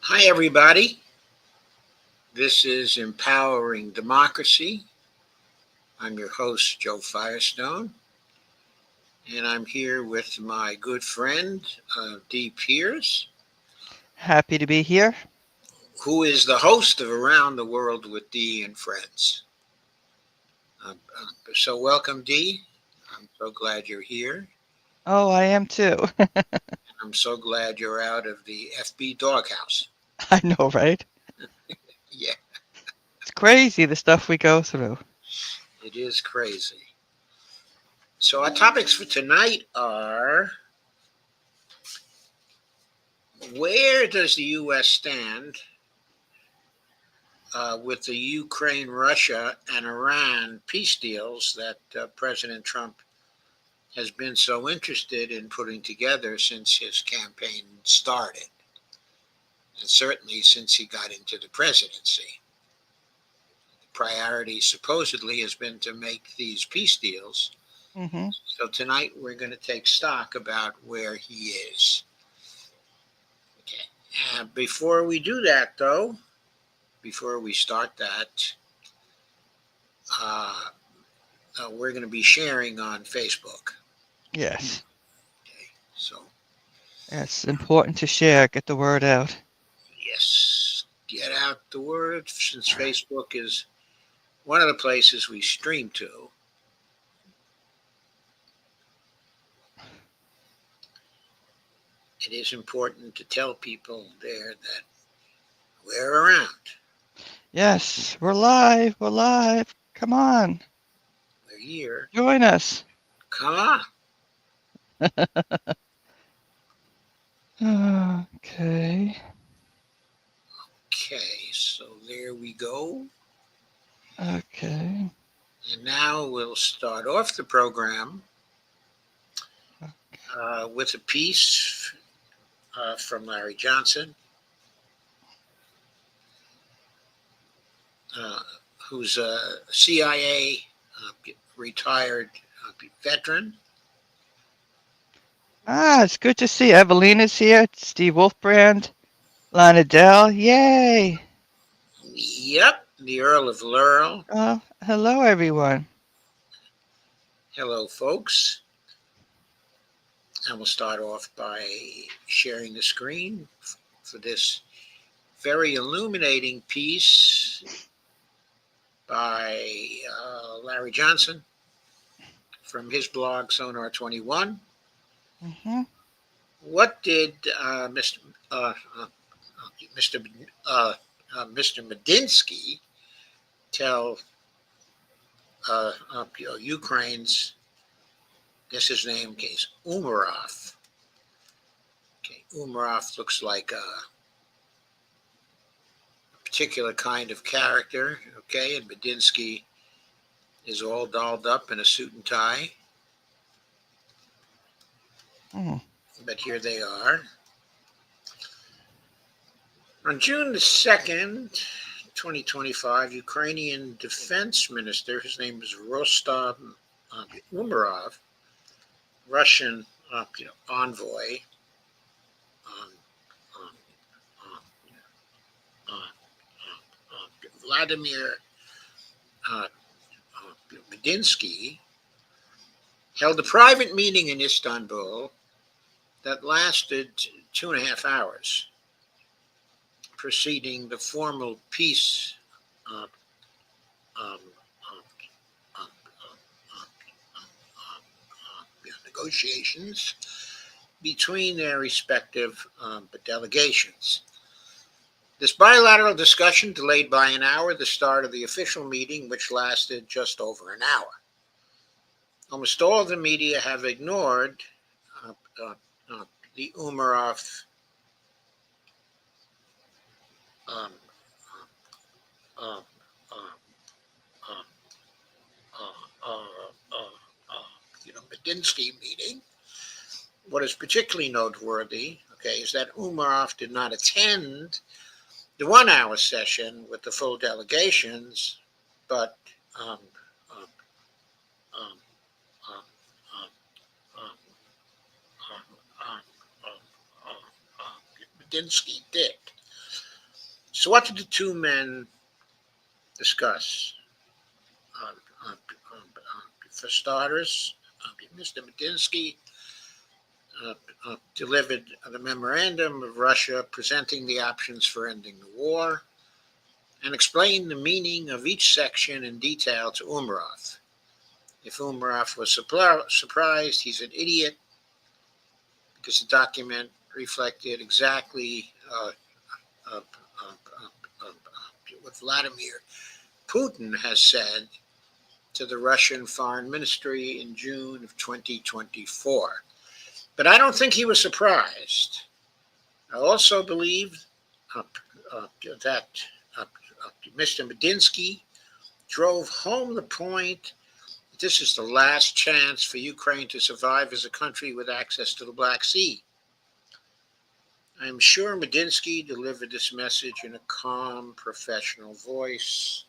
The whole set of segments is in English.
Hi, everybody. This is Empowering Democracy. I'm your host, Joe Firestone, and I'm here with my good friend, Dee Pierce, Happy to be here. who is the host of Around the World with Dee and Friends. So, welcome, Dee. I'm so glad you're here. Oh, I am too. I'm so glad you're out of the FB doghouse. I know, right? Yeah, It's crazy the stuff we go through. it is crazy. So, our topics for tonight are: where does the U.S. stand with the Ukraine, Russia, and Iran peace deals that President Trump has been so interested in putting together since his campaign started, and certainly since he got into the presidency. The priority supposedly has been to make these peace deals. Hmm. So tonight we're going to take stock about where he is. Okay. Before we do that, though, before we start that, uh, we're going to be sharing on Facebook. Yes. Okay, so It's important to share, get the word out. yes, get out the word since Facebook is one of the places we stream to. It is important to tell people there that we're around, Yes, we're live. We're live. Come on. we're here. Join us. Come on. Okay. Okay, so there we go. Okay. And now we'll start off the program with a piece from Larry Johnson, uh, who's a CIA retired veteran. It's good to see Evelina's here. Steve Wolfbrand. Lana Dell. Yay. Yep, the Earl of Laurel. Hello, everyone. Hello, folks. And we'll start off by sharing the screen for this very illuminating piece by Larry Johnson from his blog Sonar 21. Hmm. What did uh, uh, Mr. Uh, Mr. Medinsky tell Ukraine's? Guess his name is Umarov. Okay, Umarov looks like a particular kind of character. Okay, and Medinsky is all dolled up in a suit and tie. Hmm. But here they are. On June the 2nd, 2025, Ukrainian Defense Minister, his name is Rostam Umarov, Russian envoy, um, um, um, Vladimir uh, Medinsky, held a private meeting in Istanbul that lasted 2.5 hours, preceding the formal peace uh, um, um, um, negotiations between their respective delegations. This bilateral discussion delayed by an hour the start of the official meeting, which lasted just over an hour. Almost all of the media have ignored uh, uh, uh, the Umarov um, uh, uh, uh, Medinsky meeting. What is particularly noteworthy, okay, is that Umarov did not attend the 1 hour session with the full delegations, but um, um, um, um, um, um, um, um, um, Medinsky did. So what did the two men discuss? For starters, Mr. Medinsky delivered the memorandum of Russia presenting the options for ending the war and explained the meaning of each section in detail to Umarov. If Umarov was surprised, he's an idiot, because the document reflected exactly what Vladimir Putin has said to the Russian Foreign Ministry in June of 2024. But I don't think he was surprised. I also believe that Mr. Medinsky drove home the point that this is the last chance for Ukraine to survive as a country with access to the Black Sea. I am sure Medinsky delivered this message in a calm, professional voice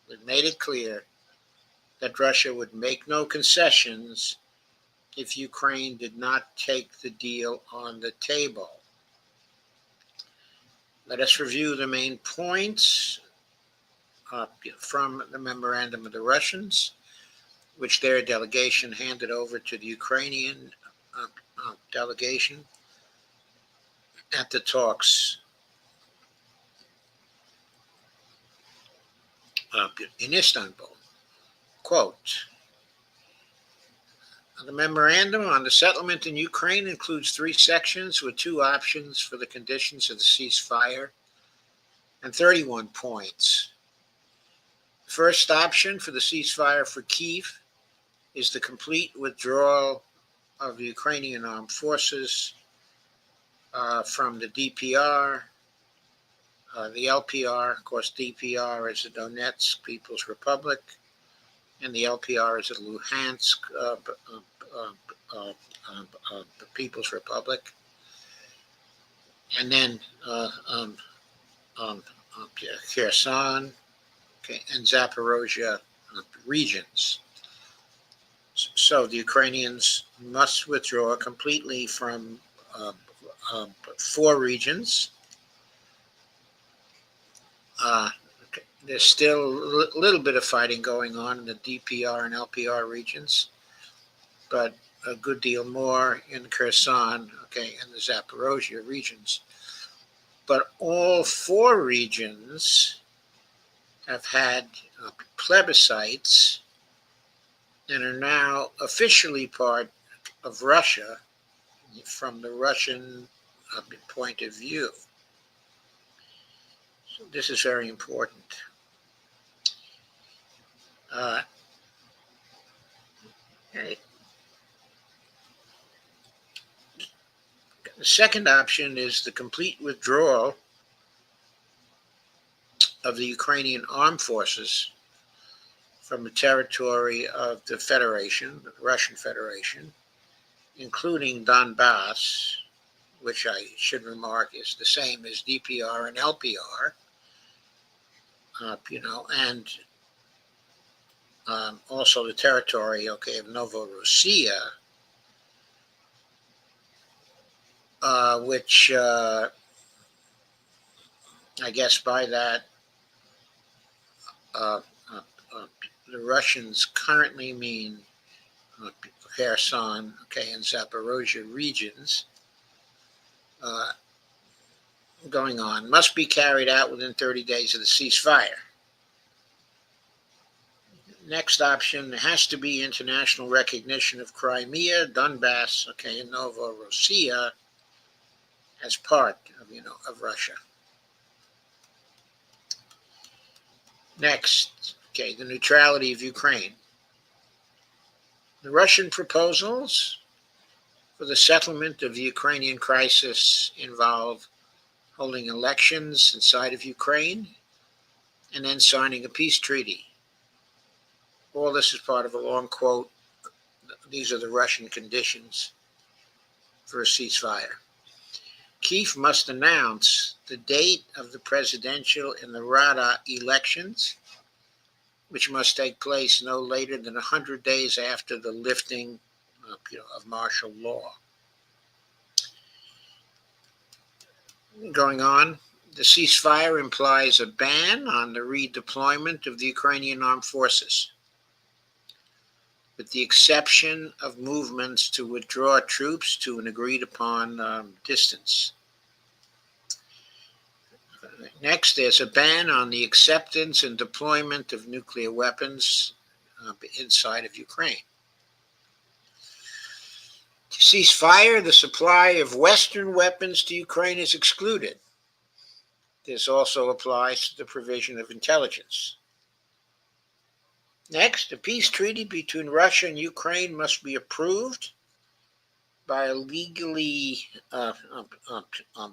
that made it clear that Russia would make no concessions if Ukraine did not take the deal on the table. Let us review the main points from the memorandum of the Russians, which their delegation handed over to the Ukrainian delegation at the talks in Istanbul. Quote, the memorandum on the settlement in Ukraine includes 3 sections with 2 options for the conditions of the ceasefire and 31 points. The first option for the ceasefire for Kyiv is the complete withdrawal of the Ukrainian armed forces from the DPR, the LPR. Of course, DPR is the Donetsk People's Republic, and the LPR is the Luhansk the People's Republic. And then Kherson, and Zaporozhye regions. So the Ukrainians must withdraw completely from 4 regions. There's still a little bit of fighting going on in the DPR and LPR regions, but a good deal more in Kherson, and the Zaporozhye regions. But all 4 regions have had plebiscites and are now officially part of Russia from the Russian point of view. So this is very important. Okay. The second option is the complete withdrawal of the Ukrainian armed forces from the territory of the Federation, the Russian Federation, including Donbass, which I should remark is the same as DPR and LPR, and also the territory, of Novorossiya, which I guess by that the Russians currently mean Kherson, and Zaporozhye regions. Going on, must be carried out within 30 days of the ceasefire. Next option, there has to be international recognition of Crimea, Donbass, and Novorossiya as part of Russia. Next, the neutrality of Ukraine. The Russian proposals for the settlement of the Ukrainian crisis involve holding elections inside of Ukraine and then signing a peace treaty. All this is part of a long quote. These are the Russian conditions for a ceasefire. Kyiv must announce the date of the presidential and the Rada elections, which must take place no later than 100 days after the lifting of martial law. Going on, The ceasefire implies a ban on the redeployment of the Ukrainian armed forces, with the exception of movements to withdraw troops to an agreed upon distance. Next, there's a ban on the acceptance and deployment of nuclear weapons inside of Ukraine. To cease fire, the supply of Western weapons to Ukraine is excluded. This also applies to the provision of intelligence. Next, a peace treaty between Russia and Ukraine must be approved by a legally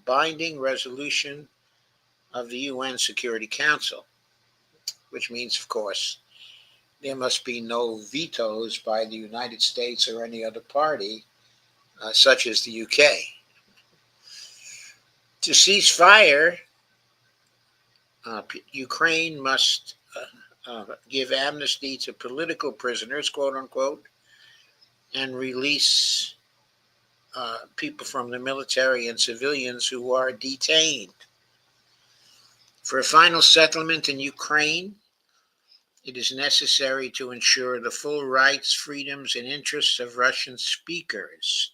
binding resolution of the UN Security Council, which means, of course, there must be no vetoes by the United States or any other party, such as the UK. To cease fire, Ukraine must give amnesty to political prisoners, quote unquote, and release people from the military and civilians who are detained. For a final settlement in Ukraine, it is necessary to ensure the full rights, freedoms, and interests of Russian speakers.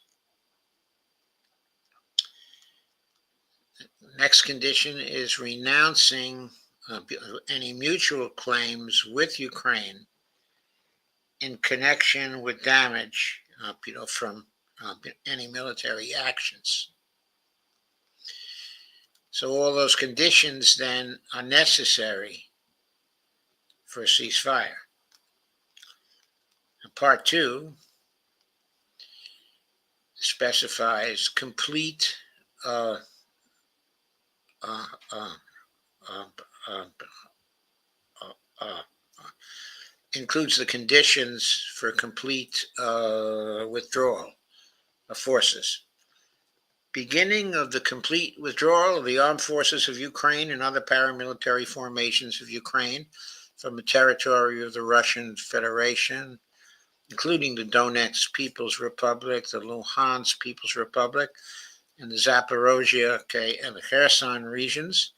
Next condition is renouncing any mutual claims with Ukraine in connection with damage, from any military actions. So all those conditions then are necessary for a ceasefire. Part 2 specifies complete includes the conditions for complete withdrawal of forces. Beginning of the complete withdrawal of the armed forces of Ukraine and other paramilitary formations of Ukraine from the territory of the Russian Federation, including the Donetsk People's Republic, the Luhansk People's Republic, and the Zaporozhye and the Kherson regions,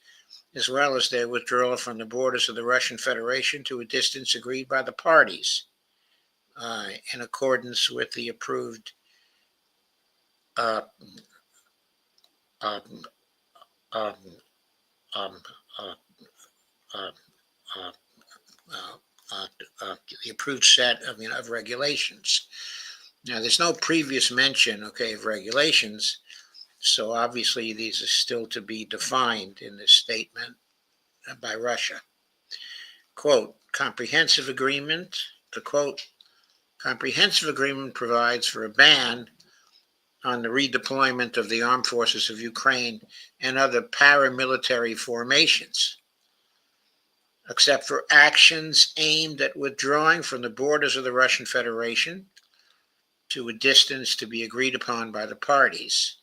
as well as their withdrawal from the borders of the Russian Federation to a distance agreed by the parties in accordance with the approved the approved set of regulations. Now, there's no previous mention, of regulations, so obviously these are still to be defined in this statement by Russia. Quote, comprehensive agreement, the quote, comprehensive agreement provides for a ban on the redeployment of the armed forces of Ukraine and other paramilitary formations, except for actions aimed at withdrawing from the borders of the Russian Federation to a distance to be agreed upon by the parties.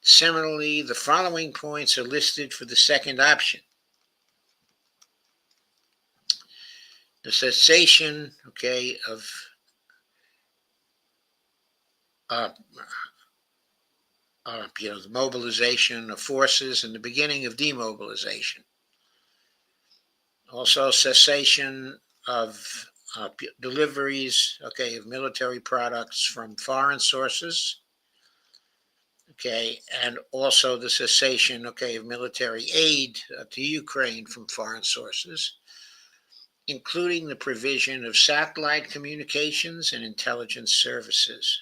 Similarly, the following points are listed for the second option. The cessation, of the mobilization of forces and the beginning of demobilization. Also, cessation of deliveries, of military products from foreign sources. And also the cessation, of military aid to Ukraine from foreign sources, including the provision of satellite communications and intelligence services.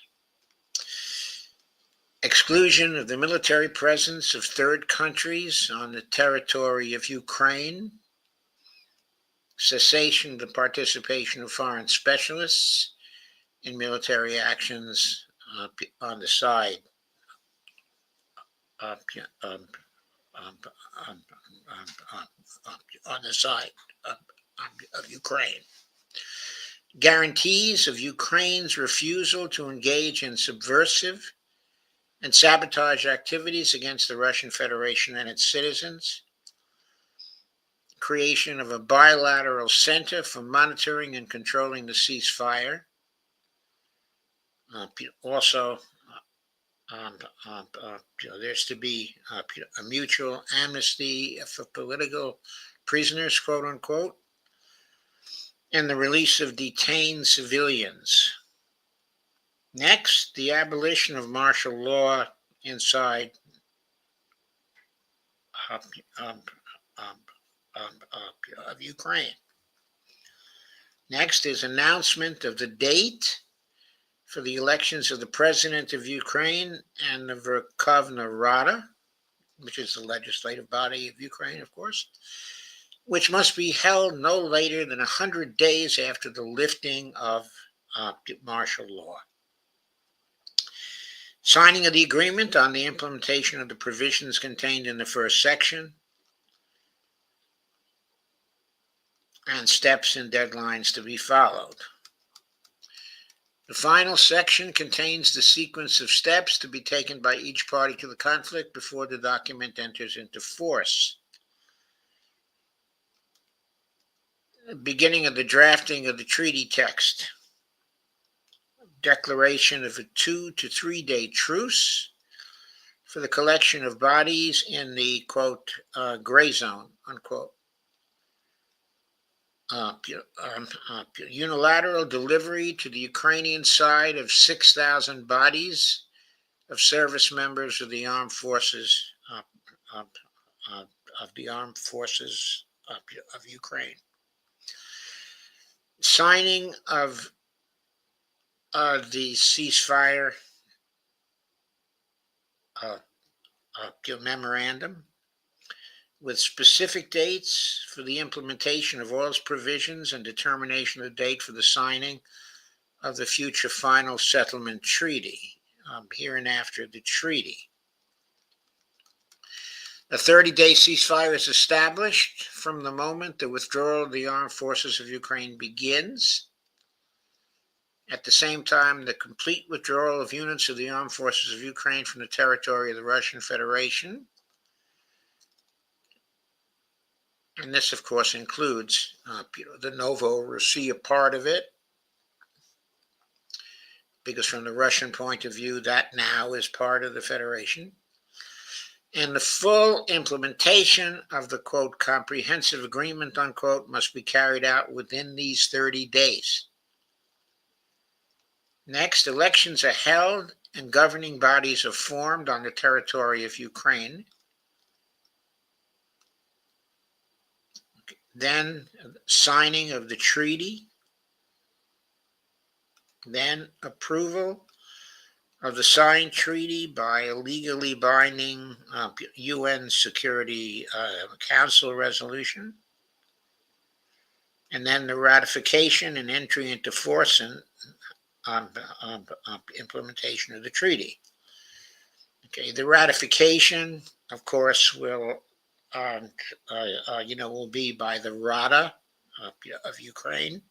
Exclusion of the military presence of third countries on the territory of Ukraine. Cessation of the participation of foreign specialists in military actions on the side of Ukraine. Guarantees of Ukraine's refusal to engage in subversive and sabotage activities against the Russian Federation and its citizens. Creation of a bilateral center for monitoring and controlling the ceasefire. Also, there's to be a mutual amnesty for political prisoners, quote unquote, and the release of detained civilians. Next, the abolition of martial law inside um, um, um, of Ukraine. Next is announcement of the date for the elections of the president of Ukraine and the Verkhovna Rada, which is the legislative body of Ukraine, of course, which must be held no later than 100 days after the lifting of martial law. Signing of the agreement on the implementation of the provisions contained in the first section, and steps and deadlines to be followed. The final section contains the sequence of steps to be taken by each party to the conflict before the document enters into force. Beginning of the drafting of the treaty text. Declaration of a 2 to 3 day truce for the collection of bodies in the, quote, gray zone, unquote. Unilateral delivery to the Ukrainian side of 6,000 bodies of service members of the armed forces of Ukraine. Signing of the ceasefire memorandum with specific dates for the implementation of all its provisions and determination of the date for the signing of the future final settlement treaty, hereinafter the treaty. A 30-day ceasefire is established from the moment the withdrawal of the armed forces of Ukraine begins. At the same time, the complete withdrawal of units of the armed forces of Ukraine from the territory of the Russian Federation. And this, of course, includes the Novorossiya part of it, because from the Russian point of view, that now is part of the Federation. And the full implementation of the, quote, comprehensive agreement, unquote, must be carried out within these 30 days. Next, elections are held and governing bodies are formed on the territory of Ukraine. Then, signing of the treaty. Then, approval of the signed treaty by a legally binding UN Security Council resolution. And then the ratification and entry into force and implementation of the treaty. Okay, the ratification, of course, will be by the Rada of Ukraine,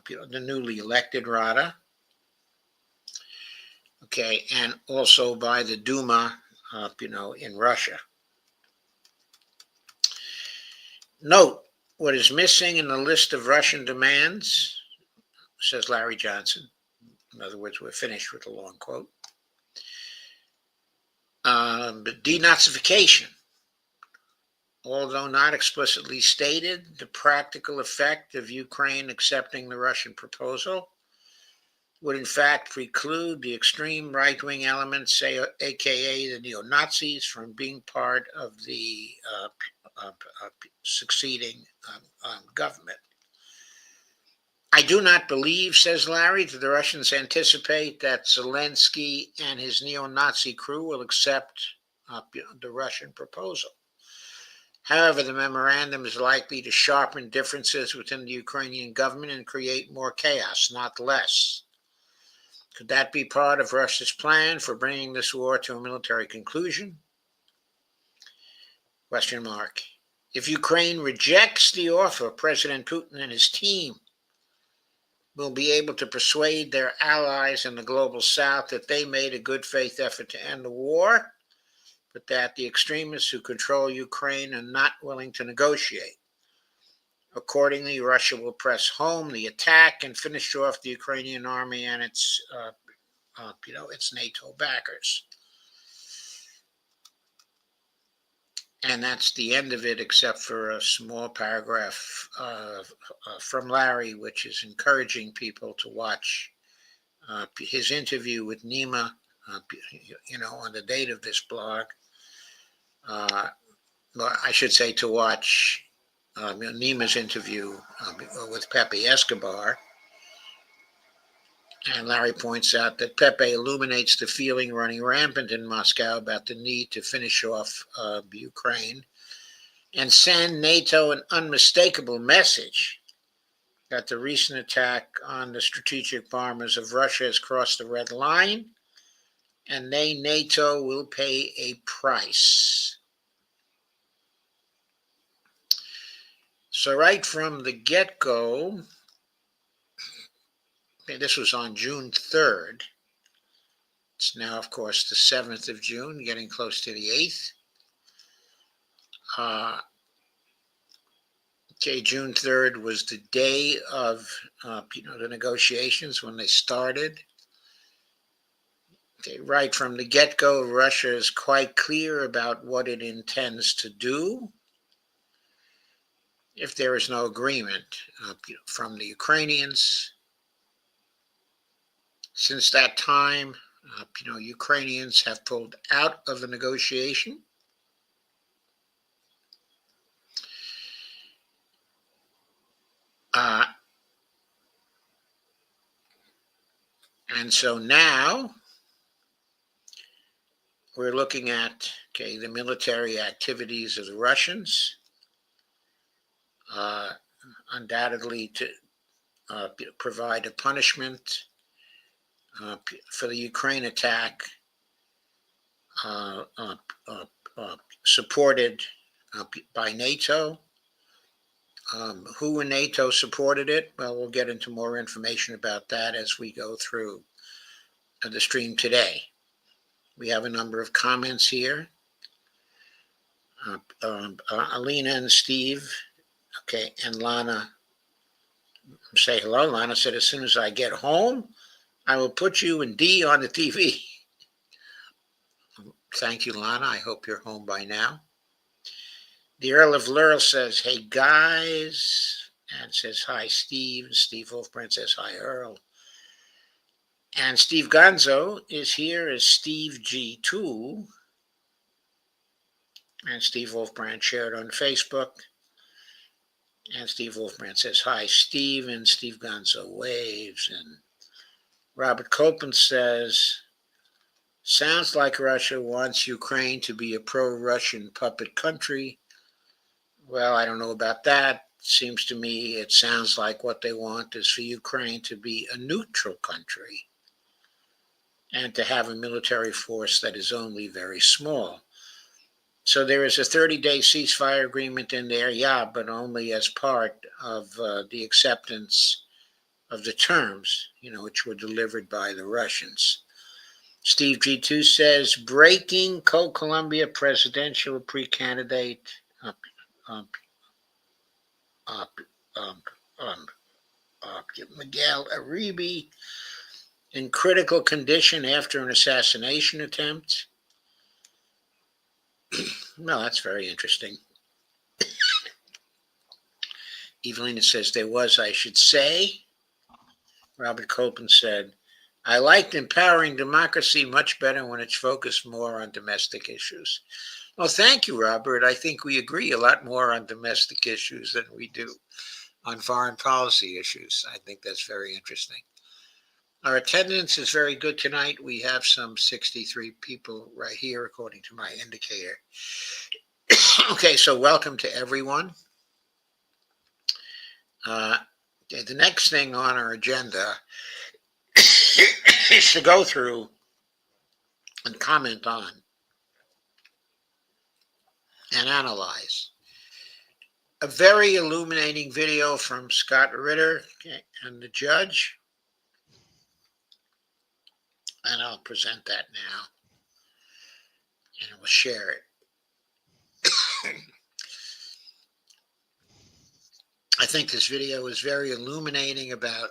the newly elected Rada. Okay, and also by the Duma, in Russia. Note, what is missing in the list of Russian demands, says Larry Johnson. In other words, we're finished with a long quote. But denazification, although not explicitly stated, the practical effect of Ukraine accepting the Russian proposal would in fact preclude the extreme right-wing elements, aka the neo-Nazis, from being part of the succeeding government. I do not believe, says Larry, that the Russians anticipate that Zelensky and his neo-Nazi crew will accept the Russian proposal. However, the memorandum is likely to sharpen differences within the Ukrainian government and create more chaos, not less. Could that be part of Russia's plan for bringing this war to a military conclusion? Question mark. If Ukraine rejects the offer, President Putin and his team will be able to persuade their allies in the global south that they made a good faith effort to end the war, but that the extremists who control Ukraine are not willing to negotiate. Accordingly, Russia will press home the attack and finish off the Ukrainian army and its its NATO backers. And that's the end of it, except for a small paragraph from Larry, which is encouraging people to watch his interview with Nima, on the date of this blog. Well, I should say to watch Nima's interview with Pepe Escobar. And Larry points out that Pepe illuminates the feeling running rampant in Moscow about the need to finish off Ukraine and send NATO an unmistakable message that the recent attack on the strategic bombers of Russia has crossed the red line, and NATO will pay a price. So right from the get-go, this was on June 3rd. It's now, of course, the 7th of June, getting close to the 8th. June 3rd was the day of, the negotiations when they started. Right from the get-go, Russia is quite clear about what it intends to do if there is no agreement from the Ukrainians. Since that time, Ukrainians have pulled out of the negotiation. And so now we're looking at the military activities of the Russians, undoubtedly to provide a punishment for the Ukraine attack, supported by NATO. Who in NATO supported it? Well, we'll get into more information about that as we go through the stream today. We have a number of comments here. Alina and Steve, and Lana say hello. Lana said, as soon as I get home, I will put you and Dee on the TV. Thank you, Lana. I hope you're home by now. The Earl of Lurl says, hey, guys, and says, hi, Steve. Steve Wolfbrand says, hi, Earl. And Steve Gonzo is here as Steve G2. And Steve Wolfbrand shared on Facebook. And Steve Wolfbrand says, hi, Steve. And Steve Gonzo waves. And Robert Copeland says, sounds like Russia wants Ukraine to be a pro-Russian puppet country. Well, I don't know about that. Seems to me it sounds like what they want is for Ukraine to be a neutral country and to have a military force that is only very small. So there is a 30-day ceasefire agreement in there, yeah, but only as part of the acceptance of the terms, which were delivered by the Russians. Steve G2 says, breaking co-Columbia presidential pre-candidate Miguel Uribe in critical condition after an assassination attempt. Well, that's very interesting. Evelina says, there was, I should say. Robert Copeland said, I liked empowering democracy much better when it's focused more on domestic issues. Well, thank you, Robert. I think we agree a lot more on domestic issues than we do on foreign policy issues. I think that's very interesting. Our attendance is very good tonight. We have some 63 people right here, according to my indicator. Okay, so welcome to everyone. The next thing on our agenda is to go through and comment on and analyze a very illuminating video from Scott Ritter and the judge. And I'll present that now. And we'll share it. I think this video is very illuminating about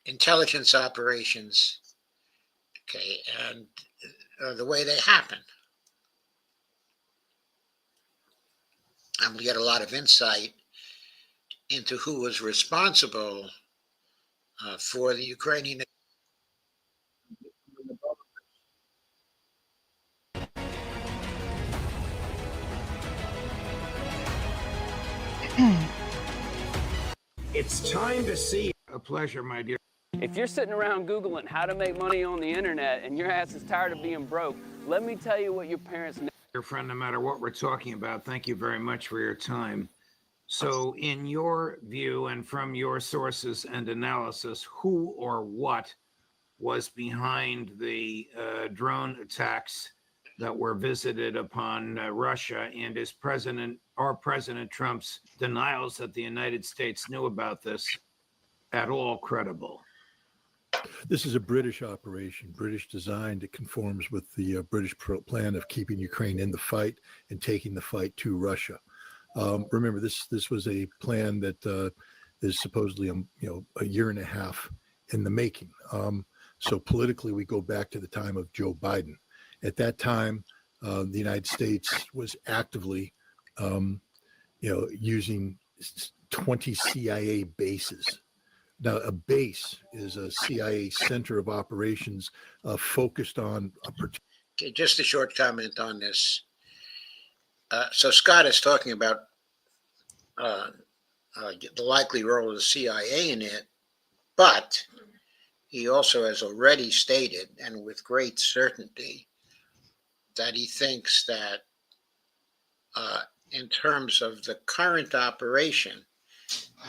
intelligence operations okay, and the way they happen. And we get a lot of insight into who was responsible for the Ukrainian. It's time to see. A pleasure, my dear. If you're sitting around Googling how to make money on the internet and your ass is tired of being broke, let me tell you what your parents know. Dear friend, no matter what we're talking about, thank you very much for your time. So, in your view and from your sources and analysis, who or what was behind the drone attacks that were visited upon Russia, and is President Trump's denials that the United States knew about this at all credible? This is a British operation, British designed. It conforms with the British plan of keeping Ukraine in the fight and taking the fight to Russia. Remember, this was a plan that is supposedly a year and a half in the making. So politically, we go back to the time of Joe Biden. At that time, the United States was actively, using 20 CIA bases. Now, a base is a CIA center of operations focused on a particular. Okay, just a short comment on this. So Scott is talking about the likely role of the CIA in it, but he also has already stated, and with great certainty, that he thinks that in terms of the current operation,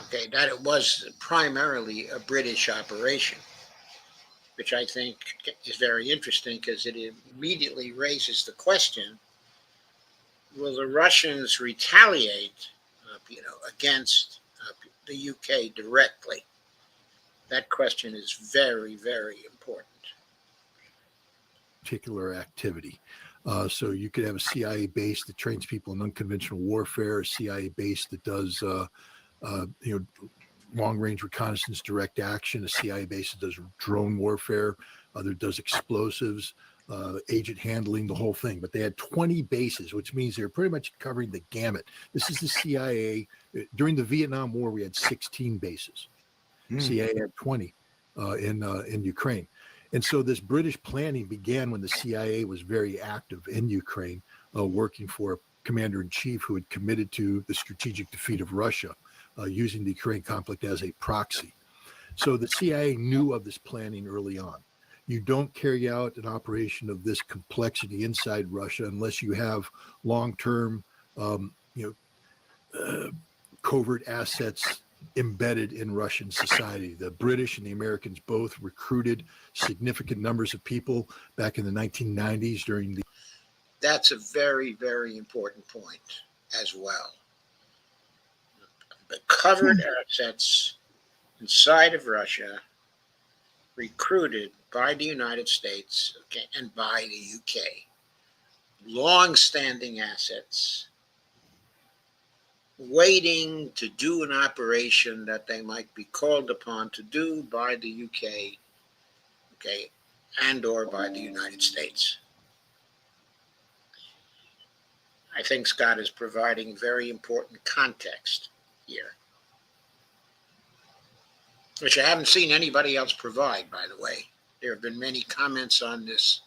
okay, that it was primarily a British operation, which I think is very interesting because it immediately raises the question: will the Russians retaliate, against the UK directly? That question is very, very important. Particular activity. So you could have a CIA base that trains people in unconventional warfare, a CIA base that does, long-range reconnaissance, direct action, a CIA base that does drone warfare, that does explosives, agent handling, the whole thing. But they had 20 bases, which means they're pretty much covering the gamut. This is the CIA. During the Vietnam War, we had 16 bases. CIA had 20 in Ukraine. And so this British planning began when the CIA was very active in Ukraine, working for a commander-in-chief who had committed to the strategic defeat of Russia, using the Ukraine conflict as a proxy. So the CIA knew of this planning early on. You don't carry out an operation of this complexity inside Russia unless you have long-term, covert assets embedded in Russian society. The British and the Americans both recruited significant numbers of people back in the 1990s during the. That's a very, very important point as well. The covered assets inside of Russia recruited by the United States, okay, and by the UK. Long-standing assets waiting to do an operation that they might be called upon to do by the UK, okay, and or by the United States. I think Scott is providing very important context here, which I haven't seen anybody else provide, by the way. There have been many comments on this.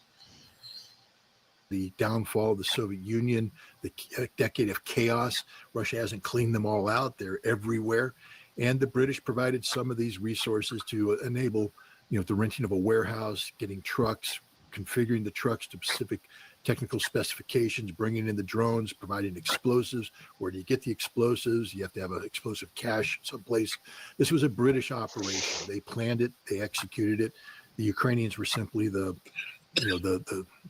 The downfall of the Soviet Union, the decade of chaos. Russia hasn't cleaned them all out. They're everywhere. And the British provided some of these resources to enable, the renting of a warehouse, getting trucks, configuring the trucks to specific technical specifications, bringing in the drones, providing explosives. Where do you get the explosives? You have to have an explosive cache someplace. This was a British operation. They planned it. They executed it. The Ukrainians were simply the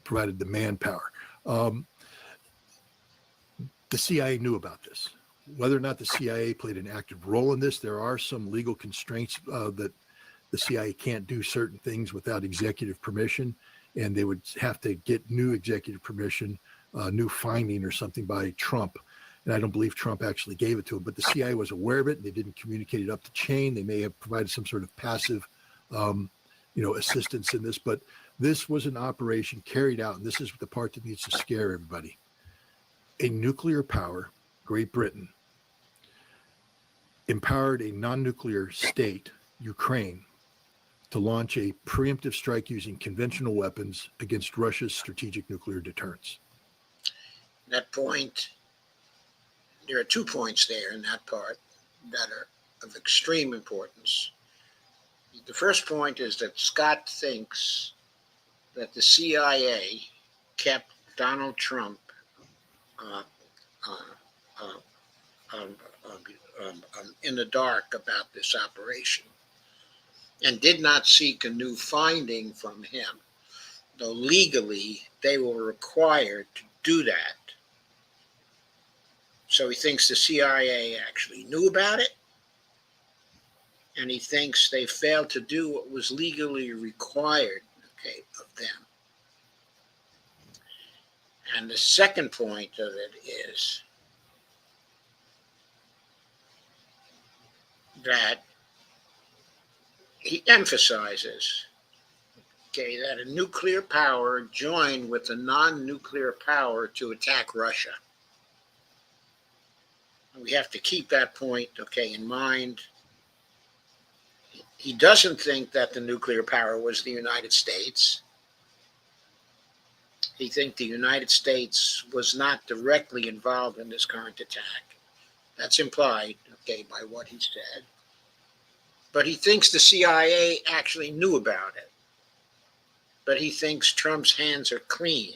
provided the manpower. The CIA knew about this. Whether or not the CIA played an active role in this, there are some legal constraints that the CIA can't do certain things without executive permission, and they would have to get new executive permission, new finding or something by Trump. And I don't believe Trump actually gave it to him, but the CIA was aware of it. And they didn't communicate it up the chain. They may have provided some sort of passive, assistance in this, but This was an operation carried out, and this is the part that needs to scare everybody. A nuclear power, Great Britain, empowered a non-nuclear state, Ukraine, to launch a preemptive strike using conventional weapons against Russia's strategic nuclear deterrence. That point, there are 2 points there in that part that are of extreme importance. The first point is that Scott thinks that the CIA kept Donald Trump uh, uh, um, in the dark about this operation and did not seek a new finding from him, though legally they were required to do that. So he thinks the CIA actually knew about it, and he thinks they failed to do what was legally required, okay, of them. And the second point of it is that he emphasizes, okay, that a nuclear power joined with a non-nuclear power to attack Russia. We have to keep that point, okay, in mind. He doesn't think that the nuclear power was the United States. He thinks the United States was not directly involved in this current attack. That's implied, okay, by what he said. But he thinks the CIA actually knew about it. But he thinks Trump's hands are clean.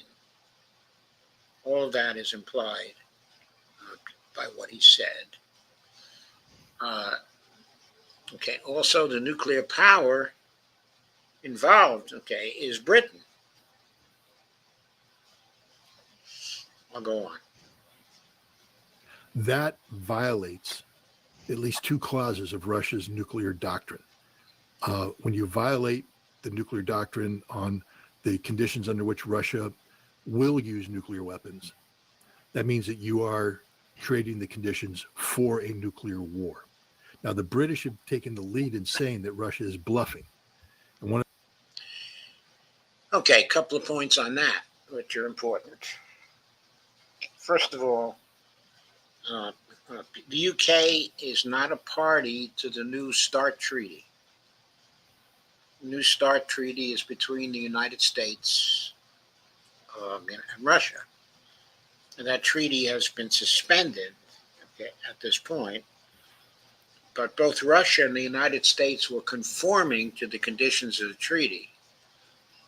All of that is implied by what he said. Okay, also the nuclear power involved, okay, is Britain. I'll go on. That violates at least 2 clauses of Russia's nuclear doctrine. When you violate the nuclear doctrine on the conditions under which Russia will use nuclear weapons, that means that you are creating the conditions for a nuclear war. Now, the British have taken the lead in saying that Russia is bluffing. And Okay, a couple of points on that, which are important. First of all, the UK is not a party to the New START Treaty. The New START Treaty is between the United States and Russia. And that treaty has been suspended, okay, at this point. But both Russia and the United States were conforming to the conditions of the treaty,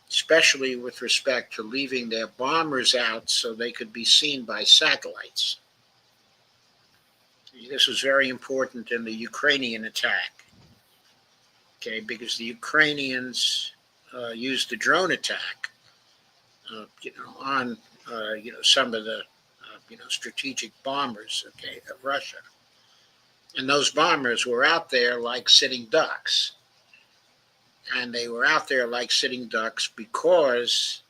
especially with respect to leaving their bombers out so they could be seen by satellites. This was very important in the Ukrainian attack, okay, because the Ukrainians used the drone attack, on some of the strategic bombers, okay, of Russia. And those bombers were out there like sitting ducks. And they were out there like sitting ducks because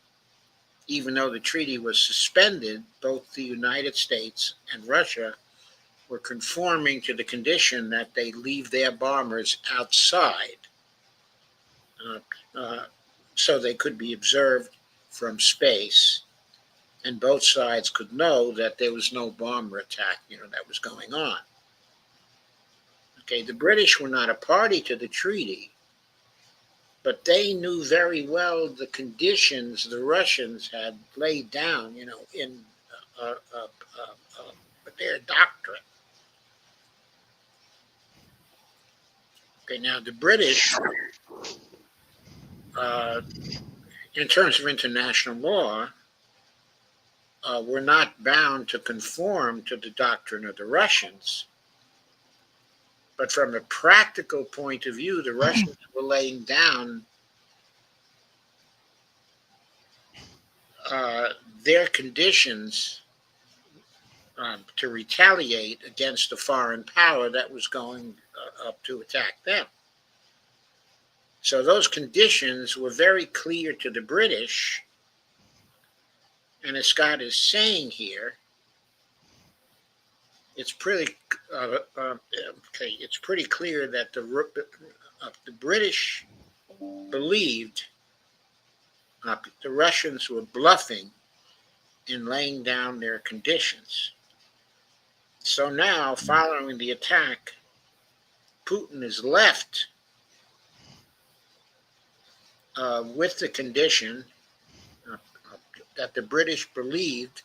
even though the treaty was suspended, both the United States and Russia were conforming to the condition that they leave their bombers outside so they could be observed from space, and both sides could know that there was no bomber attack, that was going on. Okay, the British were not a party to the treaty, but they knew very well the conditions the Russians had laid down, in their doctrine. Okay, now the British, in terms of international law, were not bound to conform to the doctrine of the Russians. But from a practical point of view, the Russians were laying down their conditions to retaliate against a foreign power that was going up to attack them. So those conditions were very clear to the British. And as Scott is saying here, it's pretty it's pretty clear that the British believed the Russians were bluffing in laying down their conditions. So now, following the attack, Putin is left with the condition uh, that the British believed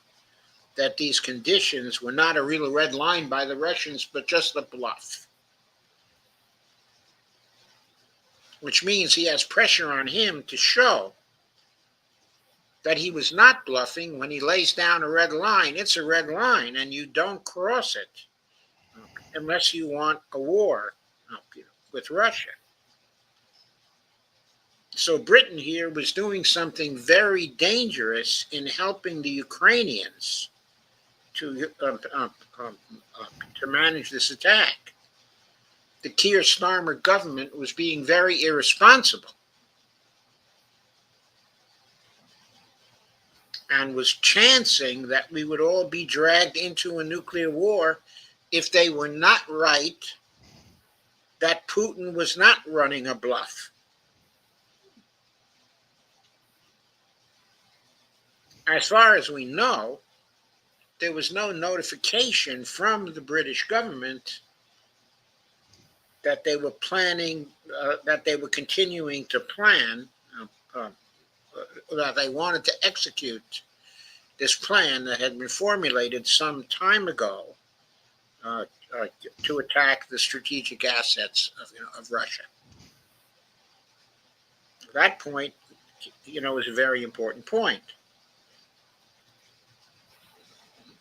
that these conditions were not a real red line by the Russians, but just a bluff. Which means he has pressure on him to show that he was not bluffing when he lays down a red line. It's a red line, and you don't cross it unless you want a war with Russia. So Britain here was doing something very dangerous in helping the Ukrainians to manage this attack. The Keir Starmer government was being very irresponsible and was chancing that we would all be dragged into a nuclear war if they were not right, that Putin was not running a bluff. As far as we know, there was no notification from the British government that they were planning, that they were continuing to plan, that they wanted to execute this plan that had been formulated some time ago to attack the strategic assets of Russia. That point, is a very important point.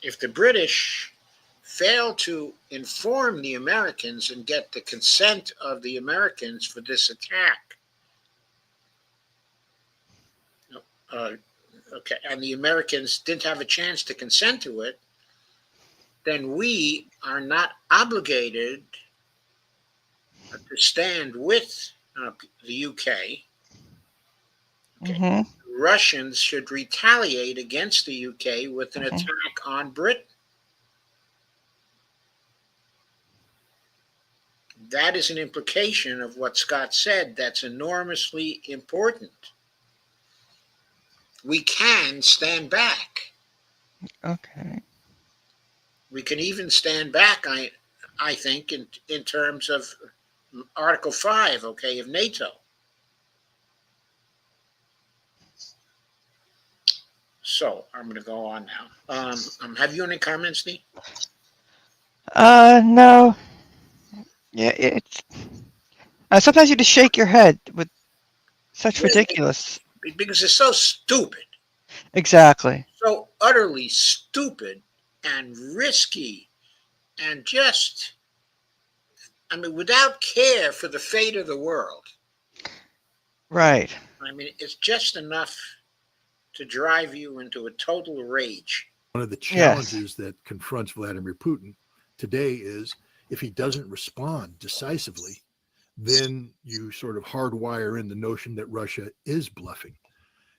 If the British fail to inform the Americans and get the consent of the Americans for this attack, and the Americans didn't have a chance to consent to it, then we are not obligated to stand with the UK. Mm-hmm. Russians should retaliate against the UK with an attack on Britain. That is an implication of what Scott said that's enormously important. We can stand back. Okay. We can even stand back, I think, in terms of Article 5, of NATO. So I'm going to go on now. Have you any comments, Steve? No. Yeah, it's. Sometimes you just shake your head with such ridiculous. Because it's so stupid. Exactly. So utterly stupid and risky and just, without care for the fate of the world. Right. It's just enough to drive you into a total rage. One of the challenges that confronts Vladimir Putin today is if he doesn't respond decisively, then you sort of hardwire in the notion that Russia is bluffing.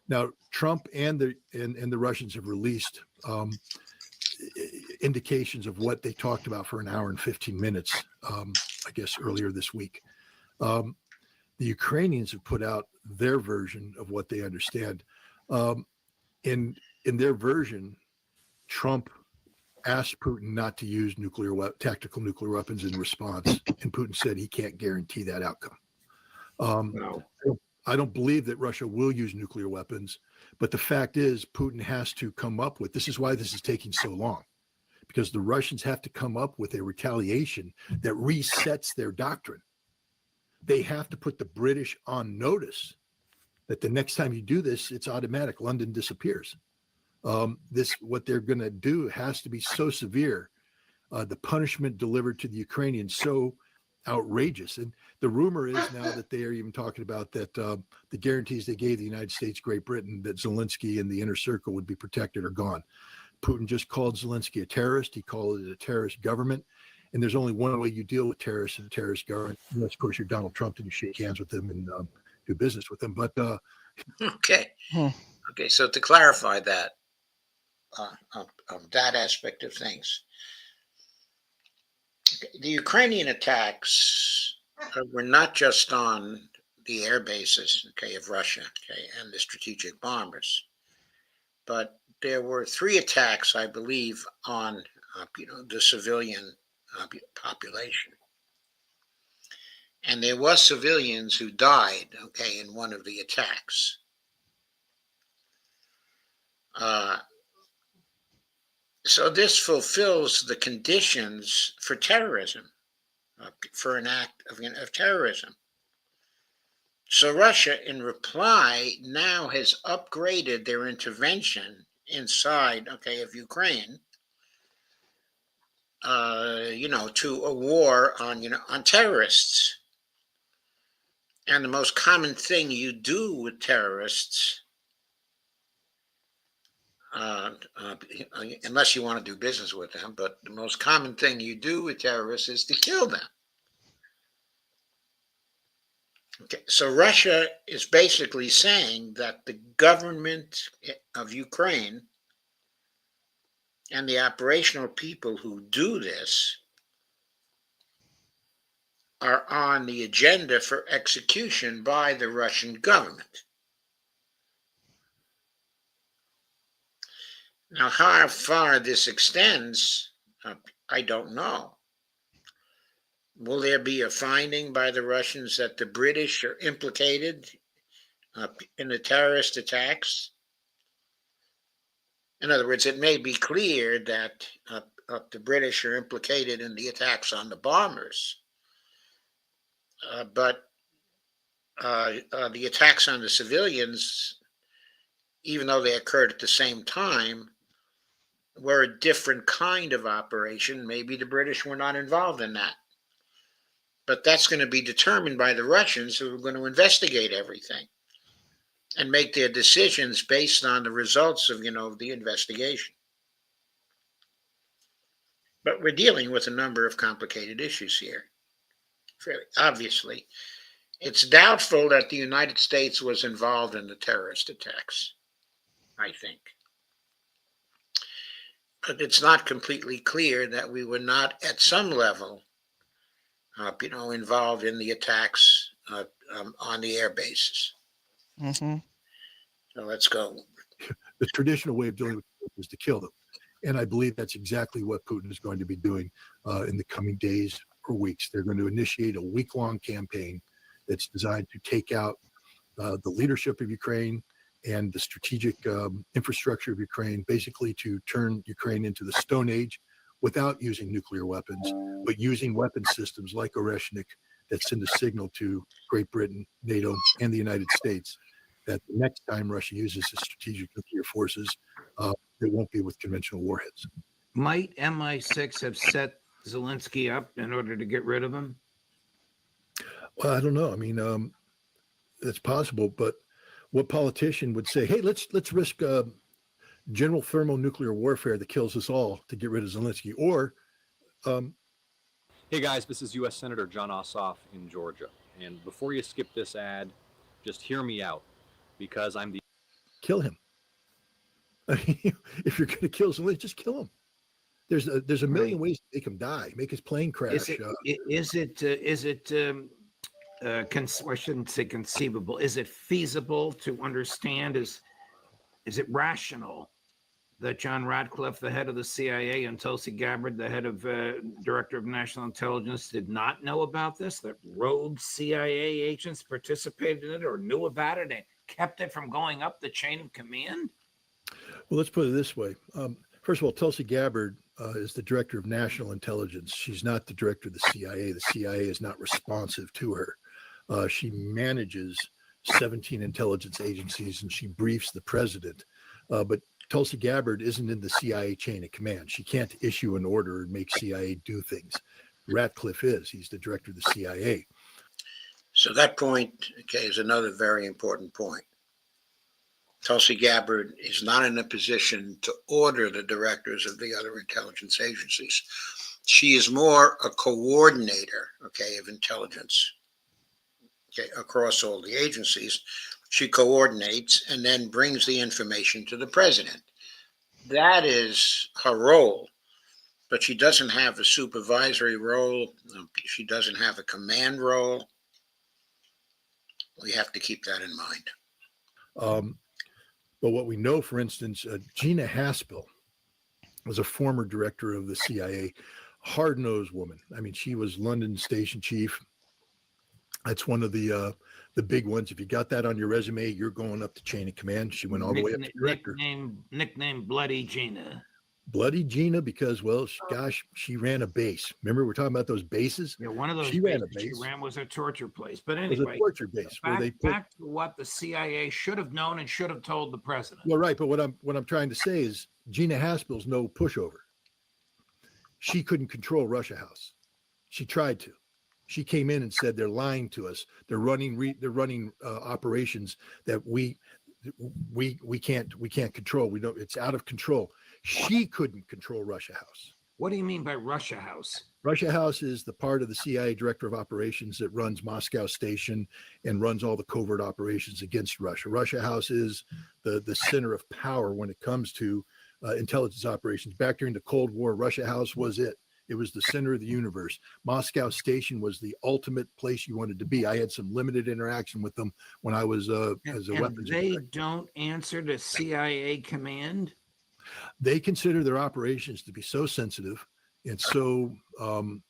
Now, Trump and the Russians have released indications of what they talked about for an hour and 15 minutes, I guess, earlier this week. The Ukrainians have put out their version of what they understand. In their version, Trump asked Putin not to use tactical nuclear weapons in response, and Putin said he can't guarantee that outcome. No. I don't believe that Russia will use nuclear weapons, but the fact is Putin has to come up with, this is why this is taking so long, because the Russians have to come up with a retaliation that resets their doctrine. They have to put the British on notice that the next time you do this, it's automatic. London disappears. What they're going to do has to be so severe. The punishment delivered to the Ukrainians so outrageous. And the rumor is now that they are even talking about that the guarantees they gave the United States, Great Britain, that Zelensky and the inner circle would be protected are gone. Putin just called Zelensky a terrorist. He called it a terrorist government. And there's only one way you deal with terrorists and a terrorist government. Unless, of course, you're Donald Trump and you shake hands with them and do business with them. But Okay. So to clarify that, that aspect of things, the Ukrainian attacks were not just on the air bases, okay, of Russia, okay, and the strategic bombers. But there were 3 attacks, I believe, on the civilian population, and there was civilians who died, okay, in one of the attacks. So this fulfills the conditions for terrorism, for an act of terrorism. So Russia, in reply, now has upgraded their intervention inside, okay, of Ukraine, to a war on terrorists. And the most common thing you do with terrorists, unless you want to do business with them, but the most common thing you do with terrorists is to kill them. Okay, so Russia is basically saying that the government of Ukraine and the operational people who do this are on the agenda for execution by the Russian government. Now, how far this extends, I don't know. Will there be a finding by the Russians that the British are implicated in the terrorist attacks? In other words, it may be clear that the British are implicated in the attacks on the bombers, but the attacks on the civilians, even though they occurred at the same time, were a different kind of operation. Maybe the British were not involved in that. But that's going to be determined by the Russians, who are going to investigate everything and make their decisions based on the results of, the investigation. But we're dealing with a number of complicated issues here. Fairly obviously, it's doubtful that the United States was involved in the terrorist attacks, I think. But it's not completely clear that we were not at some level, involved in the attacks on the air bases. Mm-hmm. So let's go. The traditional way of dealing with it is to kill them. And I believe that's exactly what Putin is going to be doing in the coming days or weeks. They're going to initiate a week-long campaign that's designed to take out the leadership of Ukraine and the strategic infrastructure of Ukraine, basically to turn Ukraine into the Stone Age without using nuclear weapons, but using weapon systems like Oreshnik that send a signal to Great Britain, NATO, and the United States that the next time Russia uses its strategic nuclear forces, it won't be with conventional warheads. Might MI6 have set Zelensky up in order to get rid of him? Well, I don't know. I mean, it's possible, but what politician would say, "Hey, let's risk general thermonuclear warfare that kills us all to get rid of Zelensky"? Or, hey guys, this is U.S. Senator John Ossoff in Georgia, and before you skip this ad, just hear me out, because I'm the kill him. I mean, if you're going to kill Zelensky, just kill him. There's a million ways to make him die, make his plane crash. I shouldn't say conceivable. Is it feasible to understand? Is it rational that John Radcliffe, the head of the CIA, and Tulsi Gabbard, the head of Director of National Intelligence, did not know about this? That rogue CIA agents participated in it or knew about it and kept it from going up the chain of command? Well, let's put it this way. First of all, Tulsi Gabbard is the Director of National Intelligence. She's not the Director of the CIA. The CIA is not responsive to her. She manages 17 intelligence agencies and she briefs the president. But Tulsi Gabbard isn't in the CIA chain of command. She can't issue an order and make CIA do things. Ratcliffe is. He's the director of the CIA. So that point, okay, is another very important point. Tulsi Gabbard is not in a position to order the directors of the other intelligence agencies. She is more a coordinator, okay, of intelligence, okay, across all the agencies. She coordinates and then brings the information to the president. That is her role, but she doesn't have a supervisory role. She doesn't have a command role. We have to keep that in mind. But what we know, for instance, Gina Haspel was a former director of the CIA, hard-nosed woman. I mean, she was London station chief. That's one of the big ones. If you got that on your resume, you're going up the chain of command. She went all the way up to director. Nickname Bloody Gina. Bloody Gina, because, well, gosh, she ran a base. Remember, we're talking about those bases? Yeah, one of those She ran a bases she base. ran was a torture place. But It was anyway, a torture base where they put. back to what the CIA should have known and should have told the president. Well, right, but what I'm trying to say is Gina Haspel's no pushover. She couldn't control Russia House. She tried to. She came in and said they're lying to us. They're running operations that we can't control. We don't. It's out of control. She couldn't control Russia House. What do you mean by Russia House? Russia House is the part of the CIA Director of Operations that runs Moscow Station and runs all the covert operations against Russia. Russia House is the center of power when it comes to intelligence operations. Back during the Cold War, Russia House was it. It was the center of the universe. Moscow Station was the ultimate place you wanted to be. I had some limited interaction with them when I was as a weapons. They inspector. don't answer to CIA command. They consider their operations to be so sensitive and so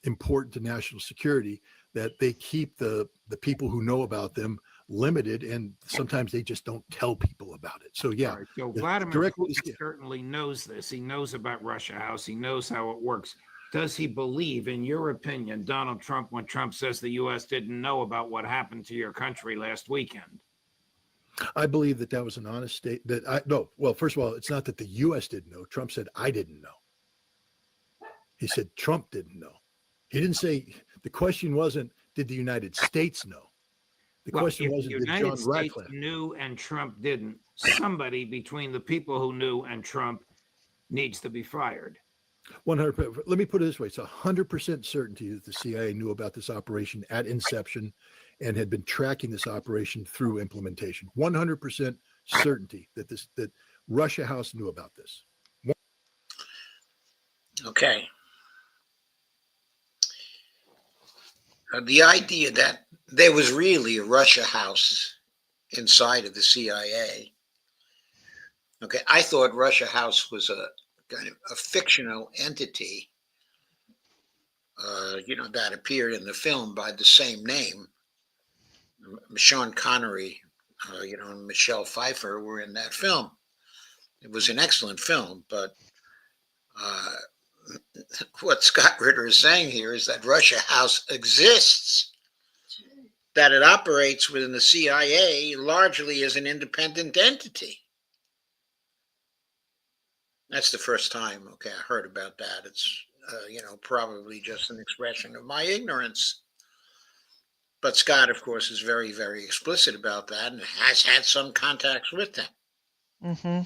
important to national security that they keep the people who know about them limited, and sometimes they just don't tell people about it. So yeah, Right. So Vladimir directly, Putin certainly knows this. He knows about Russia House. He knows how it works. Does he believe, in your opinion, Donald Trump, when Trump says the U.S. didn't know about what happened to your country last weekend? I believe that was an honest state. Well, first of all, it's not that the U.S. didn't know. Trump said I didn't know. He said Trump didn't know. He didn't say. The question wasn't did the United States know. The question wasn't did John United States Ratcliffe knew and Trump didn't. Somebody between the people who knew and Trump needs to be fired. 100%. Let me put it this way: it's 100% certainty that the CIA knew about this operation at inception and had been tracking this operation through implementation. 100% certainty that Russia House knew about this. Okay. The idea that there was really a Russia House inside of the CIA. Okay, I thought Russia House was a kind of a fictional entity, that appeared in the film by the same name. Sean Connery, and Michelle Pfeiffer were in that film. It was an excellent film, but what Scott Ritter is saying here is that Russia House exists, that it operates within the CIA largely as an independent entity. That's the first time, I heard about that. It's, probably just an expression of my ignorance. But Scott, of course, is very, very explicit about that and has had some contacts with them. Mm-hmm.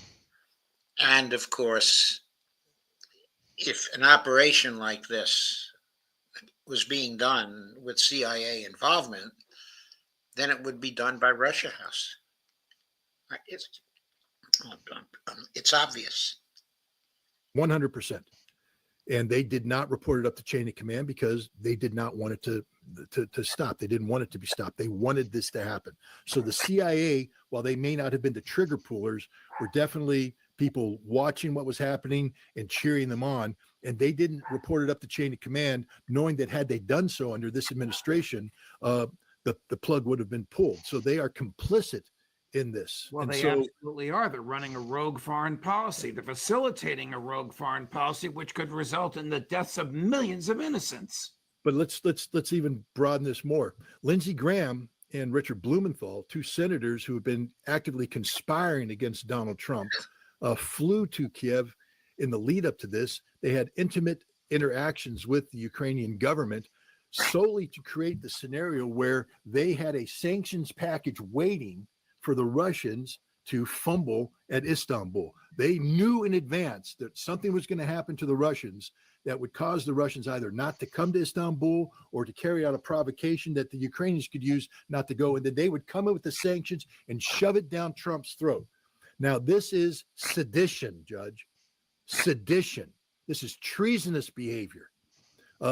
And of course, if an operation like this was being done with CIA involvement, then it would be done by Russia House. It's obvious. 100%. And they did not report it up the chain of command because they did not want it to stop. They didn't want it to be stopped. They wanted this to happen. So the CIA, while they may not have been the trigger pullers, were definitely people watching what was happening and cheering them on. And they didn't report it up the chain of command, knowing that had they done so under this administration, the plug would have been pulled. So they are complicit in this. Well, and they absolutely are. They're running a rogue foreign policy. They're facilitating a rogue foreign policy, which could result in the deaths of millions of innocents. But let's even broaden this more. Lindsey Graham and Richard Blumenthal, two senators who have been actively conspiring against Donald Trump, flew to Kiev in the lead up to this. They had intimate interactions with the Ukrainian government solely to create the scenario where they had a sanctions package waiting for the Russians to fumble at Istanbul. They knew in advance that something was going to happen to the Russians that would cause the Russians either not to come to Istanbul or to carry out a provocation that the Ukrainians could use not to go. And then they would come in with the sanctions and shove it down Trump's throat. Now, this is sedition, Judge. Sedition. This is treasonous behavior.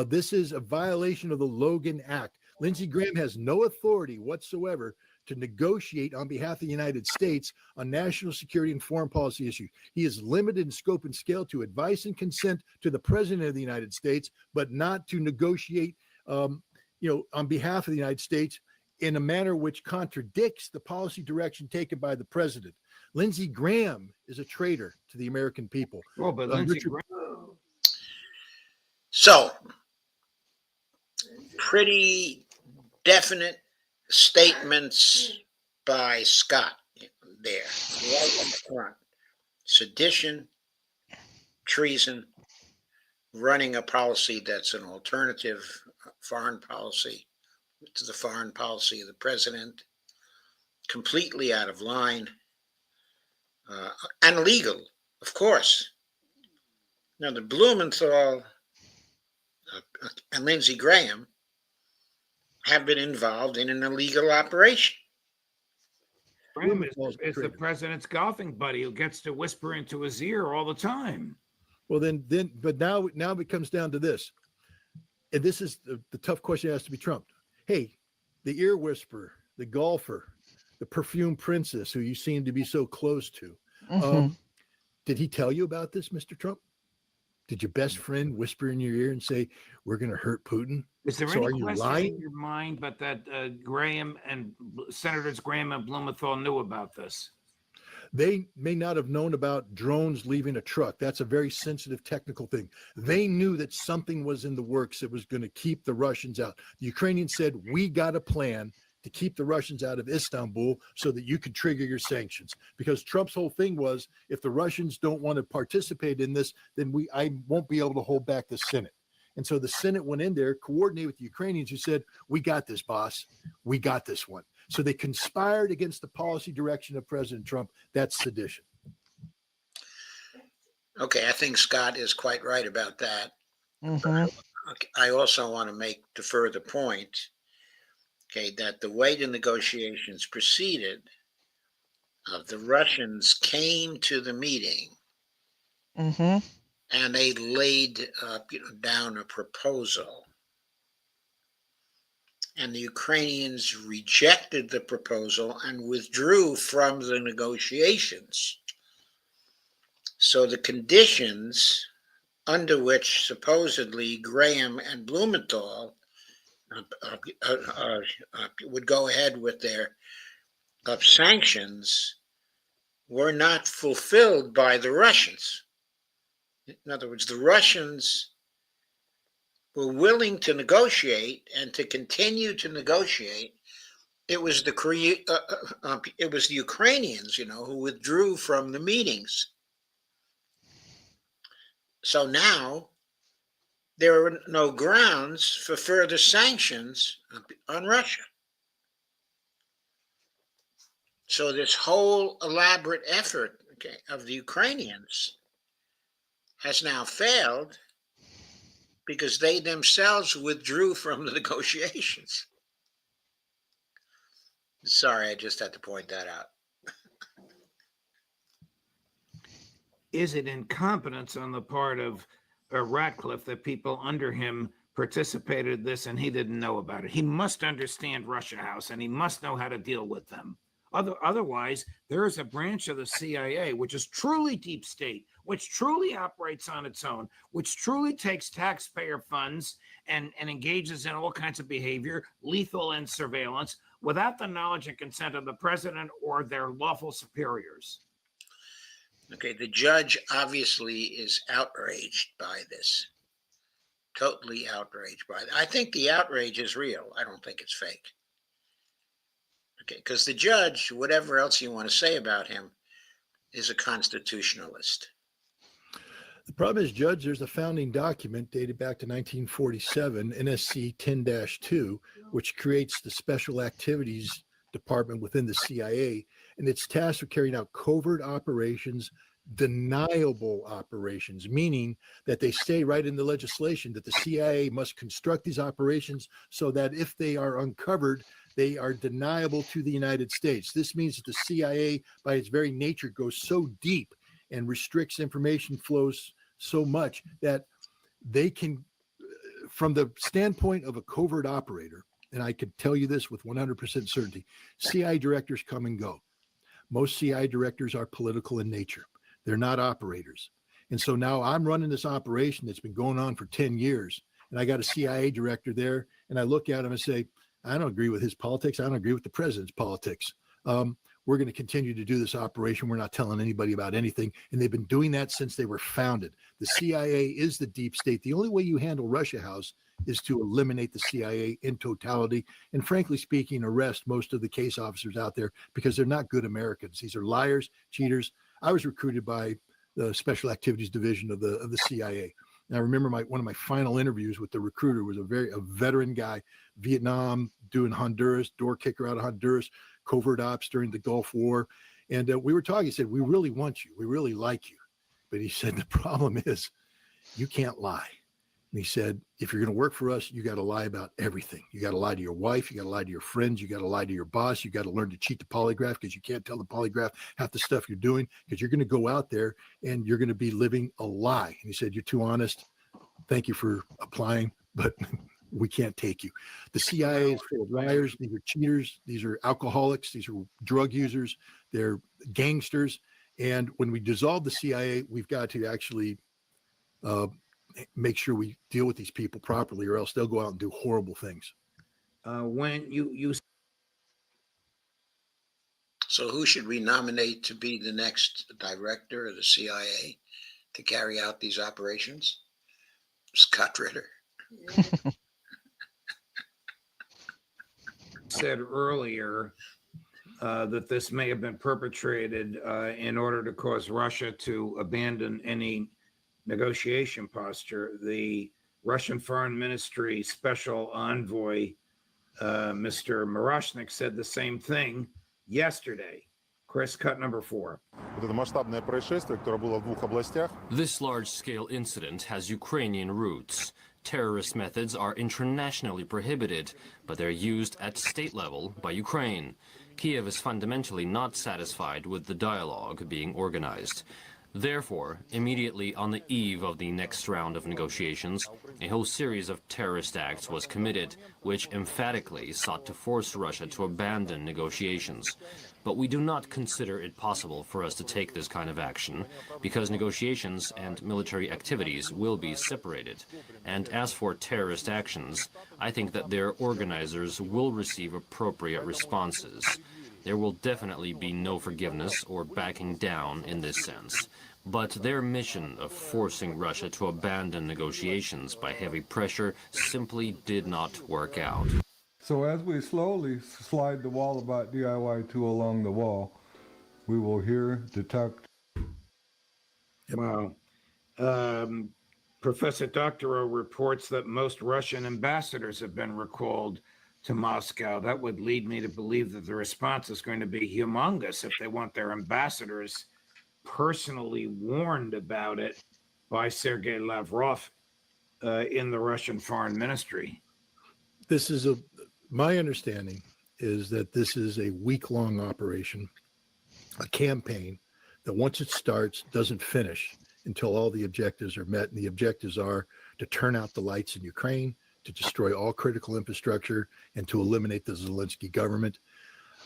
This is a violation of the Logan Act. Lindsey Graham has no authority whatsoever to negotiate on behalf of the United States on national security and foreign policy issues. He is limited in scope and scale to advice and consent to the President of the United States, but not to negotiate, on behalf of the United States in a manner which contradicts the policy direction taken by the President. Lindsey Graham is a traitor to the American people. Well, but Lindsey Richard- Graham, So, pretty definite statements by Scott there, right up front. Sedition, treason, running a policy that's an alternative foreign policy to the foreign policy of the president, completely out of line, and illegal, of course. Now, the Blumenthal and Lindsey Graham have been involved in an illegal operation. Graham is the president's golfing buddy who gets to whisper into his ear all the time. Well, but now it comes down to this. And this is the tough question that has to be trumped. Hey, the ear whisperer, the golfer, the perfume princess who you seem to be so close to. Did he tell you about this, Mr. Trump? Did your best friend whisper in your ear and say, we're going to hurt Putin? Is there So are any you question lying? in your mind but that Graham and Senators Graham and Blumenthal knew about this? They may not have known about drones leaving a truck. That's a very sensitive technical thing. They knew that something was in the works that was going to keep the Russians out. The Ukrainians said, we got a plan to keep the Russians out of Istanbul so that you could trigger your sanctions. Because Trump's whole thing was, if the Russians don't want to participate in this, then I won't be able to hold back the Senate. And so the Senate went in there, coordinated with the Ukrainians, who said, we got this, boss. We got this one. So they conspired against the policy direction of President Trump. That's sedition. Okay, I think Scott is quite right about that. Mhm. I also want to make the further point, okay, that the way the negotiations proceeded, the Russians came to the meeting Mhm. and they laid down a proposal. And the Ukrainians rejected the proposal and withdrew from the negotiations. So the conditions under which supposedly Graham and Blumenthal would go ahead with their sanctions were not fulfilled by the Russians. In other words, the Russians were willing to negotiate and to continue to negotiate. It was the Ukrainians, who withdrew from the meetings. So now there are no grounds for further sanctions on Russia. So this whole elaborate effort, of the Ukrainians has now failed because they themselves withdrew from the negotiations. Sorry, I just had to point that out. Is it incompetence on the part of Ratcliffe that people under him participated in this and he didn't know about it? He must understand Russia House and he must know how to deal with them. Otherwise, there is a branch of the CIA which is truly deep state, which truly operates on its own, which truly takes taxpayer funds and engages in all kinds of behavior, lethal and surveillance, without the knowledge and consent of the president or their lawful superiors. Okay, the judge obviously is outraged by this. Totally outraged by it. I think the outrage is real. I don't think it's fake. Okay, because the judge, whatever else you want to say about him, is a constitutionalist. The problem is, Judge, there's a founding document dated back to 1947, NSC 10-2, which creates the Special Activities Department within the CIA, and it's tasked with carrying out covert operations, deniable operations, meaning that they say right in the legislation that the CIA must construct these operations so that if they are uncovered, they are deniable to the United States. This means that the CIA, by its very nature, goes so deep and restricts information flows so much that they can, from the standpoint of a covert operator, and I can tell you this with 100% certainty, CIA directors come and go. Most CIA directors are political in nature. They're not operators. And so now I'm running this operation that's been going on for 10 years. And I got a CIA director there. And I look at him and say, I don't agree with his politics. I don't agree with the president's politics. We're going to continue to do this operation. We're not telling anybody about anything. And they've been doing that since they were founded. The CIA is the deep state. The only way you handle Russia House is to eliminate the CIA in totality. And frankly speaking, arrest most of the case officers out there because they're not good Americans. These are liars, cheaters. I was recruited by the Special Activities Division of the CIA. And I remember one of my final interviews with the recruiter was a veteran guy, Vietnam, doing Honduras, door kicker out of Honduras, covert ops during the Gulf War. And we were talking, he said, we really want you. We really like you. But he said, the problem is you can't lie. And he said, if you're going to work for us, you got to lie about everything. You got to lie to your wife. You got to lie to your friends. You got to lie to your boss. You got to learn to cheat the polygraph because you can't tell the polygraph half the stuff you're doing because you're going to go out there and you're going to be living a lie. And he said, you're too honest. Thank you for applying, but we can't take you. The CIA is full of liars. These are cheaters. These are alcoholics. These are drug users. They're gangsters. And when we dissolve the CIA, we've got to actually make sure we deal with these people properly, or else they'll go out and do horrible things. When you So who should we nominate to be the next director of the CIA to carry out these operations? Scott Ritter. said earlier that this may have been perpetrated in order to cause Russia to abandon any negotiation posture. The Russian Foreign Ministry Special Envoy, Mr. Miroshnik, said the same thing yesterday. Chris, cut number 4. This large-scale incident has Ukrainian roots. Terrorist methods are internationally prohibited, but they're used at state level by Ukraine. Kiev is fundamentally not satisfied with the dialogue being organized. Therefore, immediately on the eve of the next round of negotiations, a whole series of terrorist acts was committed, which emphatically sought to force Russia to abandon negotiations. But we do not consider it possible for us to take this kind of action, because negotiations and military activities will be separated. And as for terrorist actions, I think that their organizers will receive appropriate responses. There will definitely be no forgiveness or backing down in this sense. But their mission of forcing Russia to abandon negotiations by heavy pressure simply did not work out. So as we slowly slide the wall about DIY 2 along the wall, we will hear, detect. Wow. Professor Doctorow reports that most Russian ambassadors have been recalled to Moscow. That would lead me to believe that the response is going to be humongous if they want their ambassadors personally warned about it by Sergei Lavrov in the Russian Foreign Ministry. This is my understanding is that this is a week-long operation, a campaign that once it starts doesn't finish until all the objectives are met. And the objectives are to turn out the lights in Ukraine, to destroy all critical infrastructure, and to eliminate the Zelensky government.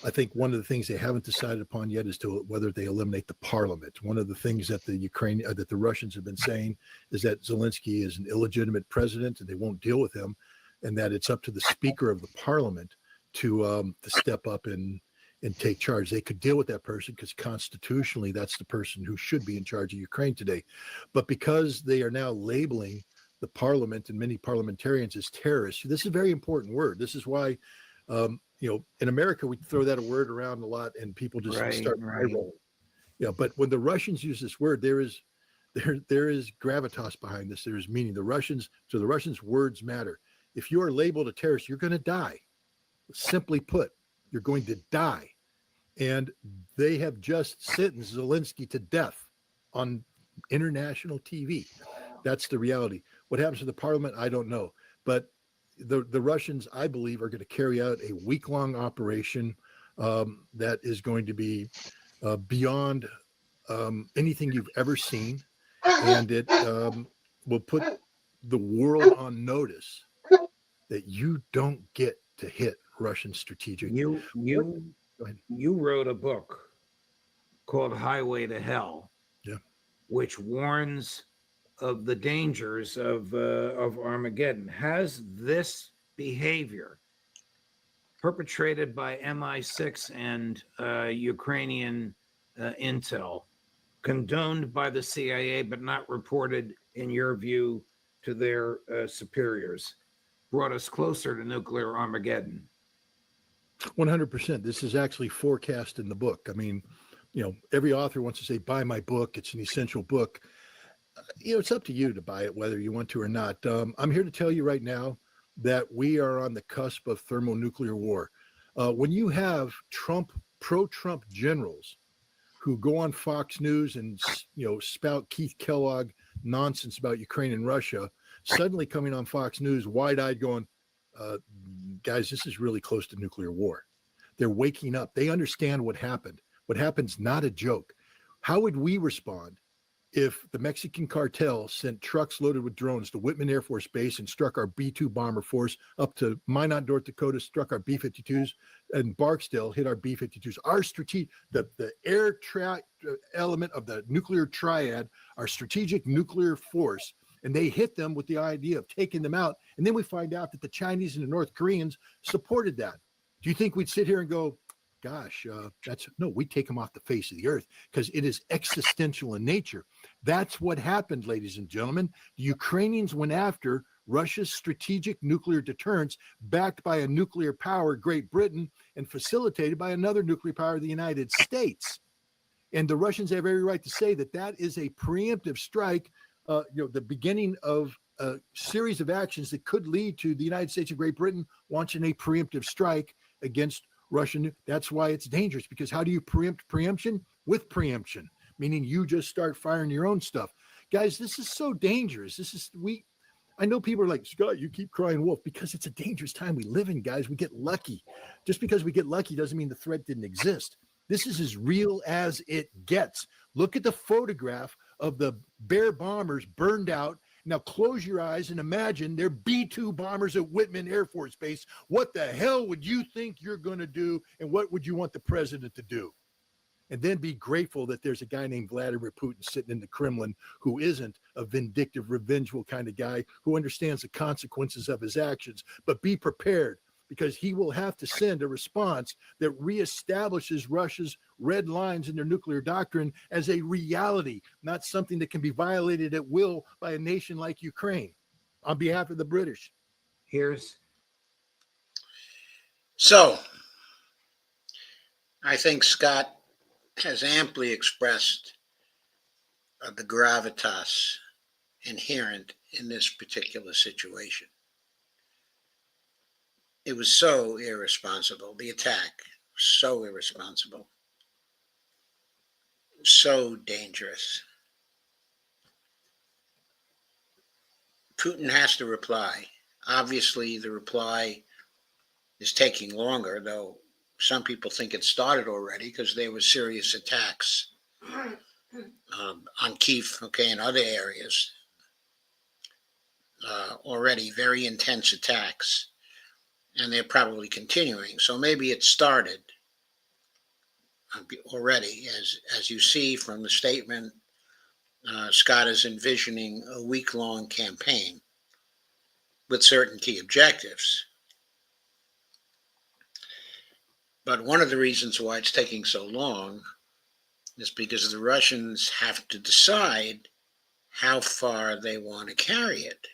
I think one of the things they haven't decided upon yet is to whether they eliminate the parliament. One of the things that that the Russians have been saying is that Zelensky is an illegitimate president and they won't deal with him, and that it's up to the speaker of the parliament to step up and take charge. They could deal with that person because constitutionally that's the person who should be in charge of Ukraine today. But because they are now labeling the parliament and many parliamentarians as terrorists, this is a very important word. This is why, in America, we throw that word around a lot and people just start rolling. Yeah, but when the Russians use this word, there is gravitas behind this. There is meaning. The Russians words matter. If you are labeled a terrorist, you're going to die. Simply put, you're going to die. And they have just sentenced Zelensky to death on international TV. That's the reality. What happens to the parliament, I don't know. But the Russians, I believe, are going to carry out a week-long operation that is going to be beyond anything you've ever seen. And it will put the world on notice that you don't get to hit Russian strategic. You Go ahead. you wrote a book called Highway to Hell, Yeah. which warns of the dangers of Armageddon. Has this behavior perpetrated by MI6 and Ukrainian intel, condoned by the CIA but not reported, in your view, to their superiors, brought us closer to nuclear Armageddon? 100%. This is actually forecast in the book. I mean, every author wants to say, buy my book. It's an essential book. It's up to you to buy it, whether you want to or not. I'm here to tell you right now that we are on the cusp of thermonuclear war. When you have pro-Trump generals who go on Fox News and, spout Keith Kellogg nonsense about Ukraine and Russia, suddenly coming on Fox News, wide-eyed going, guys, this is really close to nuclear war. They're waking up. They understand what happened. What happened's not a joke. How would we respond if the Mexican cartel sent trucks loaded with drones to Whitman Air Force Base and struck our B-2 bomber force up to Minot, North Dakota, struck our B-52s, and Barksdale hit our B-52s? Our the air element of the nuclear triad, our strategic nuclear force, and they hit them with the idea of taking them out. And then we find out that the Chinese and the North Koreans supported that. Do you think we'd sit here and go, gosh, we'd take them off the face of the earth, because it is existential in nature. That's what happened, ladies and gentlemen. The Ukrainians went after Russia's strategic nuclear deterrence, backed by a nuclear power, Great Britain, and facilitated by another nuclear power, the United States. And the Russians have every right to say that that is a preemptive strike, the beginning of a series of actions that could lead to the United States and Great Britain launching a preemptive strike against Russian. That's why it's dangerous, because how do you preempt preemption? With preemption, meaning you just start firing your own stuff. Guys, this is so dangerous. I know people are like, Scott, you keep crying wolf, because it's a dangerous time we live in, guys. We get lucky. Just because we get lucky doesn't mean the threat didn't exist. This is as real as it gets. Look at the photograph of the Bear bombers burned out. Now close your eyes and imagine they're B-2 bombers at Whitman Air Force Base. What the hell would you think you're going to do, and what would you want the president to do? And then be grateful that there's a guy named Vladimir Putin sitting in the Kremlin who isn't a vindictive, revengeful kind of guy, who understands the consequences of his actions. But be prepared, because he will have to send a response that reestablishes Russia's red lines in their nuclear doctrine as a reality, not something that can be violated at will by a nation like Ukraine. On behalf of the British. So, I think Scott has amply expressed the gravitas inherent in this particular situation. It was so irresponsible, the attack, so irresponsible, so dangerous. Putin has to reply. Obviously, the reply is taking longer, though some people think it started already, because there were serious attacks on Kiev, and other areas. Already very intense attacks, and they're probably continuing. So maybe it started already. As you see from the statement, Scott is envisioning a week-long campaign with certain key objectives. But one of the reasons why it's taking so long is because the Russians have to decide how far they want to carry it.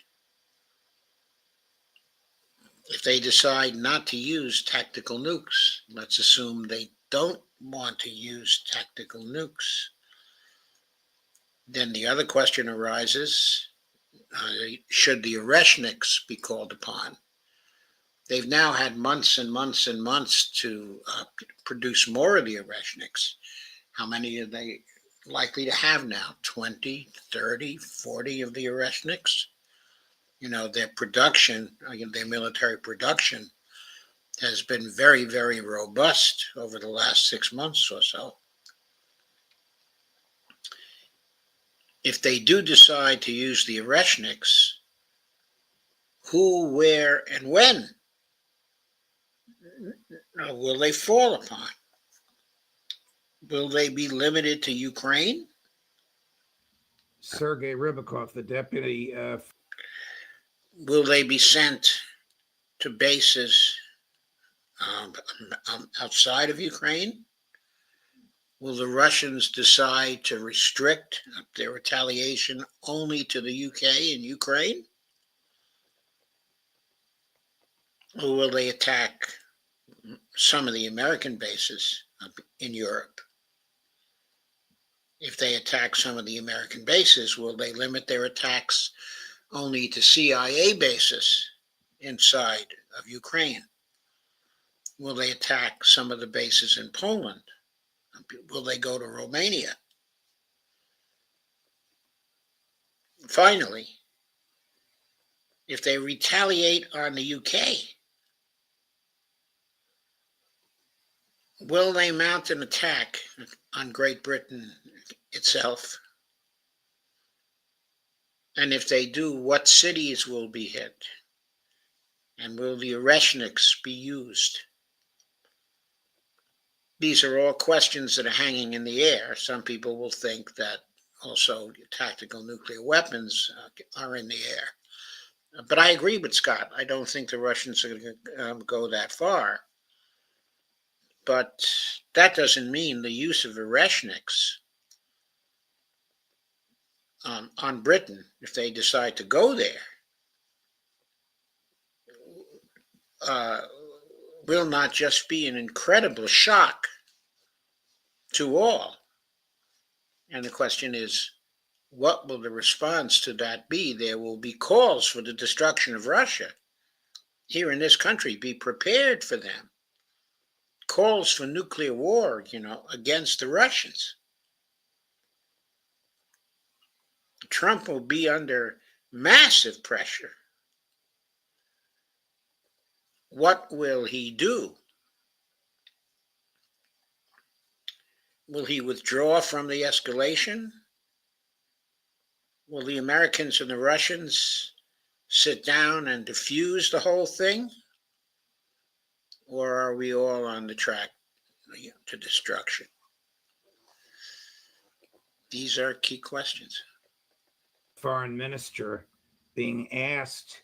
If they decide not to use tactical nukes, let's assume they don't want to use tactical nukes, then the other question arises, should the Oreshniks be called upon? They've now had months and months and months to produce more of the Oreshniks. How many are they likely to have now? 20, 30, 40 of the Oreshniks? Their production, their military production has been very, very robust over the last 6 months or so. If they do decide to use the Oreshniks, who, where, and when will they fall upon? Will they be limited to Ukraine? Sergei Rybakov, the deputy. Will they be sent to bases outside of Ukraine? Will the Russians decide to restrict their retaliation only to the UK and Ukraine? Or will they attack some of the American bases in Europe? If they attack some of the American bases, will they limit their attacks only to CIA bases inside of Ukraine? Will they attack some of the bases in Poland? Will they go to Romania? Finally, if they retaliate on the UK, will they mount an attack on Great Britain itself? And if they do, what cities will be hit? And will the Oreshniks be used? These are all questions that are hanging in the air. Some people will think that also tactical nuclear weapons are in the air. But I agree with Scott. I don't think the Russians are going to go that far. But that doesn't mean the use of Oreshniks on Britain, if they decide to go there, will not just be an incredible shock to all. And the question is, what will the response to that be? There will be calls for the destruction of Russia. Here in this country, be prepared for them. Calls for nuclear war, against the Russians. Trump will be under massive pressure. What will he do? Will he withdraw from the escalation? Will the Americans and the Russians sit down and defuse the whole thing? Or are we all on the track to destruction? These are key questions. Foreign minister being asked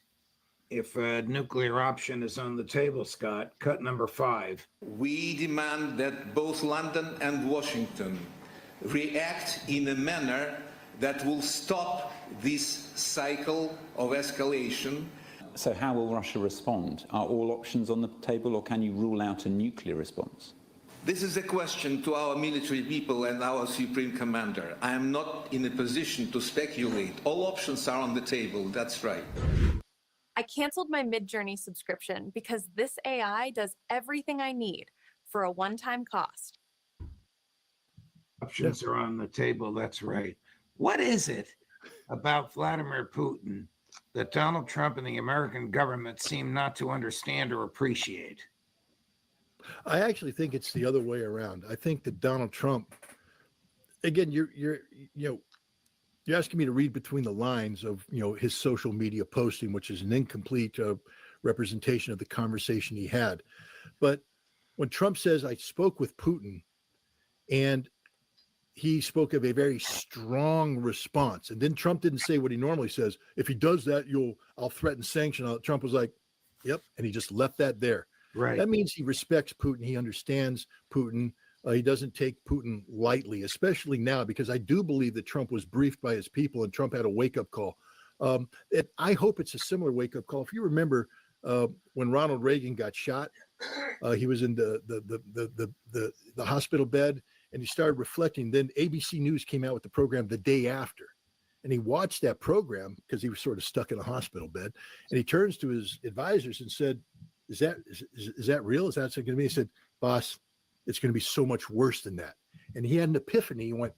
if a nuclear option is on the table, Scott, cut number 5. We demand that both London and Washington react in a manner that will stop this cycle of escalation. So how will Russia respond? Are all options on the table, or can you rule out a nuclear response? This is a question to our military people and our Supreme Commander. I am not in a position to speculate. All options are on the table, that's right. I canceled my Midjourney subscription because this AI does everything I need for a one-time cost. Options are on the table, that's right. What is it about Vladimir Putin that Donald Trump and the American government seem not to understand or appreciate? I actually think it's the other way around. I think that Donald Trump, again, you're asking me to read between the lines of his social media posting, which is an incomplete representation of the conversation he had. But when Trump says, I spoke with Putin, and he spoke of a very strong response, and then Trump didn't say what he normally says. If he does that, I'll threaten sanction. Trump was like, yep, and he just left that there. Right. That means he respects Putin. He understands Putin. He doesn't take Putin lightly, especially now, because I do believe that Trump was briefed by his people and Trump had a wake-up call. I hope it's a similar wake-up call. If you remember when Ronald Reagan got shot, he was in the hospital bed and he started reflecting. Then ABC News came out with the program the day after. And he watched that program because he was sort of stuck in a hospital bed. And he turns to his advisors and said, is that real? Is that going to be? He said, boss, it's going to be so much worse than that. And he had an epiphany. He went,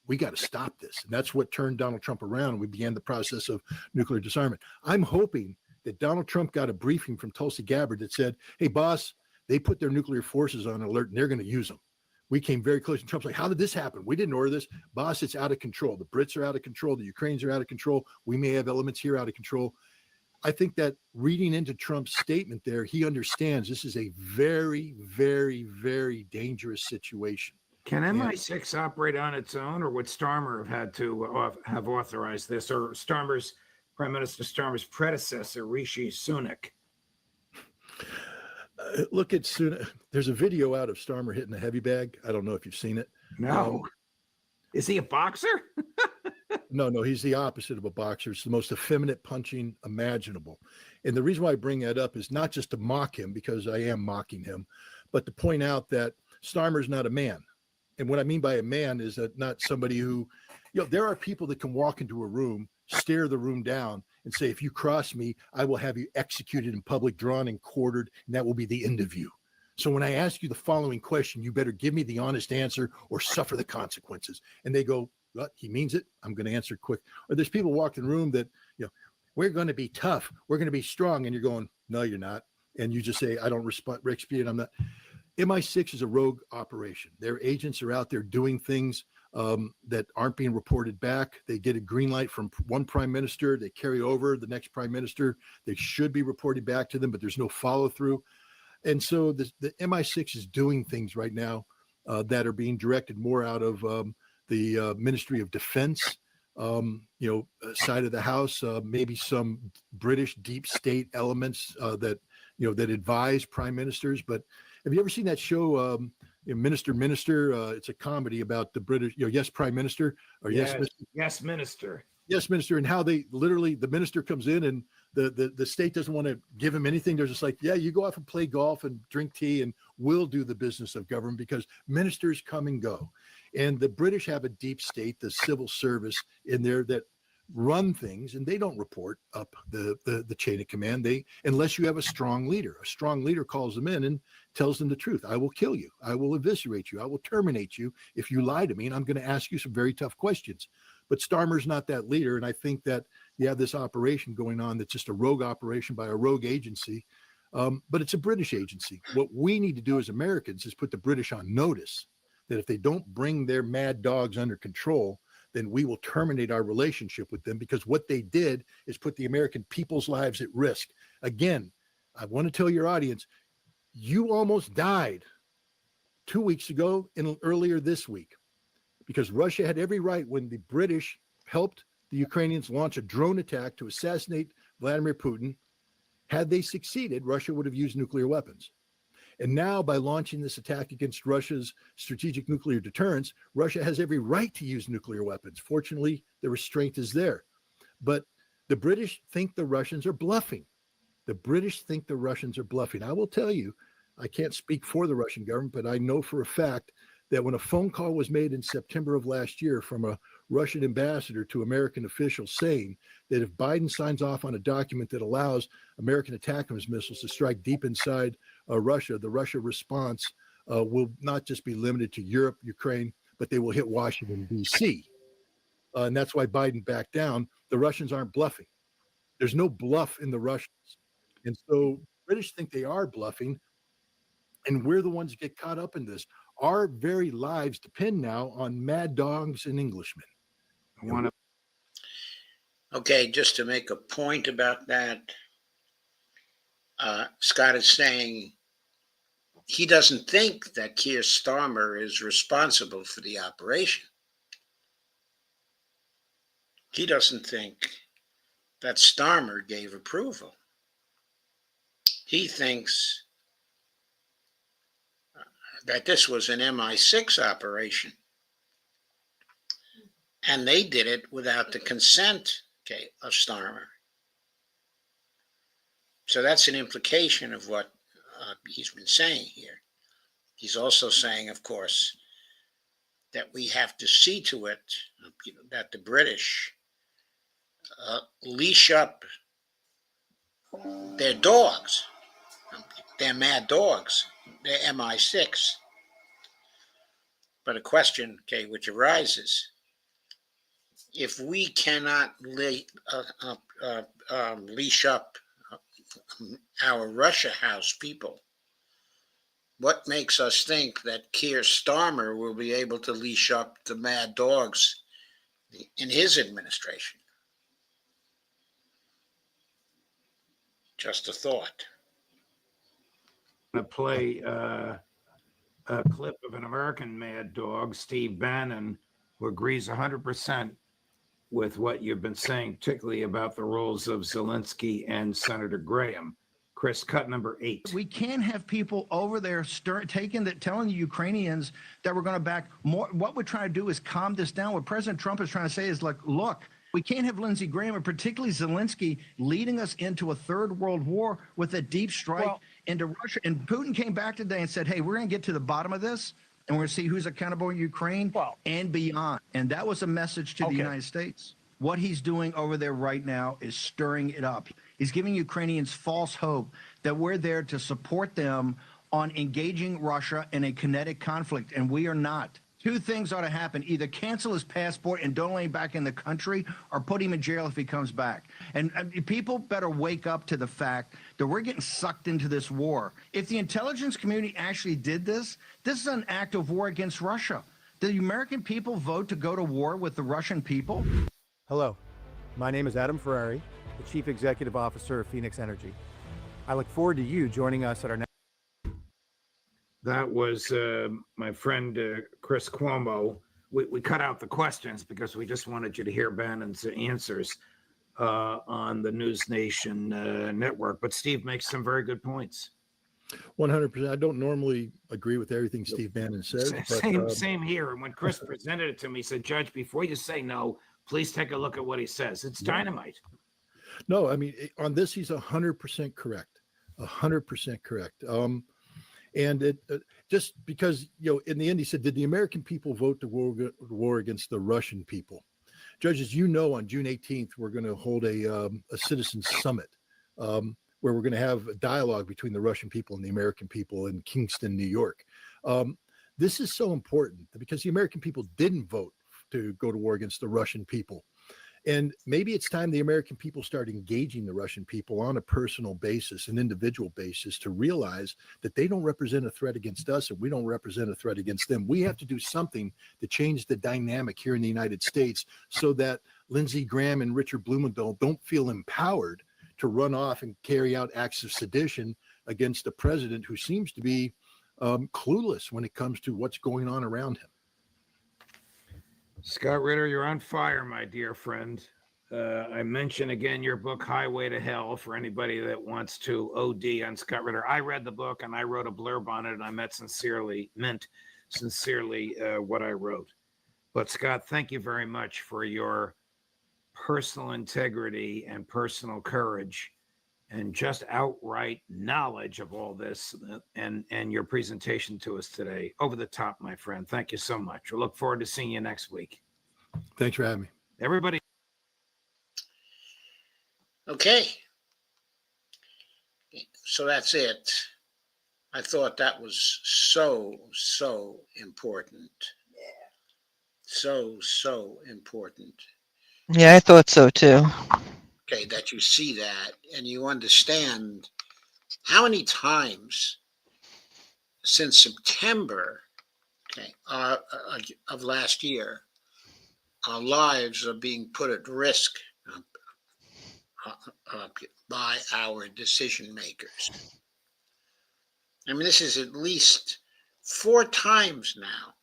we got to stop this. And that's what turned Donald Trump around. And we began the process of nuclear disarmament. I'm hoping that Donald Trump got a briefing from Tulsi Gabbard that said, hey, boss, they put their nuclear forces on alert and they're going to use them. We came very close. And Trump's like, how did this happen? We didn't order this. Boss, it's out of control. The Brits are out of control. The Ukrainians are out of control. We may have elements here out of control. I think that reading into Trump's statement there, he understands this is a very, very, very dangerous situation. Can MI6 operate on its own, or would Starmer have had to have authorized this, or Prime Minister Starmer's predecessor, Rishi Sunak? Look at Sunak. There's a video out of Starmer hitting a heavy bag. I don't know if you've seen it. No. Is he a boxer? No, he's the opposite of a boxer. It's the most effeminate punching imaginable. And the reason why I bring that up is not just to mock him, because I am mocking him, but to point out that Starmer's not a man. And what I mean by a man is that not somebody who, there are people that can walk into a room, stare the room down, and say, if you cross me, I will have you executed in public, drawn and quartered, and that will be the end of you. So when I ask you the following question, you better give me the honest answer or suffer the consequences. And they go, what? He means it. I'm going to answer quick. Or there's people walk in the room that, we're going to be tough. We're going to be strong. And you're going, no, you're not. And you just say, I don't respond. I'm not. MI6 is a rogue operation. Their agents are out there doing things that aren't being reported back. They get a green light from one prime minister. They carry over the next prime minister. They should be reported back to them, but there's no follow through. And so the MI6 is doing things right now that are being directed more out of the Ministry of Defense, side of the house, maybe some British deep state elements that advise prime ministers. But have you ever seen that show, Minister? It's a comedy about the British, yes, Prime Minister, or yes, yes, Minister. Yes, Minister, and how they literally, the minister comes in and the state doesn't want to give him anything. They're just like, yeah, you go off and play golf and drink tea and we'll do the business of government, because ministers come and go. And the British have a deep state, the civil service in there that run things, and they don't report up the chain of command. Unless you have a strong leader calls them in and tells them the truth. I will kill you. I will eviscerate you. I will terminate you if you lie to me. And I'm going to ask you some very tough questions. But Starmer's not that leader. And I think that you have this operation going on that's just a rogue operation by a rogue agency. But it's a British agency. What we need to do as Americans is put the British on notice that if they don't bring their mad dogs under control, then we will terminate our relationship with them, because what they did is put the American people's lives at risk. Again, I want to tell your audience, you almost died 2 weeks ago and earlier this week, because Russia had every right, when the British helped the Ukrainians launch a drone attack to assassinate Vladimir Putin. Had they succeeded, Russia would have used nuclear weapons. And now, by launching this attack against Russia's strategic nuclear deterrence, Russia has every right to use nuclear weapons. Fortunately, the restraint is there. But the British think the Russians are bluffing. I will tell you, I can't speak for the Russian government, but I know for a fact that when a phone call was made in September of last year from a Russian ambassador to American officials saying that if Biden signs off on a document that allows American ATACMS missiles to strike deep inside Russia, the Russia response will not just be limited to Europe, Ukraine, but they will hit Washington, D.C. And that's why Biden backed down. The Russians aren't bluffing. There's no bluff in the Russians. And so British think they are bluffing, and we're the ones that get caught up in this. Our very lives depend now on mad dogs and Englishmen. Okay, just to make a point about that, Scott is saying he doesn't think that Keir Starmer is responsible for the operation. He doesn't think that Starmer gave approval. He thinks that this was an MI6 operation, and they did it without the consent, of Starmer. So that's an implication of what he's been saying here. He's also saying, of course, that we have to see to it that the British leash up their dogs, their mad dogs, their MI6. But a question, which arises, if we cannot leash up our Russia House people, what makes us think that Keir Starmer will be able to leash up the mad dogs in his administration? Just a thought. To play a clip of an American mad dog, Steve Bannon, who agrees 100% with what you've been saying, particularly about the roles of Zelensky and Senator Graham. Chris, cut number 8. We can't have people over there telling the Ukrainians that we're going to back more. What we're trying to do is calm this down. What President Trump is trying to say is like, look, we can't have Lindsey Graham and particularly Zelensky leading us into a third world war with a deep strike into Russia. And Putin came back today and said, hey, we're going to get to the bottom of this and we're going to see who's accountable in Ukraine and beyond. And that was a message to the United States. What he's doing over there right now is stirring it up. He's giving Ukrainians false hope that we're there to support them on engaging Russia in a kinetic conflict, and we are not. Two things ought to happen. Either cancel his passport and don't let him back in the country, or put him in jail if he comes back. And people better wake up to the fact that we're getting sucked into this war. If the intelligence community actually did this, this is an act of war against Russia. Did the American people vote to go to war with the Russian people? Hello, my name is Adam Ferrari, the Chief Executive Officer of Phoenix Energy. I look forward to you joining us at our next. That was my friend Chris Cuomo. We cut out the questions because we just wanted you to hear Bannon's answers on the News Nation network. But Steve makes some very good points. 100%. I don't normally agree with everything Steve Bannon says. Same here. And when Chris presented it to me, he said, Judge, before you say no, please take a look at what he says. It's dynamite. No, I mean, on this, he's 100% correct. 100% correct. And it just because, in the end, he said, did the American people vote to war against the Russian people? Judges, on June 18th, we're going to hold a citizens summit where we're going to have a dialogue between the Russian people and the American people in Kingston, New York. This is so important because the American people didn't vote to go to war against the Russian people. And maybe it's time the American people start engaging the Russian people on a personal basis, an individual basis, to realize that they don't represent a threat against us and we don't represent a threat against them. We have to do something to change the dynamic here in the United States so that Lindsey Graham and Richard Blumenthal don't feel empowered to run off and carry out acts of sedition against a president who seems to be clueless when it comes to what's going on around him. Scott Ritter, you're on fire, my dear friend. I mention again your book, Highway to Hell, for anybody that wants to OD on Scott Ritter. I read the book and I wrote a blurb on it, and I meant sincerely what I wrote. But Scott, thank you very much for your personal integrity and personal courage and just outright knowledge of all this and your presentation to us today. Over the top, my friend. Thank you so much. We look forward to seeing you next week. Thanks for having me. Everybody. Okay. So that's it. I thought that was so important. So important. Yeah, I thought so too. Okay, that you see that and you understand how many times since September, of last year, our lives are being put at risk by our decision makers. I mean, this is at least 4 times now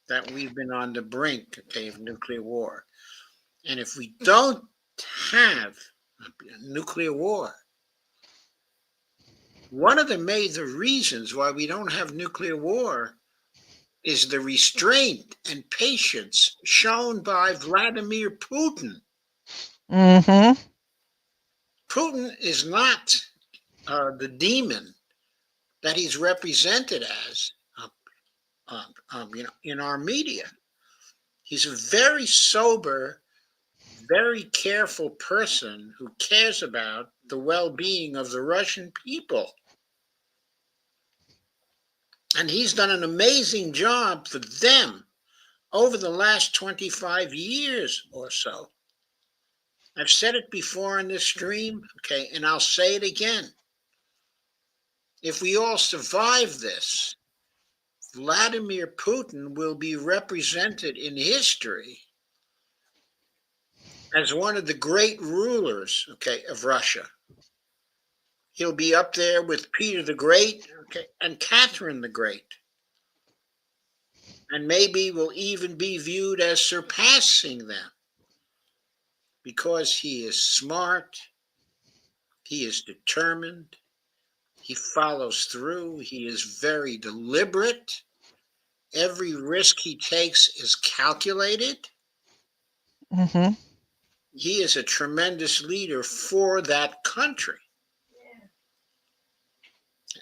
that we've been on the brink, of nuclear war. And if we don't have nuclear war, one of the major reasons why we don't have nuclear war is the restraint and patience shown by Vladimir Putin. Mm-hmm. Putin is not the demon that he's represented as, in our media. He's a very sober, very careful person who cares about the well-being of the Russian people. And he's done an amazing job for them over the last 25 years or so. I've said it before in this stream, and I'll say it again. If we all survive this, Vladimir Putin will be represented in history as one of the great rulers, of Russia. He'll be up there with Peter the Great, okay, and Catherine the Great. And maybe will even be viewed as surpassing them because he is smart, he is determined, he follows through, he is very deliberate. Every risk he takes is calculated. Mm-hmm. He is a tremendous leader for that country.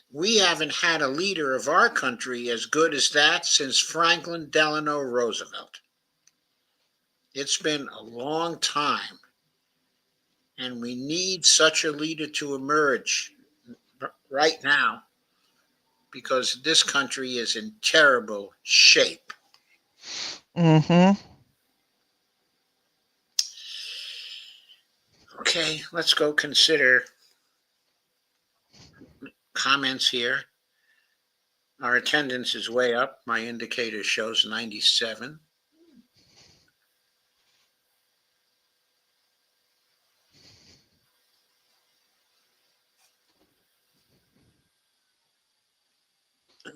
We haven't had a leader of our country as good as that since Franklin Delano Roosevelt. It's been a long time, and we need such a leader to emerge right now because this country is in terrible shape. Mm-hmm. Okay, let's go consider comments here. Our attendance is way up. My indicator shows 97.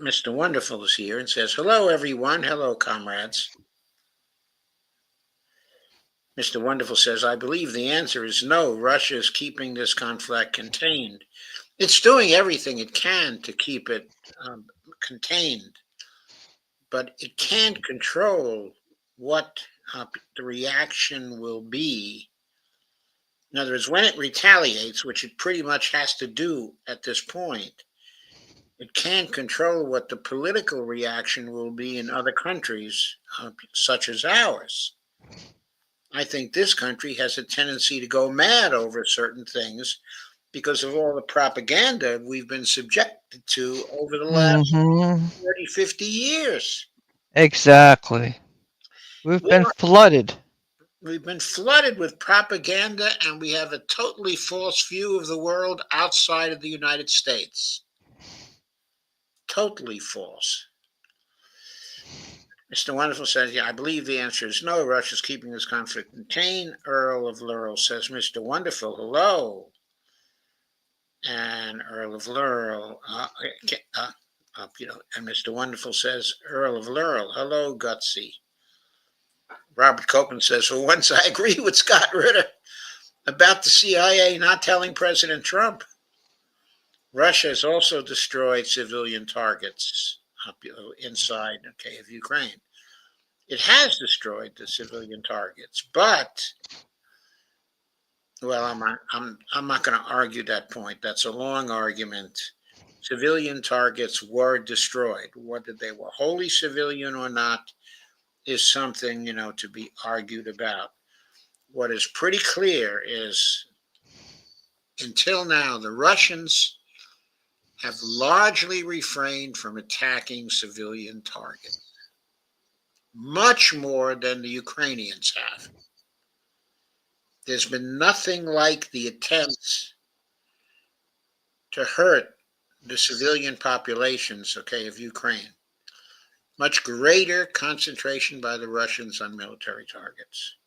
Mr. Wonderful is here and says, hello, everyone. Hello, comrades. Mr. Wonderful says, I believe the answer is no. Russia is keeping this conflict contained. It's doing everything it can to keep it contained, but it can't control what the reaction will be. In other words, when it retaliates, which it pretty much has to do at this point, it can't control what the political reaction will be in other countries, such as ours. I think this country has a tendency to go mad over certain things because of all the propaganda we've been subjected to over the last Mm-hmm. 40, 50 years. Exactly. We've been flooded. We've been flooded with propaganda, and we have a totally false view of the world outside of the United States. Totally false. Mr. Wonderful says, yeah, I believe the answer is no. Russia's keeping this conflict contained. Earl of Laurel says, Mr. Wonderful, hello. And Earl of Laurel, and Mr. Wonderful says, Earl of Laurel, hello, Gutsy. Robert Copeland says, for once I agree with Scott Ritter about the CIA not telling President Trump. Russia has also destroyed civilian targets inside, of Ukraine. It has destroyed the civilian targets, but, well, I'm not going to argue that point. That's a long argument. Civilian targets were destroyed. Whether they were wholly civilian or not is something, to be argued about. What is pretty clear is, until now, the Russians have largely refrained from attacking civilian targets, much more than the Ukrainians have. There's been nothing like the attempts to hurt the civilian populations, of Ukraine. Much greater concentration by the Russians on military targets.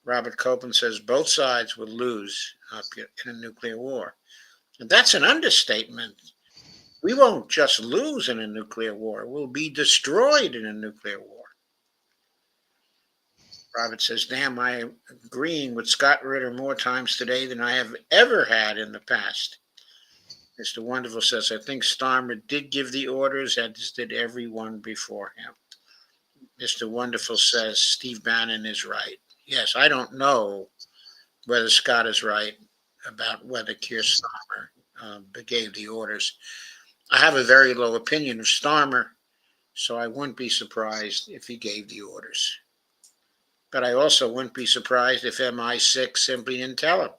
Robert Copeland says both sides will lose in a nuclear war. And that's an understatement. We won't just lose in a nuclear war. We'll be destroyed in a nuclear war. Robert says, damn, I am agreeing with Scott Ritter more times today than I have ever had in the past. Mr. Wonderful says, I think Starmer did give the orders, as did everyone before him. Mr. Wonderful says, Steve Bannon is right. Yes, I don't know whether Scott is right about whether Keir Starmer gave the orders. I have a very low opinion of Starmer, so I wouldn't be surprised if he gave the orders. But I also wouldn't be surprised if MI6 simply didn't tell him.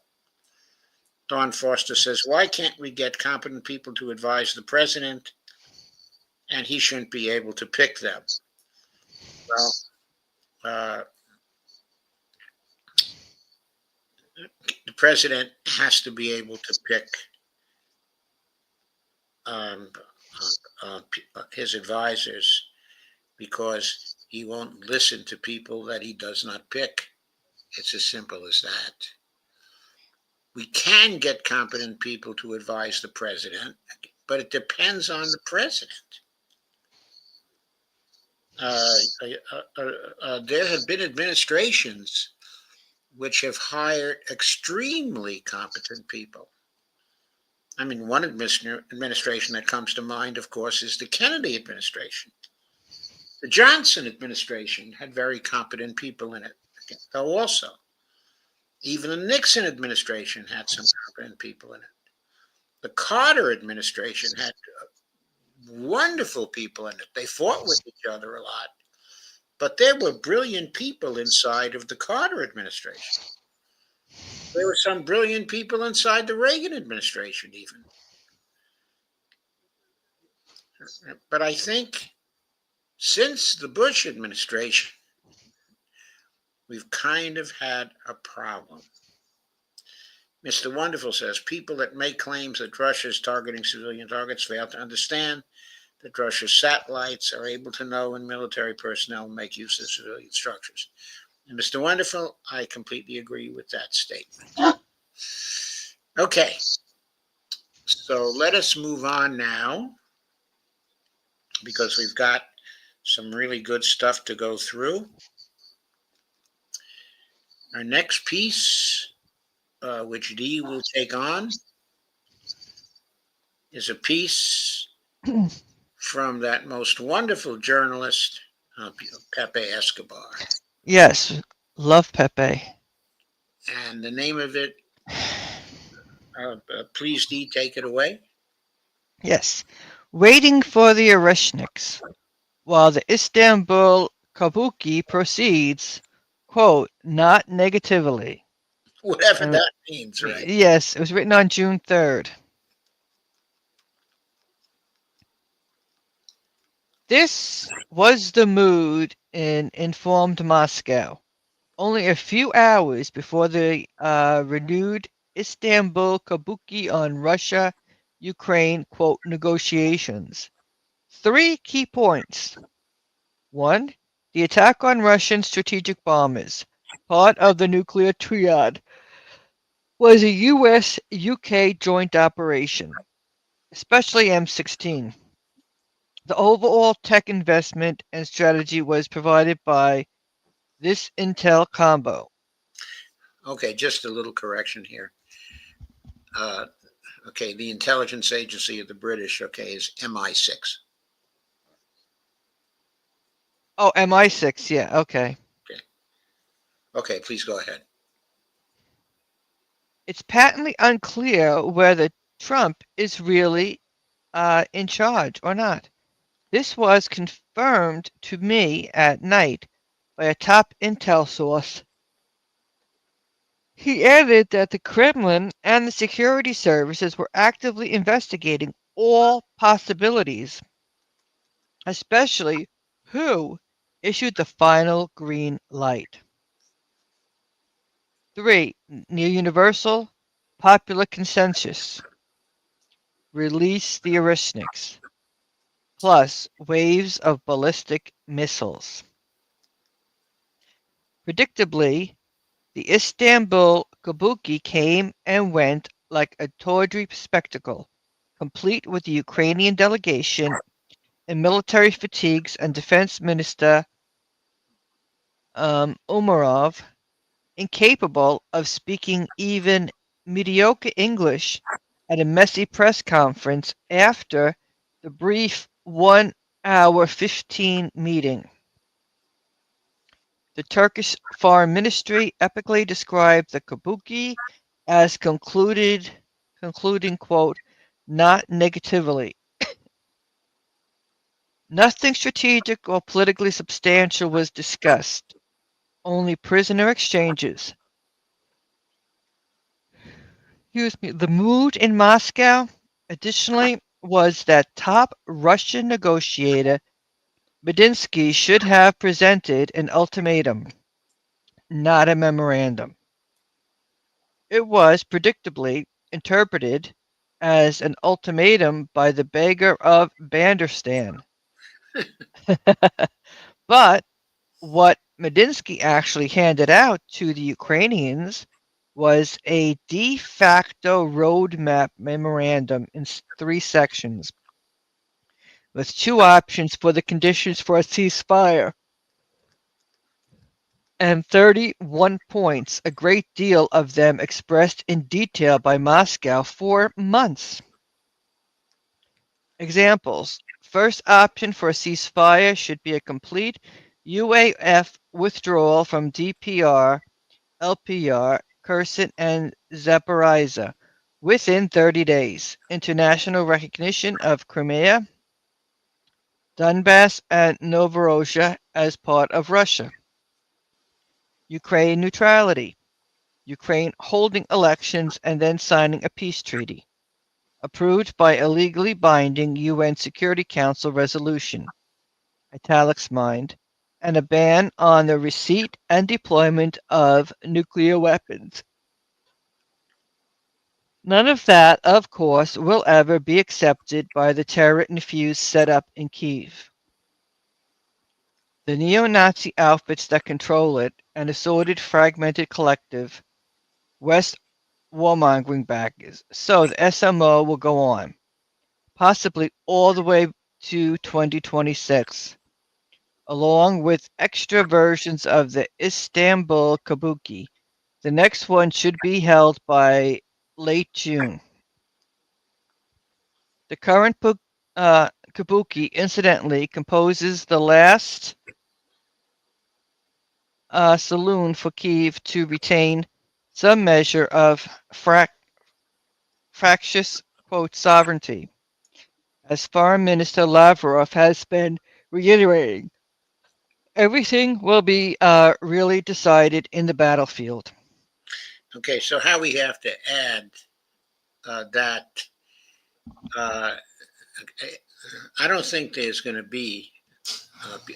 Dawn Foster says, why can't we get competent people to advise the president and he shouldn't be able to pick them? Well, the president has to be able to pick his advisors because he won't listen to people that he does not pick. It's as simple as that. We can get competent people to advise the president, but it depends on the president. There have been administrations which have hired extremely competent people. I mean, one administration that comes to mind, of course, is the Kennedy administration. The Johnson administration had very competent people in it, though also. Even the Nixon administration had some competent people in it. The Carter administration had wonderful people in it. They fought with each other a lot, but there were brilliant people inside of the Carter administration. There were some brilliant people inside the Reagan administration, even. But I think since the Bush administration, we've kind of had a problem. Mr. Wonderful says people that make claims that Russia is targeting civilian targets fail to understand that Russia's satellites are able to know when military personnel make use of civilian structures. And Mr. Wonderful, I completely agree with that statement. Okay, so let us move on now, because we've got some really good stuff to go through. Our next piece, which Dee will take on, is a piece from that most wonderful journalist, Pepe Escobar. Yes, love Pepe. And the name of it, please, Dee, take it away. Yes. Waiting for the Oreshniks. While the Istanbul Kabuki proceeds, quote, not negatively. Whatever that means, right? Yes, it was written on June 3rd. This was the mood in informed Moscow. Only a few hours before the renewed Istanbul Kabuki on Russia-Ukraine, quote, negotiations. 3 key points. 1. The attack on Russian strategic bombers, part of the nuclear triad, was a US-UK joint operation, especially M16. The overall tech investment and strategy was provided by this intel combo. Okay, just a little correction here. Okay, the intelligence agency of the British, okay, is MI6. Oh, MI6, yeah, okay. Okay, please go ahead. It's patently unclear whether Trump is really in charge or not. This was confirmed to me at night by a top intel source. He added that the Kremlin and the security services were actively investigating all possibilities, especially who issued the final green light. 3. Near universal popular consensus. Release the Oreshniks, plus waves of ballistic missiles. Predictably, the Istanbul Kabuki came and went like a tawdry spectacle, complete with the Ukrainian delegation and military fatigues and Defense Minister Umarov, incapable of speaking even mediocre English, at a messy press conference after the brief 1 hour 15 meeting. The Turkish Foreign Ministry epically described the Kabuki as concluding, quote, not negatively. Nothing strategic or politically substantial was discussed, only prisoner exchanges. Excuse me. The mood in Moscow, additionally, was that top Russian negotiator Medinsky should have presented an ultimatum, not a memorandum. It was predictably interpreted as an ultimatum by the beggar of Banderstan. But what Medinsky actually handed out to the Ukrainians was a de facto roadmap memorandum in 3 sections, with 2 options for the conditions for a ceasefire, and 31 points, a great deal of them expressed in detail by Moscow for months. Examples. First option for a ceasefire should be a complete UAF withdrawal from DPR, LPR, Kherson, and Zaporizhzhia within 30 days. International recognition of Crimea, Donbass, and Novorossiysk as part of Russia. Ukraine neutrality. Ukraine holding elections and then signing a peace treaty. Approved by a legally binding UN Security Council resolution. Italics mind. And a ban on the receipt and deployment of nuclear weapons. None of that, of course, will ever be accepted by the terror-infused setup in Kiev. The neo-Nazi outfits that control it, an assorted, fragmented collective, West warmongering backers. So the SMO will go on, possibly all the way to 2026, along with extra versions of the Istanbul Kabuki. The next one should be held by late June. The current Kabuki, incidentally, composes the last saloon for Kiev to retain some measure of fractious, quote, sovereignty, as Foreign Minister Lavrov has been reiterating. Everything will be really decided in the battlefield. Okay, so how we have to add that I don't think there's going to be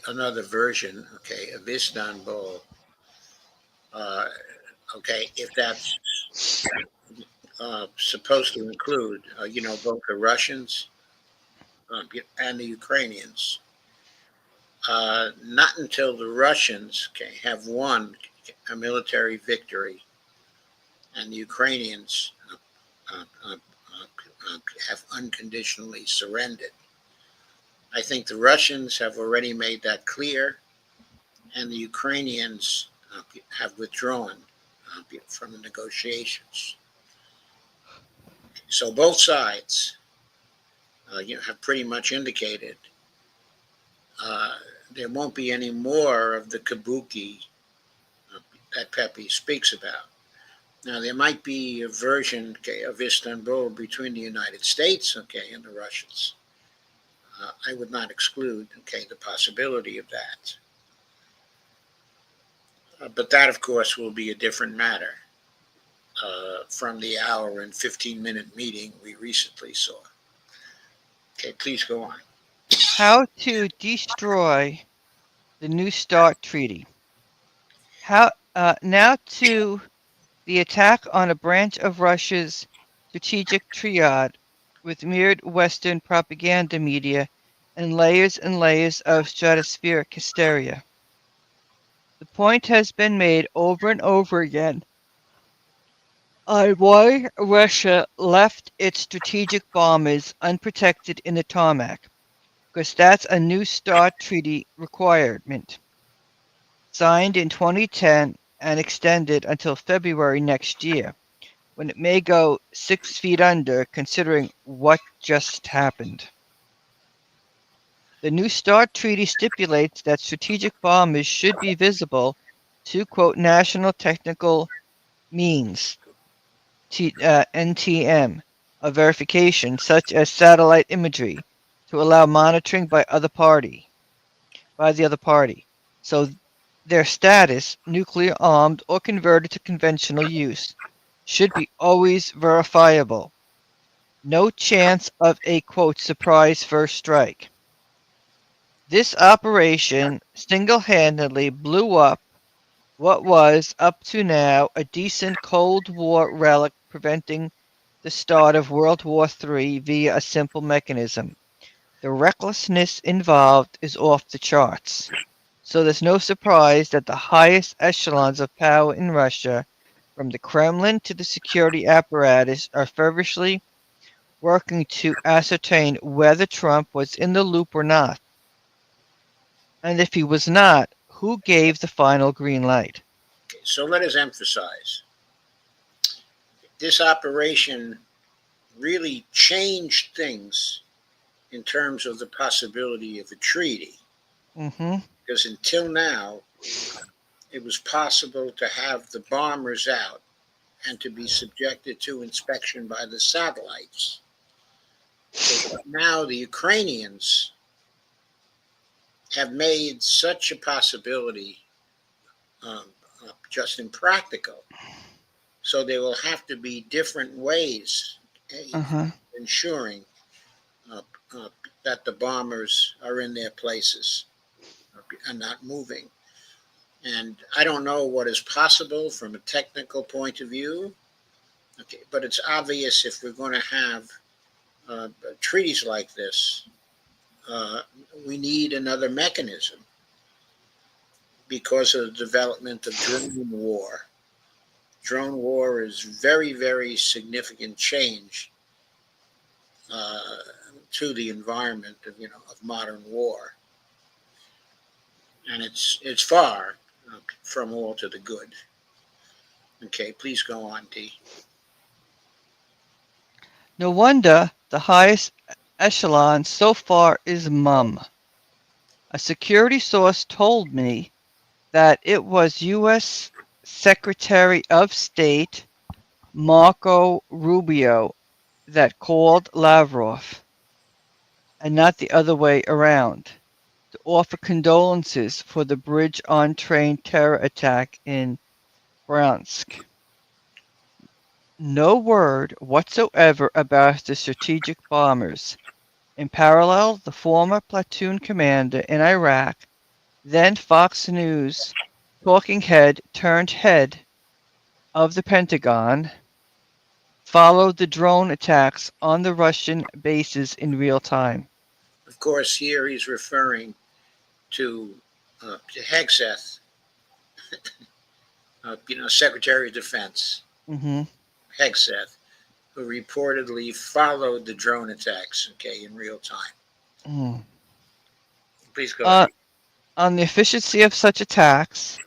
another version, okay, of Istanbul. Okay, if that's supposed to include, both the Russians and the Ukrainians. Not until the Russians have won a military victory and the Ukrainians have unconditionally surrendered. I think the Russians have already made that clear, and the Ukrainians have withdrawn from the negotiations. So both sides have pretty much indicated there won't be any more of the kabuki that Pepe speaks about. Now, there might be a version of Istanbul between the United States and the Russians. I would not exclude the possibility of that. But that, of course, will be a different matter from the hour and 15-minute meeting we recently saw. Okay, please go on. How to destroy the New START Treaty. Now to the attack on a branch of Russia's strategic triad with mirrored Western propaganda media and layers of stratospheric hysteria. The point has been made over and over again on why Russia left its strategic bombers unprotected in the tarmac, because that's a New START Treaty requirement, signed in 2010 and extended until February next year, when it may go 6 feet under, considering what just happened. The New START Treaty stipulates that strategic bombers should be visible to, quote, national technical means, NTM, of verification, such as satellite imagery, to allow monitoring by the other party. So their status, nuclear armed or converted to conventional use, should be always verifiable. No chance of a, quote, surprise first strike. This operation single-handedly blew up what was, up to now, a decent Cold War relic, preventing the start of World War III via a simple mechanism. The recklessness involved is off the charts. So there's no surprise that the highest echelons of power in Russia from the Kremlin to the security apparatus, are feverishly working to ascertain whether Trump was in the loop or not. And if he was not, who gave the final green light? Okay, so let us emphasize this operation really changed things in terms of the possibility of a treaty. Mm-hmm. Because until now, it was possible to have the bombers out and to be subjected to inspection by the satellites. So now the Ukrainians have made such a possibility just impractical. So there will have to be different ways ensuring uh, uh, that the bombers are in their places and not moving. And I don't know what is possible from a technical point of view. Okay, but it's obvious if we're going to have treaties like this, we need another mechanism because of the development of drone war. Drone war is very, very significant change to the environment of modern war, and it's far from all to the good. Okay, please go on, Dee. No wonder the highest echelon so far is mum. A security source told me that it was U.S. Secretary of State Marco Rubio that called Lavrov, and not the other way around, to offer condolences for the bridge-on-train terror attack in Bryansk. No word whatsoever about the strategic bombers. In parallel, the former platoon commander in Iraq, then Fox News talking head turned head of the Pentagon, followed the drone attacks on the Russian bases in real time. Of course, here he's referring to Hegseth, Secretary of Defense Mm-hmm. Hegseth, who reportedly followed the drone attacks, in real time. Mm. Please go ahead. On the efficiency of such attacks,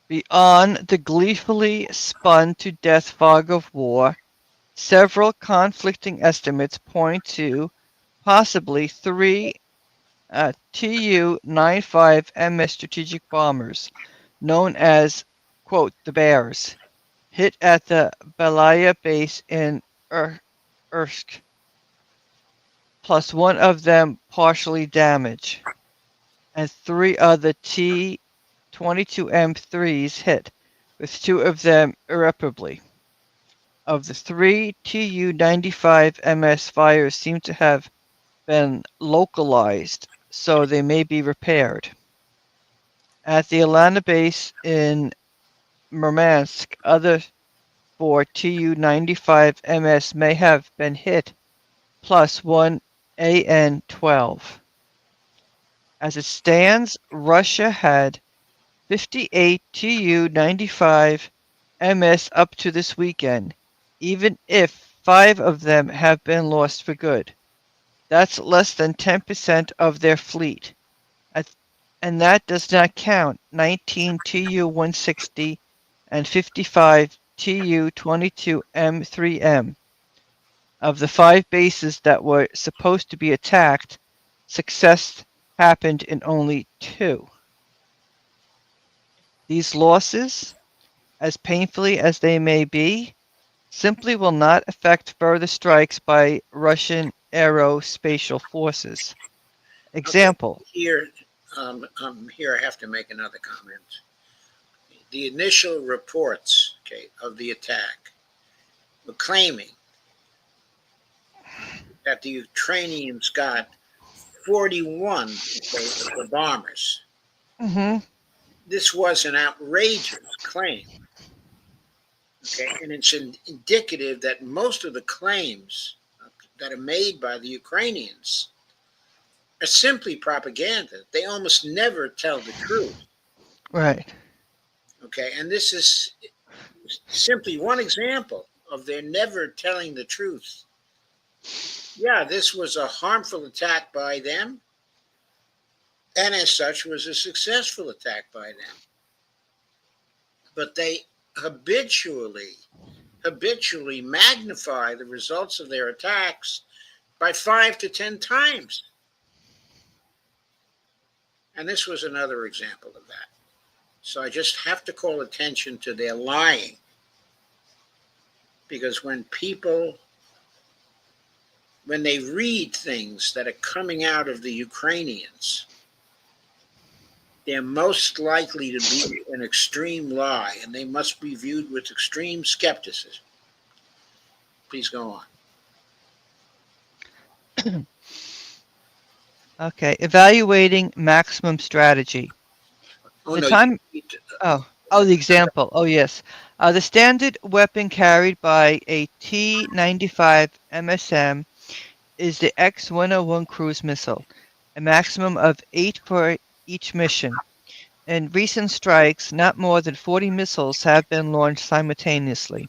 beyond the gleefully spun to death fog of war, several conflicting estimates point to possibly 3 Tu-95 MS strategic bombers, known as, quote, the Bears, hit at the Belaya base in Irsk, plus one of them partially damaged, and 3 other T-22M3s hit, with 2 of them irreparably. Of the 3 Tu-95 MS fires seem to have been localized, so they may be repaired. At the Atlanta base in Murmansk, other 4 Tu-95 MS may have been hit, plus one AN-12. As it stands, Russia had 58 Tu-95 MS up to this weekend, even if 5 of them have been lost for good. That's less than 10% of their fleet. And that does not count 19 Tu-160 and 55 Tu-22M3M. Of the 5 bases that were supposed to be attacked, success happened in only 2. These losses, as painfully as they may be, simply will not affect further strikes by Russian aerospatial forces. Example. Okay, here I have to make another comment. The initial reports, of the attack were claiming that the Ukrainians got 41 of the bombers. Mm-hmm. This was an outrageous claim. And it's indicative that most of the claims that are made by the Ukrainians are simply propaganda. They almost never tell the truth. Right. And this is simply one example of their never telling the truth. Yeah, this was a harmful attack by them, and as such was a successful attack by them. But they habitually magnify the results of their attacks by 5 to 10 times. And this was another example of that. So I just have to call attention to their lying. Because when they read things that are coming out of the Ukrainians, they're most likely to be an extreme lie, and they must be viewed with extreme skepticism. Please go on. Okay, evaluating maximum strategy. Oh, The no. time. The example. Oh, yes. The standard weapon carried by a T-95 MSM is the X-101 cruise missile, a maximum of 8 for each mission. In recent strikes, not more than 40 missiles have been launched simultaneously.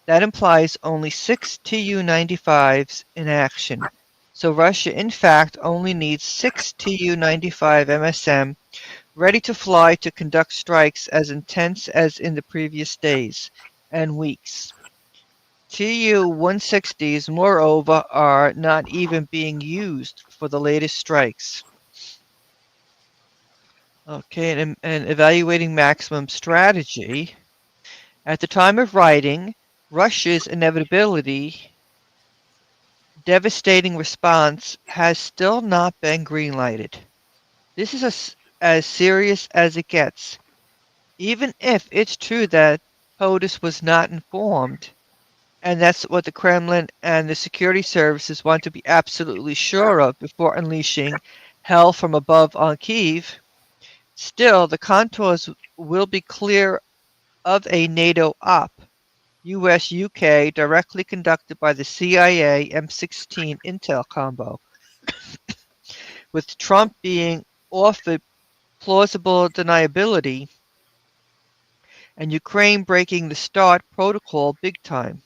That implies only 6 Tu-95s in action. So Russia, in fact, only needs 6 Tu-95 MSM ready to fly to conduct strikes as intense as in the previous days and weeks. Tu-160s, moreover, are not even being used for the latest strikes. Okay, and evaluating maximum strategy. At the time of writing, Russia's devastating response has still not been greenlighted. This is as serious as it gets. Even if it's true that POTUS was not informed, and that's what the Kremlin and the security services want to be absolutely sure of before unleashing hell from above on Kyiv, still the contours will be clear of a NATO op, US-UK, directly conducted by the CIA M16 intel combo, with Trump being offered plausible deniability and Ukraine breaking the START protocol big time.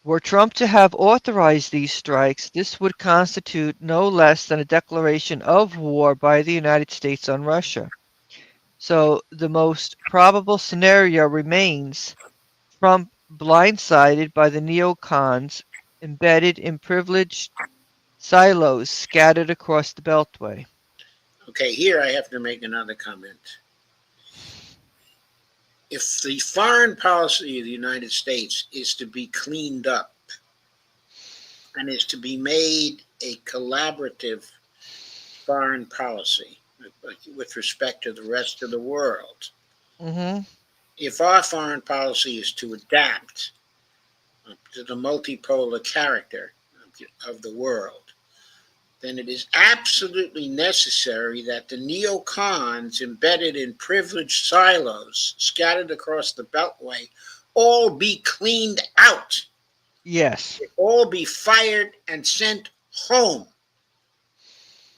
Were Trump to have authorized these strikes, this would constitute no less than a declaration of war by the United States on Russia. So the most probable scenario remains Trump blindsided by the neocons embedded in privileged silos scattered across the Beltway. Okay, here I have to make another comment. If the foreign policy of the United States is to be cleaned up and is to be made a collaborative foreign policy with respect to the rest of the world, if our foreign policy is to adapt to the multipolar character of the world, then it is absolutely necessary that the neocons embedded in privileged silos scattered across the Beltway all be cleaned out. Yes. They all be fired and sent home.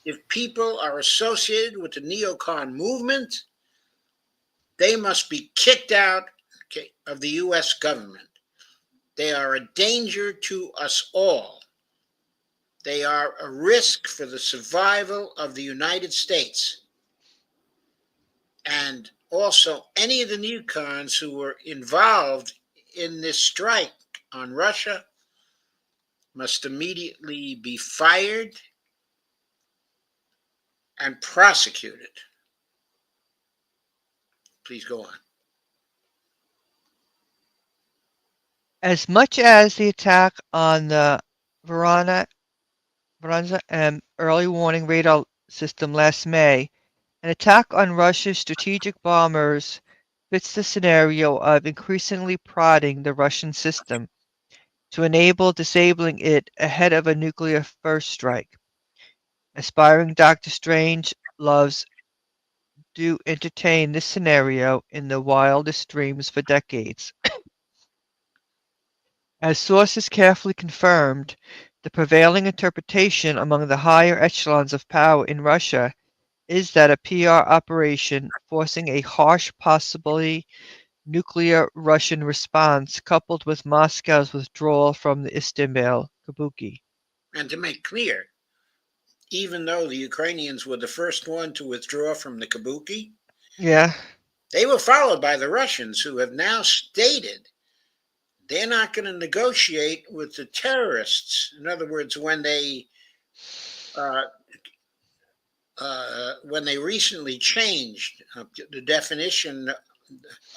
If people are associated with the neocon movement, they must be kicked out of the U.S. government. They are a danger to us all. They are a risk for the survival of the United States. And also, any of the neocons who were involved in this strike on Russia must immediately be fired and prosecuted. Please go on. As much as the attack on the Voronezh early warning radar system last May, an attack on Russia's strategic bombers fits the scenario of increasingly prodding the Russian system to enable disabling it ahead of a nuclear first strike. Aspiring Dr. Strange loves do entertain this scenario in the wildest dreams for decades. As sources carefully confirmed, the prevailing interpretation among the higher echelons of power in Russia is that a PR operation forcing a harsh, possibly nuclear Russian response coupled with Moscow's withdrawal from the Istanbul Kabuki. And to make clear, even though the Ukrainians were the first one to withdraw from the Kabuki, Yeah. they were followed by the Russians, who have now stated they're not going to negotiate with the terrorists. In other words, when they recently changed the definition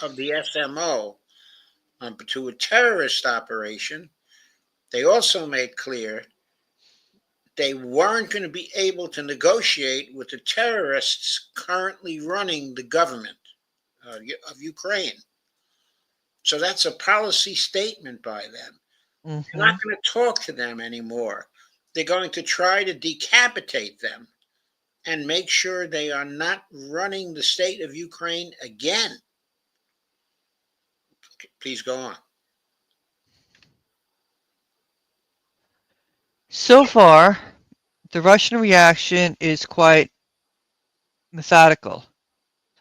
of the SMO to a terrorist operation, they also made clear they weren't going to be able to negotiate with the terrorists currently running the government of Ukraine. So that's a policy statement by them. They're not going to talk to them anymore. They're going to try to decapitate them and make sure they are not running the state of Ukraine again. Please go on. So far, the Russian reaction is quite methodical.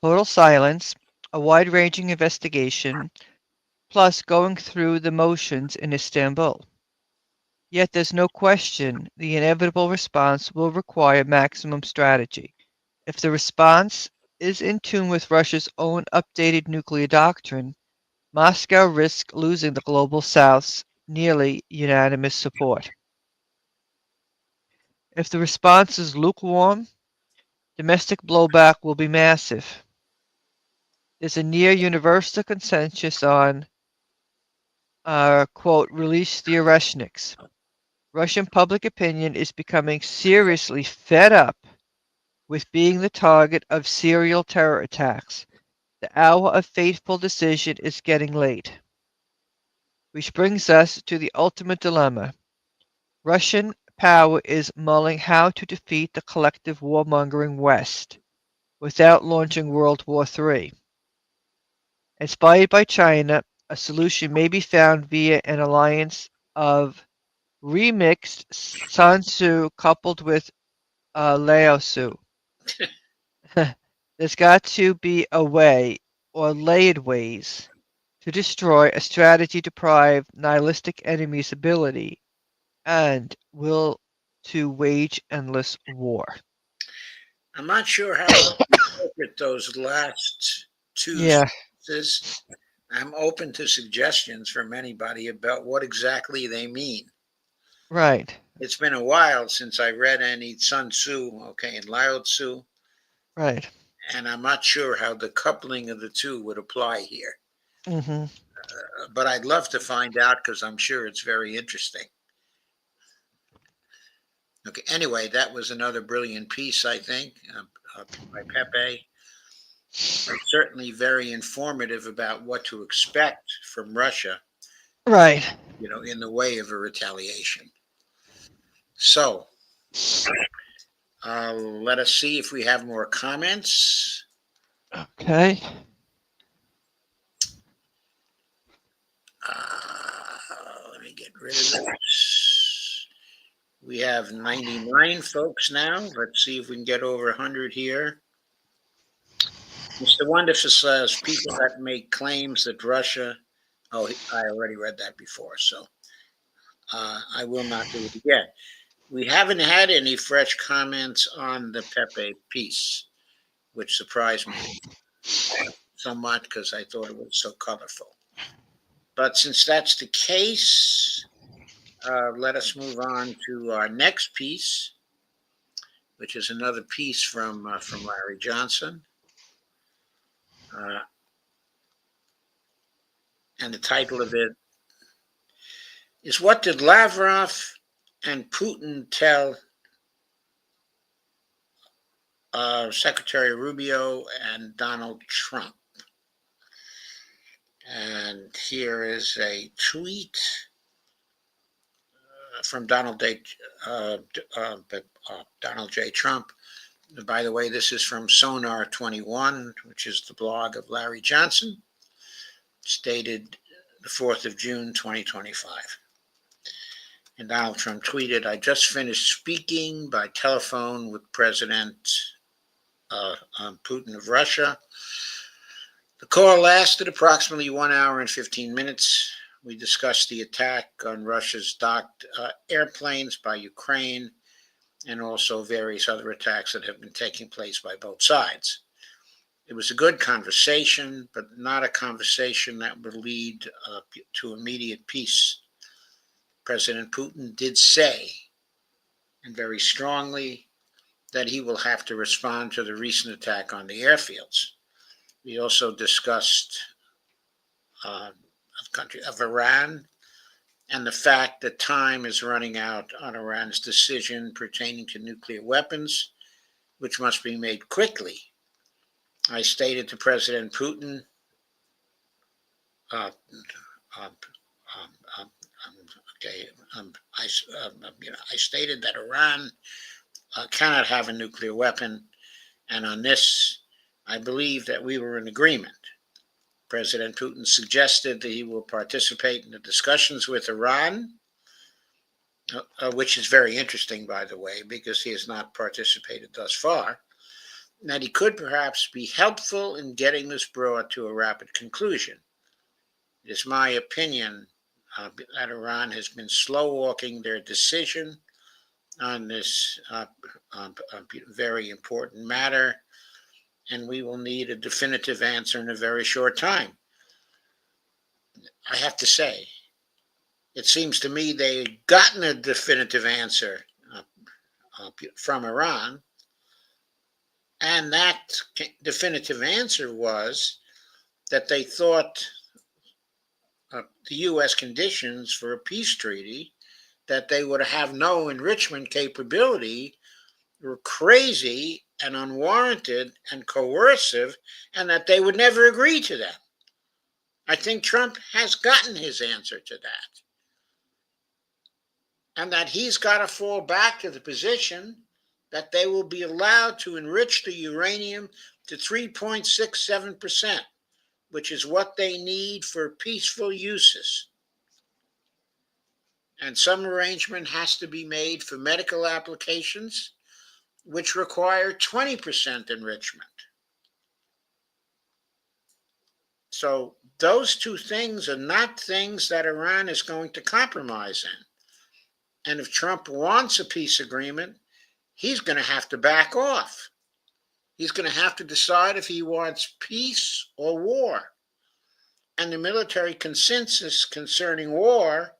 Total silence, a wide-ranging investigation, plus going through the motions in Istanbul. Yet there's no question the inevitable response will require maximum strategy. If the response is in tune with Russia's own updated nuclear doctrine, Moscow risks losing the global South's nearly unanimous support. If the response is lukewarm, domestic blowback will be massive. There's a near universal consensus on, quote, release the Oreshniks. Russian public opinion is becoming seriously fed up with being the target of serial terror attacks. The hour of fateful decision is getting late. Which brings us to the ultimate dilemma. Russian power is mulling how to defeat the collective warmongering West without launching World War III. Inspired by China, a solution may be found via an alliance of remixed Sun Tzu coupled with Lao Tzu. There's got to be a way, or layered ways, to destroy a strategy-deprived nihilistic enemy's ability and will to wage endless war. I'm not sure how to interpret those last two sentences. I'm open to suggestions from anybody about what exactly they mean. Right. It's been a while since I read any Sun Tzu, and Lao Tzu. Right. And I'm not sure how the coupling of the two would apply here. But I'd love to find out because I'm sure it's very interesting. Okay. Anyway, that was another brilliant piece, I think, by Pepe. Certainly very informative about what to expect from Russia. Right. In the way of a retaliation. So, let us see if we have more comments. Okay. Let me get rid of this. We have 99 folks now. Let's see if we can get over 100 here. Mr. Wonderful says people that make claims that Russia. Oh, I already read that before, so I will not do it again. We haven't had any fresh comments on the Pepe piece, which surprised me somewhat because I thought it was so colorful. But since that's the case, let us move on to our next piece, which is another piece from Larry Johnson. And the title of it is What Did Lavrov and Putin Tell Secretary Rubio and Donald Trump? And here is a tweet from Donald J. Trump. By the way, this is from Sonar 21, which is the blog of Larry Johnson, stated the 4th of June, 2025. And Donald Trump tweeted, I just finished speaking by telephone with President Putin of Russia. The call lasted approximately 1 hour and 15 minutes. We discussed the attack on Russia's docked airplanes by Ukraine and also various other attacks that have been taking place by both sides. It was a good conversation, but not a conversation that would lead to immediate peace. President Putin did say, and very strongly, that he will have to respond to the recent attack on the airfields. We also discussed the country of Iran and the fact that time is running out on Iran's decision pertaining to nuclear weapons, which must be made quickly. I stated to President Putin, I stated that Iran cannot have a nuclear weapon, and on this, I believe that we were in agreement. President Putin suggested that he will participate in the discussions with Iran, which is very interesting, by the way, because he has not participated thus far, and that he could perhaps be helpful in getting this brought to a rapid conclusion. It is my opinion that Iran has been slow-walking their decision on this very important matter, and we will need a definitive answer in a very short time. I have to say, it seems to me they've gotten a definitive answer from Iran, and that definitive answer was that they thought the U.S. conditions for a peace treaty, that they would have no enrichment capability, were crazy and unwarranted and coercive, and that they would never agree to them. I think Trump has gotten his answer to that. And that he's got to fall back to the position that they will be allowed to enrich the uranium to 3.67%, which is what they need for peaceful uses. And some arrangement has to be made for medical applications, which require 20% enrichment. So those two things are not things that Iran is going to compromise in. And if Trump wants a peace agreement, he's going to have to back off. He's going to have to decide if he wants peace or war. And the military consensus concerning war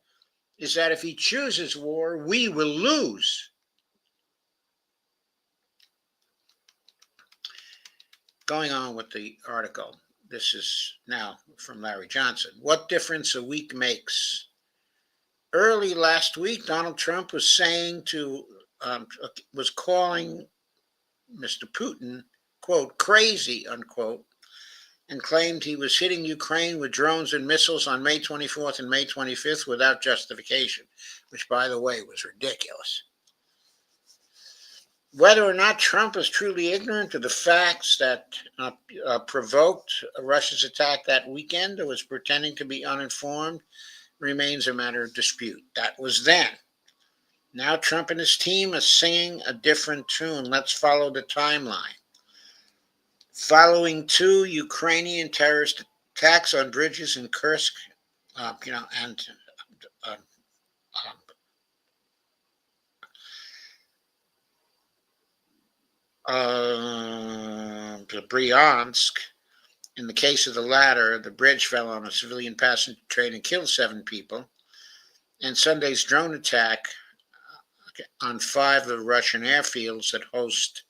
is that if he chooses war, we will lose. Going on with the article, this is now from Larry Johnson. What difference a week makes? Early last week, Donald Trump was saying was calling Mr. Putin, quote, crazy, unquote, and claimed he was hitting Ukraine with drones and missiles on May 24th and May 25th without justification, which, by the way, was ridiculous. Whether or not Trump is truly ignorant of the facts that provoked Russia's attack that weekend or was pretending to be uninformed remains a matter of dispute. That was then. Now Trump and his team are singing a different tune. Let's follow the timeline. Following two Ukrainian terrorist attacks on bridges in Kursk, Bryansk. In the case of the latter, the bridge fell on a civilian passenger train and killed 7 people. And Sunday's drone attack on 5 of the Russian airfields that host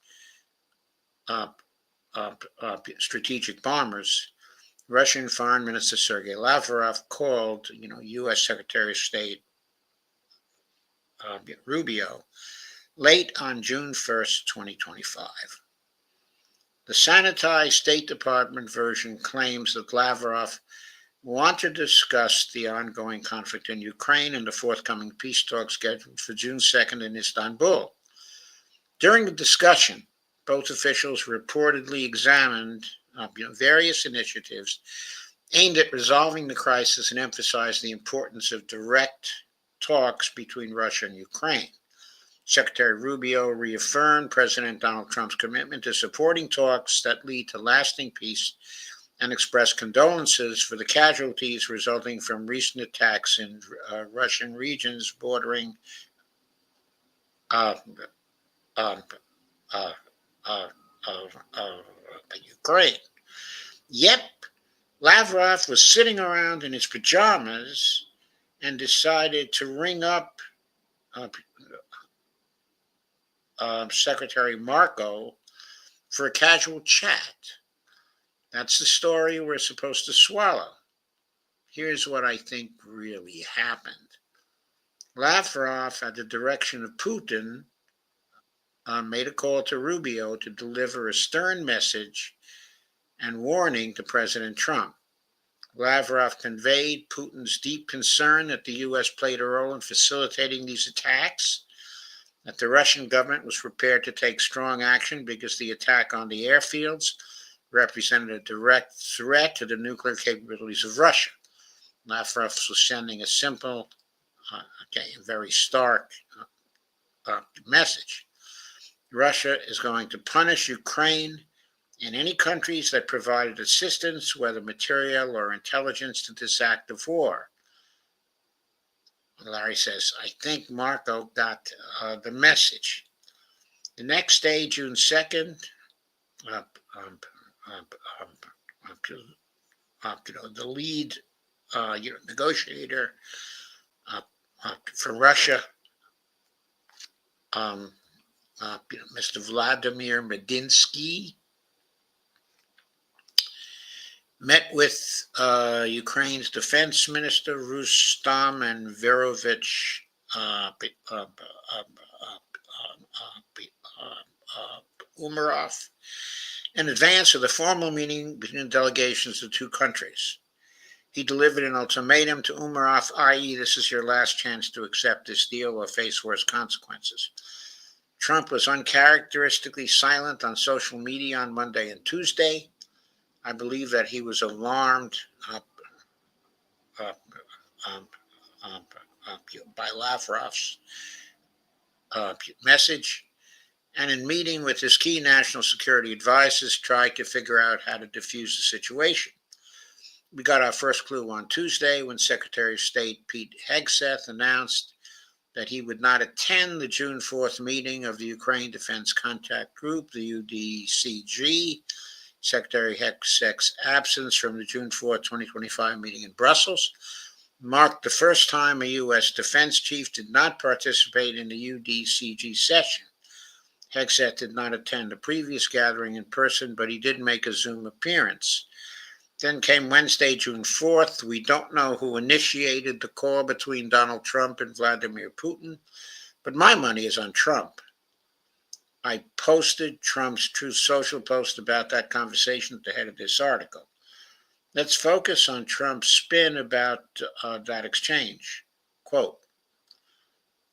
strategic bombers. Russian Foreign Minister Sergei Lavrov called, U.S. Secretary of State Rubio late on June 1st, 2025. The sanitized State Department version claims that Lavrov wanted to discuss the ongoing conflict in Ukraine and the forthcoming peace talks scheduled for June 2nd in Istanbul. During the discussion, both officials reportedly examined various initiatives aimed at resolving the crisis and emphasized the importance of direct talks between Russia and Ukraine. Secretary Rubio reaffirmed President Donald Trump's commitment to supporting talks that lead to lasting peace and expressed condolences for the casualties resulting from recent attacks in Russian regions bordering uh, uh, uh, uh, Ukraine. Yep, Lavrov was sitting around in his pajamas and decided to ring up Secretary Marco for a casual chat. That's the story we're supposed to swallow. Here's what I think really happened. Lavrov, at the direction of Putin, made a call to Rubio to deliver a stern message and warning to President Trump. Lavrov conveyed Putin's deep concern that the U.S. played a role in facilitating these attacks, that the Russian government was prepared to take strong action because the attack on the airfields represented a direct threat to the nuclear capabilities of Russia. Lavrov was sending a simple, very stark message. Russia is going to punish Ukraine and any countries that provided assistance, whether material or intelligence, to this act of war. Larry says, I think Marco got the message. The next day, June 2nd, the lead negotiator for Russia, Mr. Vladimir Medinsky, met with Ukraine's defense minister Rustam and Verovich Umarov in advance of the formal meeting between delegations of the two countries. He delivered an ultimatum to Umarov, i.e., this is your last chance to accept this deal or face worse consequences. Trump was uncharacteristically silent on social media on Monday and Tuesday. I believe that he was alarmed by Lavrov's message, and in meeting with his key national security advisors, tried to figure out how to defuse the situation. We got our first clue on Tuesday when Secretary of State Pete Hegseth announced that he would not attend the June 4th meeting of the Ukraine Defense Contact Group, the UDCG. Secretary Hegseth's absence from the June 4, 2025 meeting in Brussels marked the first time a U.S. defense chief did not participate in the UDCG session. Hegseth did not attend the previous gathering in person, but he did make a Zoom appearance. Then came Wednesday, June 4th. We don't know who initiated the call between Donald Trump and Vladimir Putin, but my money is on Trump. I posted Trump's Truth Social post about that conversation at the head of this article. Let's focus on Trump's spin about that exchange. Quote,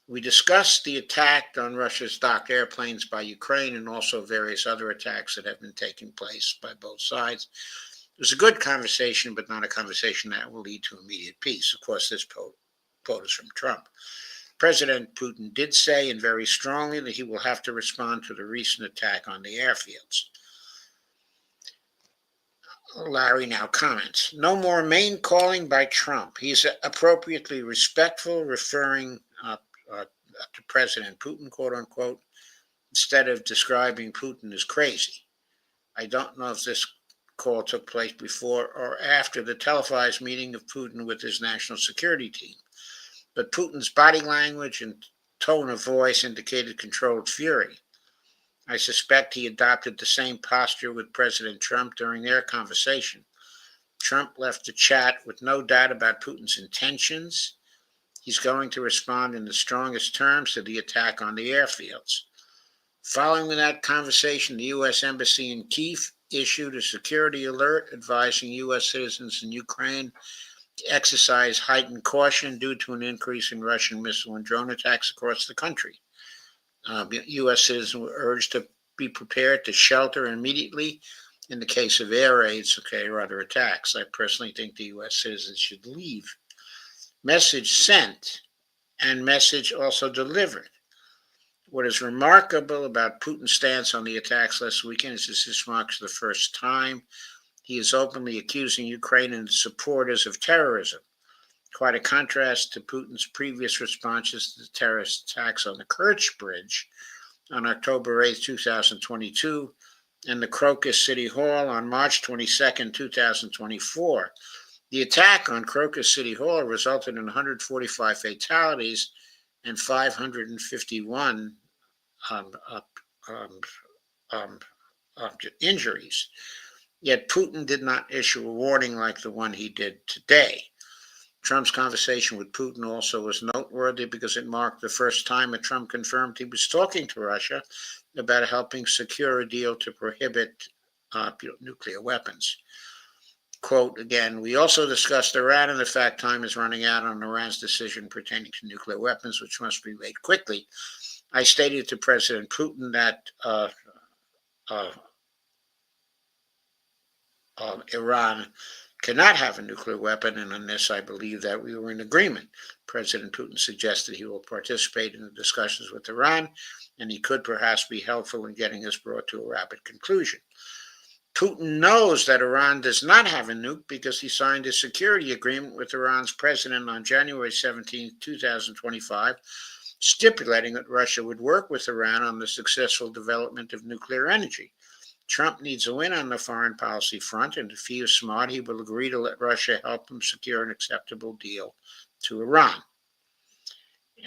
we discussed the attack on Russia's docked airplanes by Ukraine and also various other attacks that have been taking place by both sides. It was a good conversation, but not a conversation that will lead to immediate peace. Of course, this quote is from Trump. President Putin did say, and very strongly, that he will have to respond to the recent attack on the airfields. Larry now comments, no more main calling by Trump. He's appropriately respectful, referring to President Putin, quote unquote, instead of describing Putin as crazy. I don't know if this call took place before or after the televised meeting of Putin with his national security team, but Putin's body language and tone of voice indicated controlled fury. I suspect he adopted the same posture with President Trump during their conversation. Trump left the chat with no doubt about Putin's intentions. He's going to respond in the strongest terms to the attack on the airfields. Following that conversation, the U.S. Embassy in Kyiv issued a security alert advising U.S. citizens in Ukraine to exercise heightened caution due to an increase in Russian missile and drone attacks across the country. U.S. citizens were urged to be prepared to shelter immediately in the case of air raids, or other attacks. I personally think the U.S. citizens should leave. Message sent and message also delivered. What is remarkable about Putin's stance on the attacks last weekend is this marks the first time he is openly accusing Ukrainian supporters of terrorism. Quite a contrast to Putin's previous responses to the terrorist attacks on the Kerch Bridge on October 8, 2022, and the Crocus City Hall on March 22, 2024. The attack on Crocus City Hall resulted in 145 fatalities and 551 injuries. Yet Putin did not issue a warning like the one he did today. Trump's conversation with Putin also was noteworthy because it marked the first time that Trump confirmed he was talking to Russia about helping secure a deal to prohibit nuclear weapons. Quote again, we also discussed Iran and the fact time is running out on Iran's decision pertaining to nuclear weapons, which must be made quickly. I stated to President Putin that Iran cannot have a nuclear weapon, and on this I believe that we were in agreement. President Putin suggested he will participate in the discussions with Iran, and he could perhaps be helpful in getting this brought to a rapid conclusion. Putin knows that Iran does not have a nuke because he signed a security agreement with Iran's president on January 17, 2025, stipulating that Russia would work with Iran on the successful development of nuclear energy. Trump needs a win on the foreign policy front, and if he is smart, he will agree to let Russia help him secure an acceptable deal to Iran.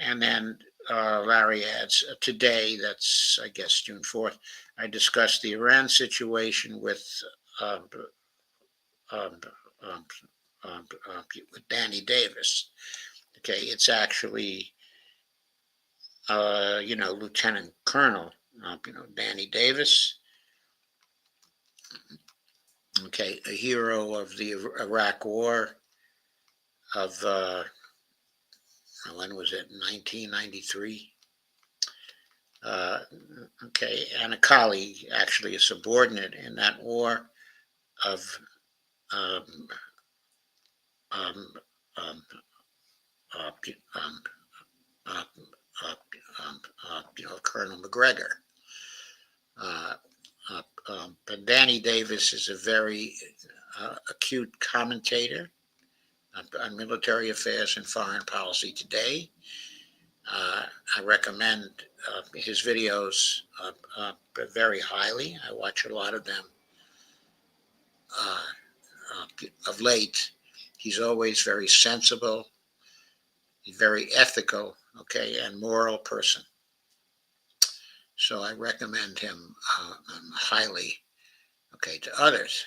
And then Larry adds, today, that's, I guess, June 4th, I discussed the Iran situation with Danny Davis. Okay, it's actually, Lieutenant Colonel, Danny Davis. Okay, a hero of the Iraq War of, when was it, 1993? Okay, and a colleague, actually a subordinate in that war of Colonel McGregor. But Danny Davis is a very acute commentator on military affairs and foreign policy today. I recommend his videos very highly. I watch a lot of them of late. He's always very sensible, very ethical, okay, and moral person. So I recommend him highly, okay, to others.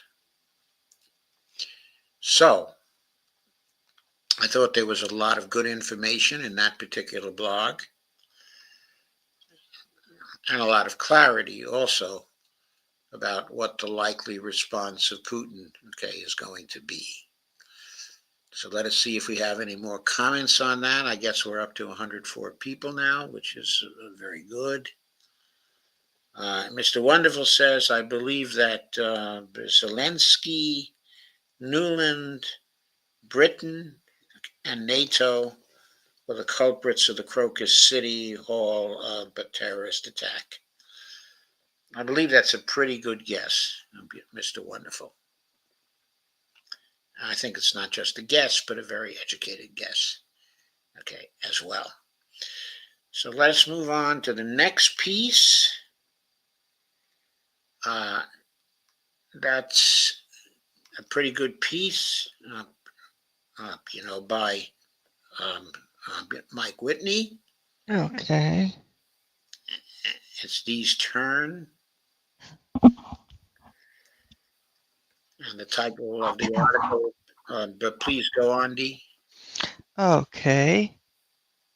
So I thought there was a lot of good information in that particular blog, and a lot of clarity also about what the likely response of Putin, okay, is going to be. So let us see if we have any more comments on that. I guess we're up to 104 people now, which is very good. Mr. Wonderful says, I believe that Zelensky, Newland, Britain, and NATO were the culprits of the Crocus City Hall terrorist attack. I believe that's a pretty good guess, Mr. Wonderful. I think it's not just a guess, but a very educated guess, okay, as well. So let's move on to the next piece. That's a pretty good piece, by Mike Whitney. Okay. It's Dee's turn. And the title of the article, but please go on, Dee. Okay.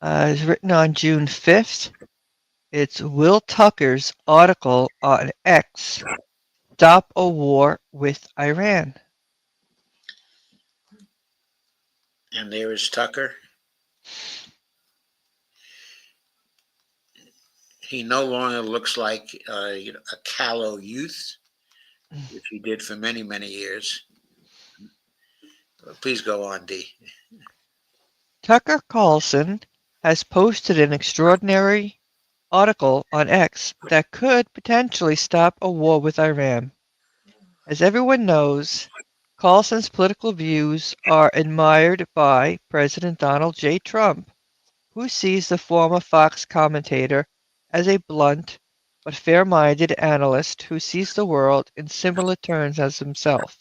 It's written on June 5th. It's Will Tucker's article on X, Stop a War with Iran. And there is Tucker. He no longer looks like a callow youth, which he did for many, many years. Please go on, Dee. Tucker Carlson has posted an extraordinary article on X that could potentially stop a war with Iran. As everyone knows, Carlson's political views are admired by President Donald J. Trump, who sees the former Fox commentator as a blunt but fair-minded analyst who sees the world in similar terms as himself.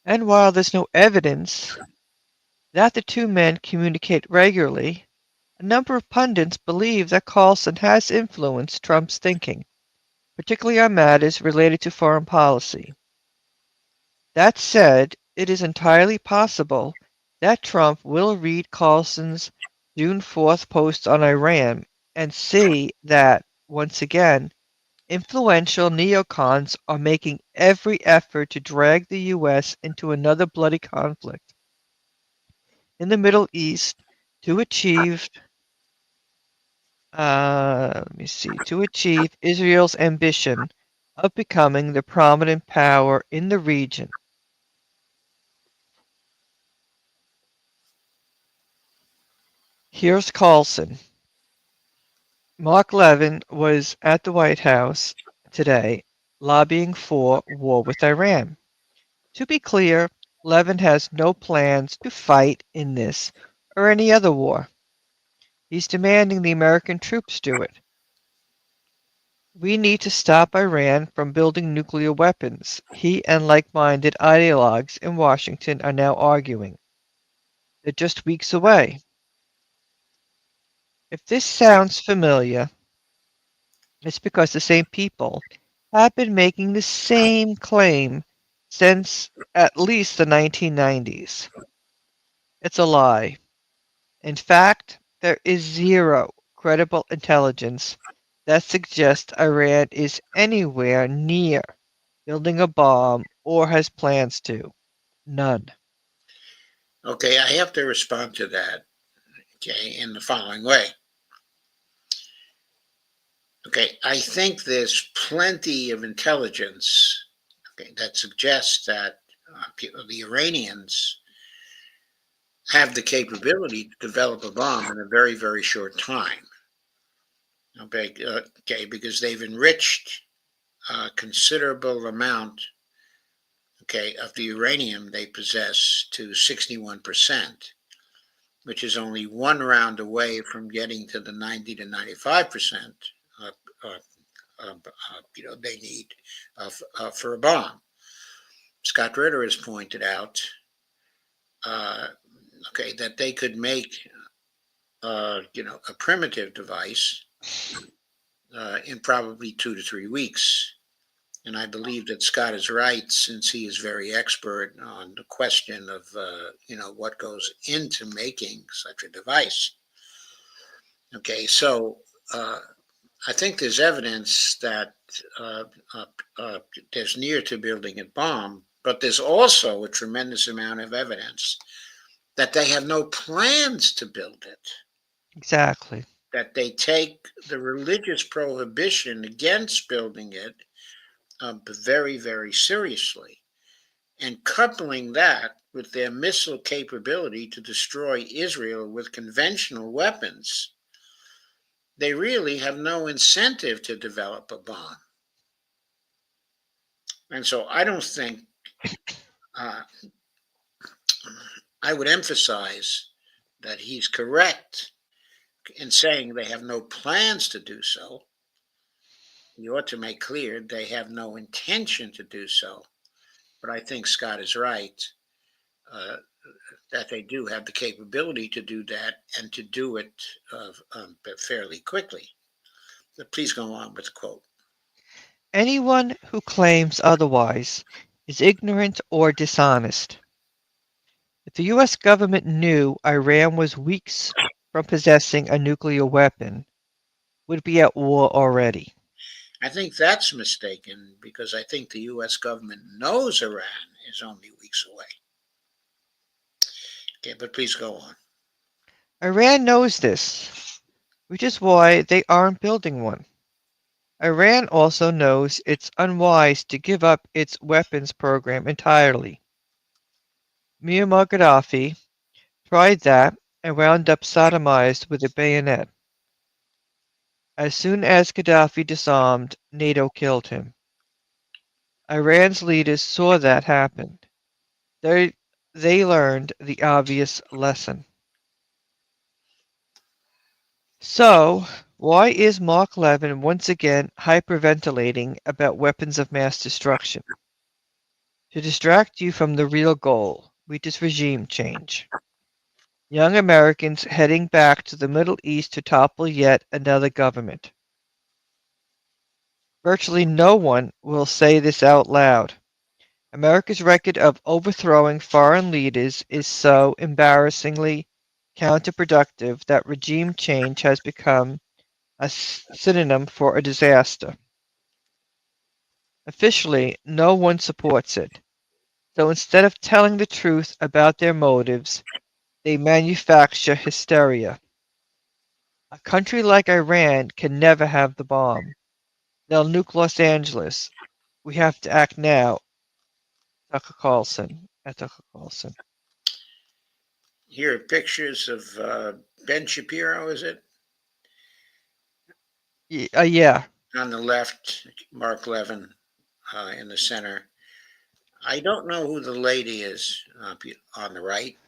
And while there's no evidence that the two men communicate regularly, a number of pundits believe that Carlson has influenced Trump's thinking, particularly on matters related to foreign policy. That said, it is entirely possible that Trump will read Carlson's June 4th post on Iran and see that, once again, influential neocons are making every effort to drag the U.S. into another bloody conflict in the Middle East to achieve to achieve Israel's ambition of becoming the prominent power in the region. Here's Carlson. Mark Levin was at the White House today lobbying for war with Iran. To be clear, Levin has no plans to fight in this or any other war. He's demanding the American troops do it. We need to stop Iran from building nuclear weapons, he and like-minded ideologues in Washington are now arguing. They're just weeks away. If this sounds familiar, it's because the same people have been making the same claim since at least the 1990s. It's a lie. In fact, there is zero credible intelligence that suggests Iran is anywhere near building a bomb or has plans to. None. Okay, I have to respond to that, okay, in the following way. Okay, I think there's plenty of intelligence, okay, that suggests that the Iranians have the capability to develop a bomb in a very, very short time. Okay, because they've enriched a considerable amount, okay, of the uranium they possess to 61%, which is only one round away from getting to the 90 to 95% they need for a bomb. Scott Ritter has pointed out, okay, that they could make, a primitive device in probably 2 to 3 weeks. And I believe that Scott is right, since he is very expert on the question of, what goes into making such a device. Okay, so I think there's evidence that there's near to building a bomb, but there's also a tremendous amount of evidence that they have no plans to build it. Exactly. That they take the religious prohibition against building it very, very seriously. And coupling that with their missile capability to destroy Israel with conventional weapons, they really have no incentive to develop a bomb. And so I don't think, I would emphasize that he's correct in saying they have no plans to do so. He ought to make clear they have no intention to do so. But I think Scott is right, that they do have the capability to do that and to do it fairly quickly. But please go on with the quote. Anyone who claims otherwise is ignorant or dishonest. If the U.S. government knew Iran was weeks from possessing a nuclear weapon, would be at war already. I think that's mistaken, because I think the U.S. government knows Iran is only weeks away. Okay, but please go on. Iran knows this, which is why they aren't building one. Iran also knows it's unwise to give up its weapons program entirely. Muammar Gaddafi tried that and wound up sodomized with a bayonet. As soon as Gaddafi disarmed, NATO killed him. Iran's leaders saw that happen. They, they learned the obvious lesson. So, why is Mark Levin once again hyperventilating about weapons of mass destruction? To distract you from the real goal, which is regime change. Young Americans heading back to the Middle East to topple yet another government. Virtually no one will say this out loud. America's record of overthrowing foreign leaders is so embarrassingly counterproductive that regime change has become a synonym for a disaster. Officially, no one supports it. So instead of telling the truth about their motives, they manufacture hysteria. A country like Iran can never have the bomb. They'll nuke Los Angeles. We have to act now. Tucker Carlson. At Tucker Carlson. Here are pictures of Ben Shapiro, is it? Yeah. On the left, Mark Levin in the center. I don't know who the lady is on the right.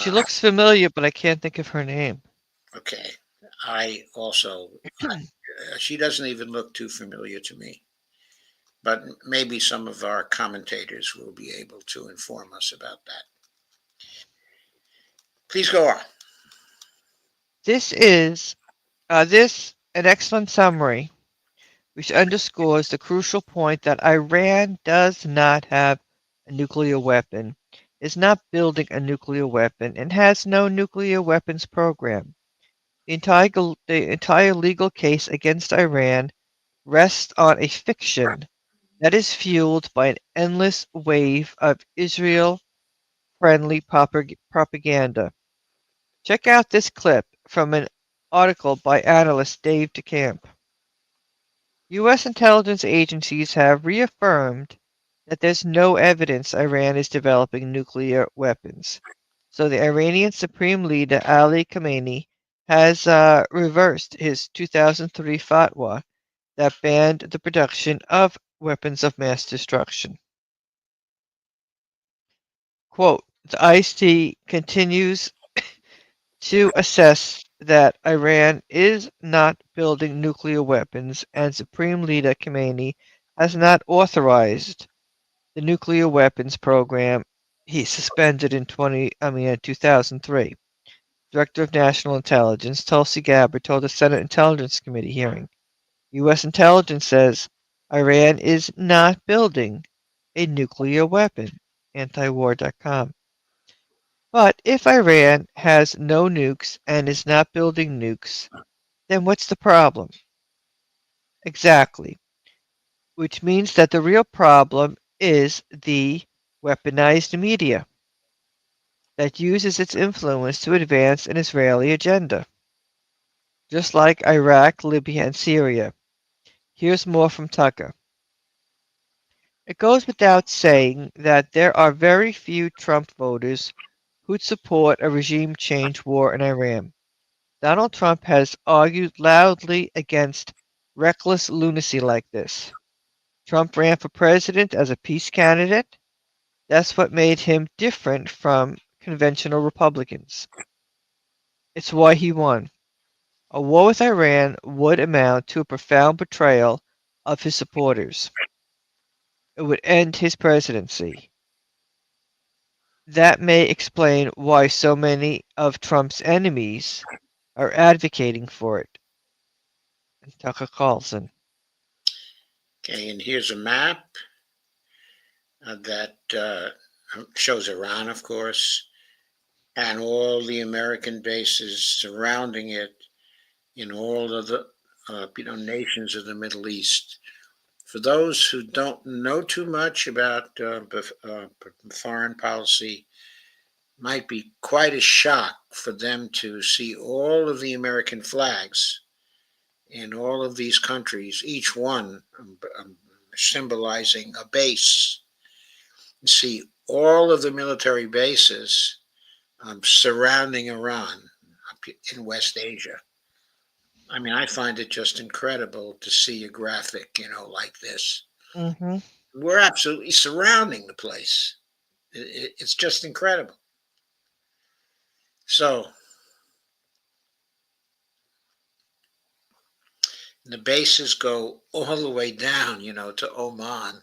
She looks familiar, but I can't think of her name. Okay. I also, she doesn't even look too familiar to me. But maybe some of our commentators will be able to inform us about that. Please go on. This is an excellent summary, which underscores the crucial point that Iran does not have a nuclear weapon, is not building a nuclear weapon, and has no nuclear weapons program. The entire legal case against Iran rests on a fiction that is fueled by an endless wave of Israel-friendly propaganda. Check out this clip from an article by analyst Dave DeCamp. U.S. intelligence agencies have reaffirmed that there's no evidence Iran is developing nuclear weapons. So the Iranian Supreme Leader Ali Khamenei has reversed his 2003 fatwa that banned the production of weapons of mass destruction. Quote, the IC continues to assess that Iran is not building nuclear weapons and Supreme Leader Khamenei has not authorized the nuclear weapons program he suspended in 2003. Director of National Intelligence Tulsi Gabbard told the Senate Intelligence Committee hearing, U.S. intelligence says Iran is not building a nuclear weapon. Antiwar.com. But if Iran has no nukes and is not building nukes, then what's the problem? Exactly. Which means that the real problem is the weaponized media that uses its influence to advance an Israeli agenda. Just like Iraq, Libya, and Syria. Here's more from Tucker. It goes without saying that there are very few Trump voters who'd support a regime change war in Iran. Donald Trump has argued loudly against reckless lunacy like this. Trump ran for president as a peace candidate. That's what made him different from conventional Republicans. It's why he won. A war with Iran would amount to a profound betrayal of his supporters. It would end his presidency. That may explain why so many of Trump's enemies are advocating for it. Tucker Carlson. Okay, and here's a map that shows Iran, of course, and all the American bases surrounding it in all of the nations of the Middle East. For those who don't know too much about foreign policy, might be quite a shock for them to see all of the American flags in all of these countries, each one symbolizing a base. See all of the military bases surrounding Iran in West Asia. I mean, I find it just incredible to see a graphic, like this. Mm-hmm. We're absolutely surrounding the place. It's just incredible. So the bases go all the way down, to Oman.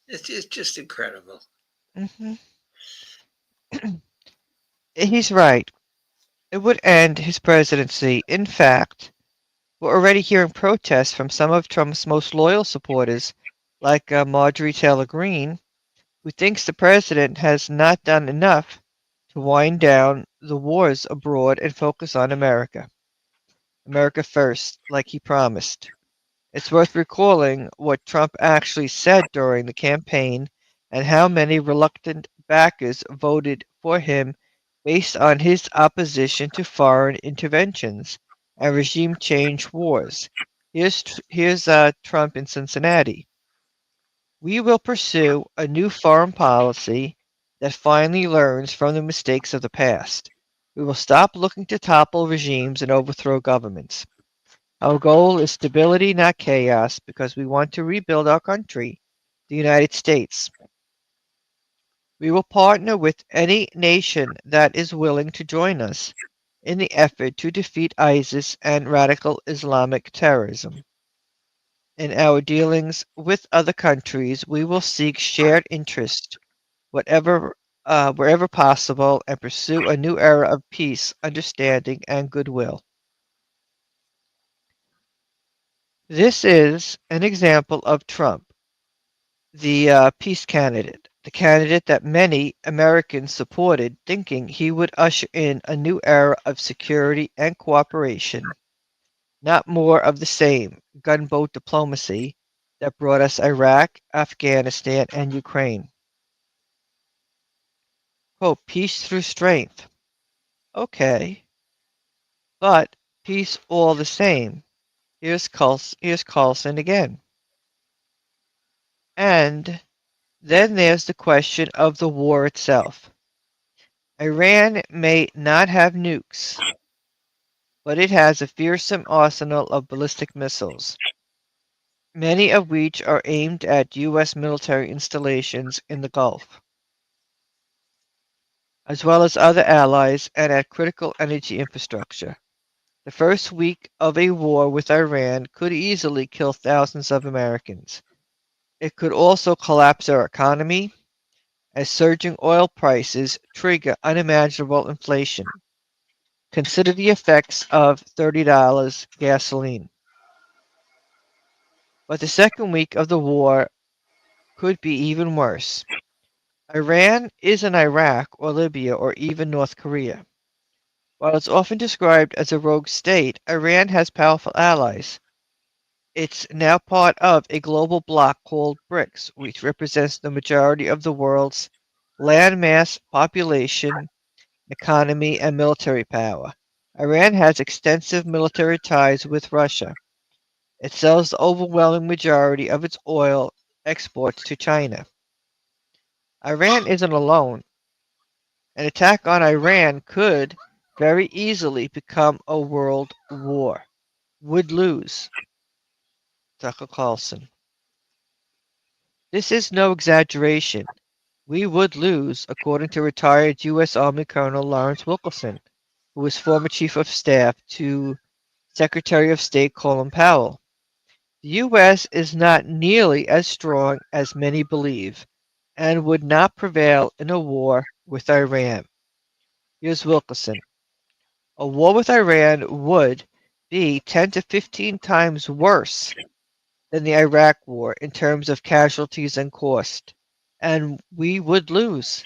It's just incredible. Mm-hmm. He's right. It would end his presidency. In fact, we're already hearing protests from some of Trump's most loyal supporters, like Marjorie Taylor Greene, who thinks the president has not done enough to wind down the wars abroad and focus on America. America first, like he promised. It's worth recalling what Trump actually said during the campaign and how many reluctant backers voted for him based on his opposition to foreign interventions and regime change wars. Here's Trump in Cincinnati. We will pursue a new foreign policy that finally learns from the mistakes of the past. We will stop looking to topple regimes and overthrow governments. Our goal is stability, not chaos, because we want to rebuild our country, the United States. We will partner with any nation that is willing to join us in the effort to defeat ISIS and radical Islamic terrorism. In our dealings with other countries, we will seek shared interest, wherever possible, and pursue a new era of peace, understanding, and goodwill. This is an example of Trump, the peace candidate, the candidate that many Americans supported, thinking he would usher in a new era of security and cooperation, not more of the same gunboat diplomacy that brought us Iraq, Afghanistan, and Ukraine. Quote, peace through strength. Okay, but peace all the same. Here's Carlson again. And then there's the question of the war itself. Iran may not have nukes, but it has a fearsome arsenal of ballistic missiles, many of which are aimed at U.S. military installations in the Gulf, as well as other allies and at critical energy infrastructure. The first week of a war with Iran could easily kill thousands of Americans. It could also collapse our economy, as surging oil prices trigger unimaginable inflation. Consider the effects of $30 gasoline. But the second week of the war could be even worse. Iran isn't Iraq or Libya or even North Korea. While it's often described as a rogue state, Iran has powerful allies. It's now part of a global bloc called BRICS, which represents the majority of the world's landmass, population, economy, and military power. Iran has extensive military ties with Russia. It sells the overwhelming majority of its oil exports to China. Iran isn't alone. An attack on Iran could very easily become a world war. Would lose. Tucker Carlson. This is no exaggeration. We would lose, according to retired U.S. Army Colonel Lawrence Wilkerson, who was former Chief of Staff to Secretary of State Colin Powell. The U.S. is not nearly as strong as many believe and would not prevail in a war with Iran. Here's Wilkerson. A war with Iran would be 10 to 15 times worse than the Iraq War in terms of casualties and cost, and we would lose.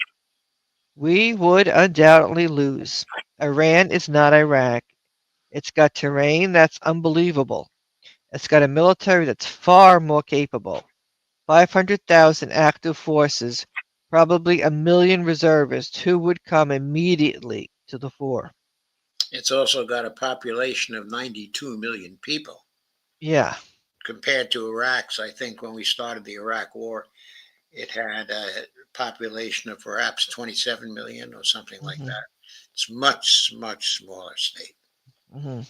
We would undoubtedly lose. Iran is not Iraq. It's got terrain that's unbelievable. It's got a military that's far more capable. 500,000 active forces, probably a million reservists who would come immediately to the fore. It's also got a population of 92 million people. Yeah. Compared to Iraq's, I think when we started the Iraq War, it had a population of perhaps 27 million or something like that. It's much, much smaller state. Mm-hmm.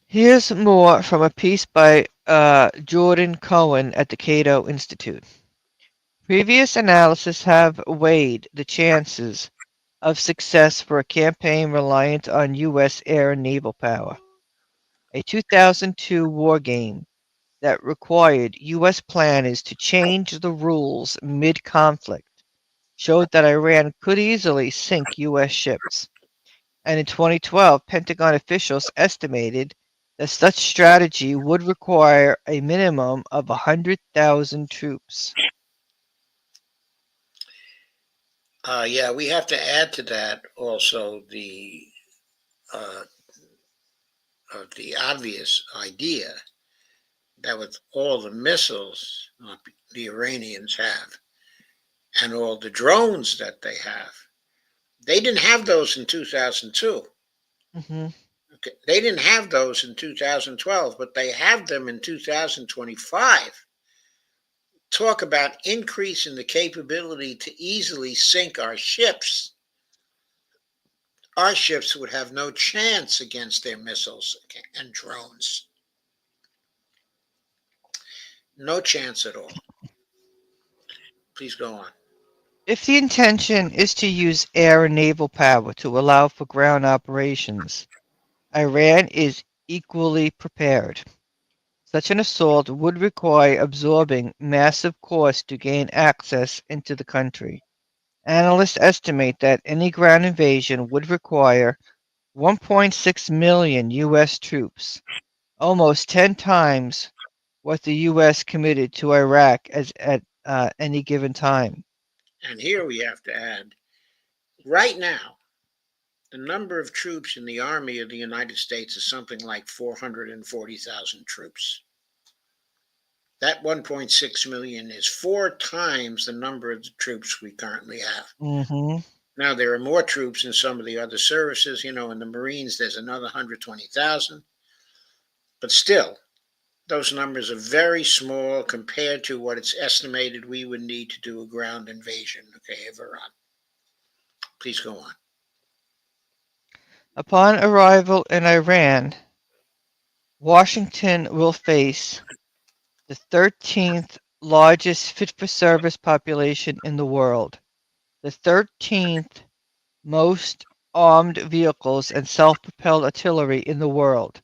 Here's more from a piece by Jordan Cohen at the Cato Institute. Previous analysis have weighed the chances of success for a campaign reliant on U.S. air and naval power. A 2002 war game that required U.S. planners to change the rules mid-conflict showed that Iran could easily sink U.S. ships. And in 2012, Pentagon officials estimated that such strategy would require a minimum of 100,000 troops. Yeah, we have to add to that also the obvious idea that with all the missiles the Iranians have and all the drones that they didn't have those in 2002. Mm-hmm. Okay. They didn't have those in 2012, but they have them in 2025. Talk about increasing the capability to easily sink our ships. Our ships would have no chance against their missiles and drones. No chance at all. Please go on. If the intention is to use air and naval power to allow for ground operations, Iran is equally prepared. Such an assault would require absorbing massive costs to gain access into the country. Analysts estimate that any ground invasion would require 1.6 million U.S. troops, almost 10 times what the U.S. committed to Iraq at any given time. And here we have to add, right now, the number of troops in the Army of the United States is something like 440,000 troops. That 1.6 million is 4 times the number of the troops we currently have. Mm-hmm. Now, there are more troops in some of the other services. In the Marines, there's another 120,000. But still, those numbers are very small compared to what it's estimated we would need to do a ground invasion, of Iran. Please go on. Upon arrival in Iran, Washington will face the 13th largest fit-for-service population in the world, the 13th most armed vehicles and self-propelled artillery in the world,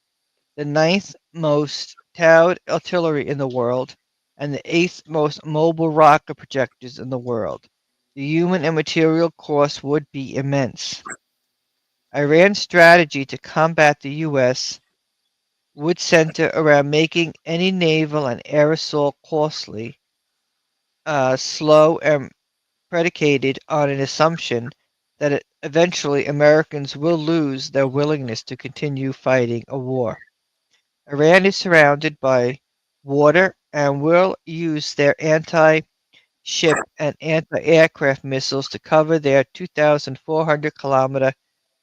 the 9th most towed artillery in the world, and the 8th most mobile rocket projectors in the world. The human and material cost would be immense. Iran's strategy to combat the U.S. would center around making any naval and air assault costly, slow, and predicated on an assumption that eventually Americans will lose their willingness to continue fighting a war. Iran is surrounded by water and will use their anti-ship and anti-aircraft missiles to cover their 2,400-kilometer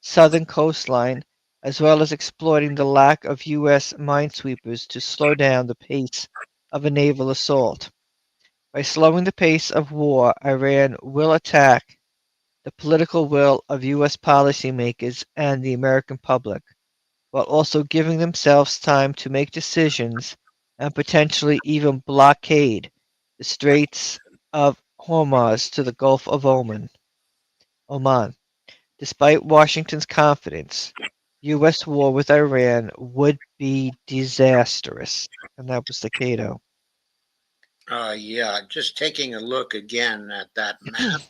southern coastline, as well as exploiting the lack of U.S. minesweepers to slow down the pace of a naval assault. By slowing the pace of war, Iran will attack the political will of U.S. policymakers and the American public, while also giving themselves time to make decisions and potentially even blockade the Straits of Hormuz to the Gulf of Oman. Despite Washington's confidence, U.S. war with Iran would be disastrous. And that was the Cato. Yeah, just taking a look again at that map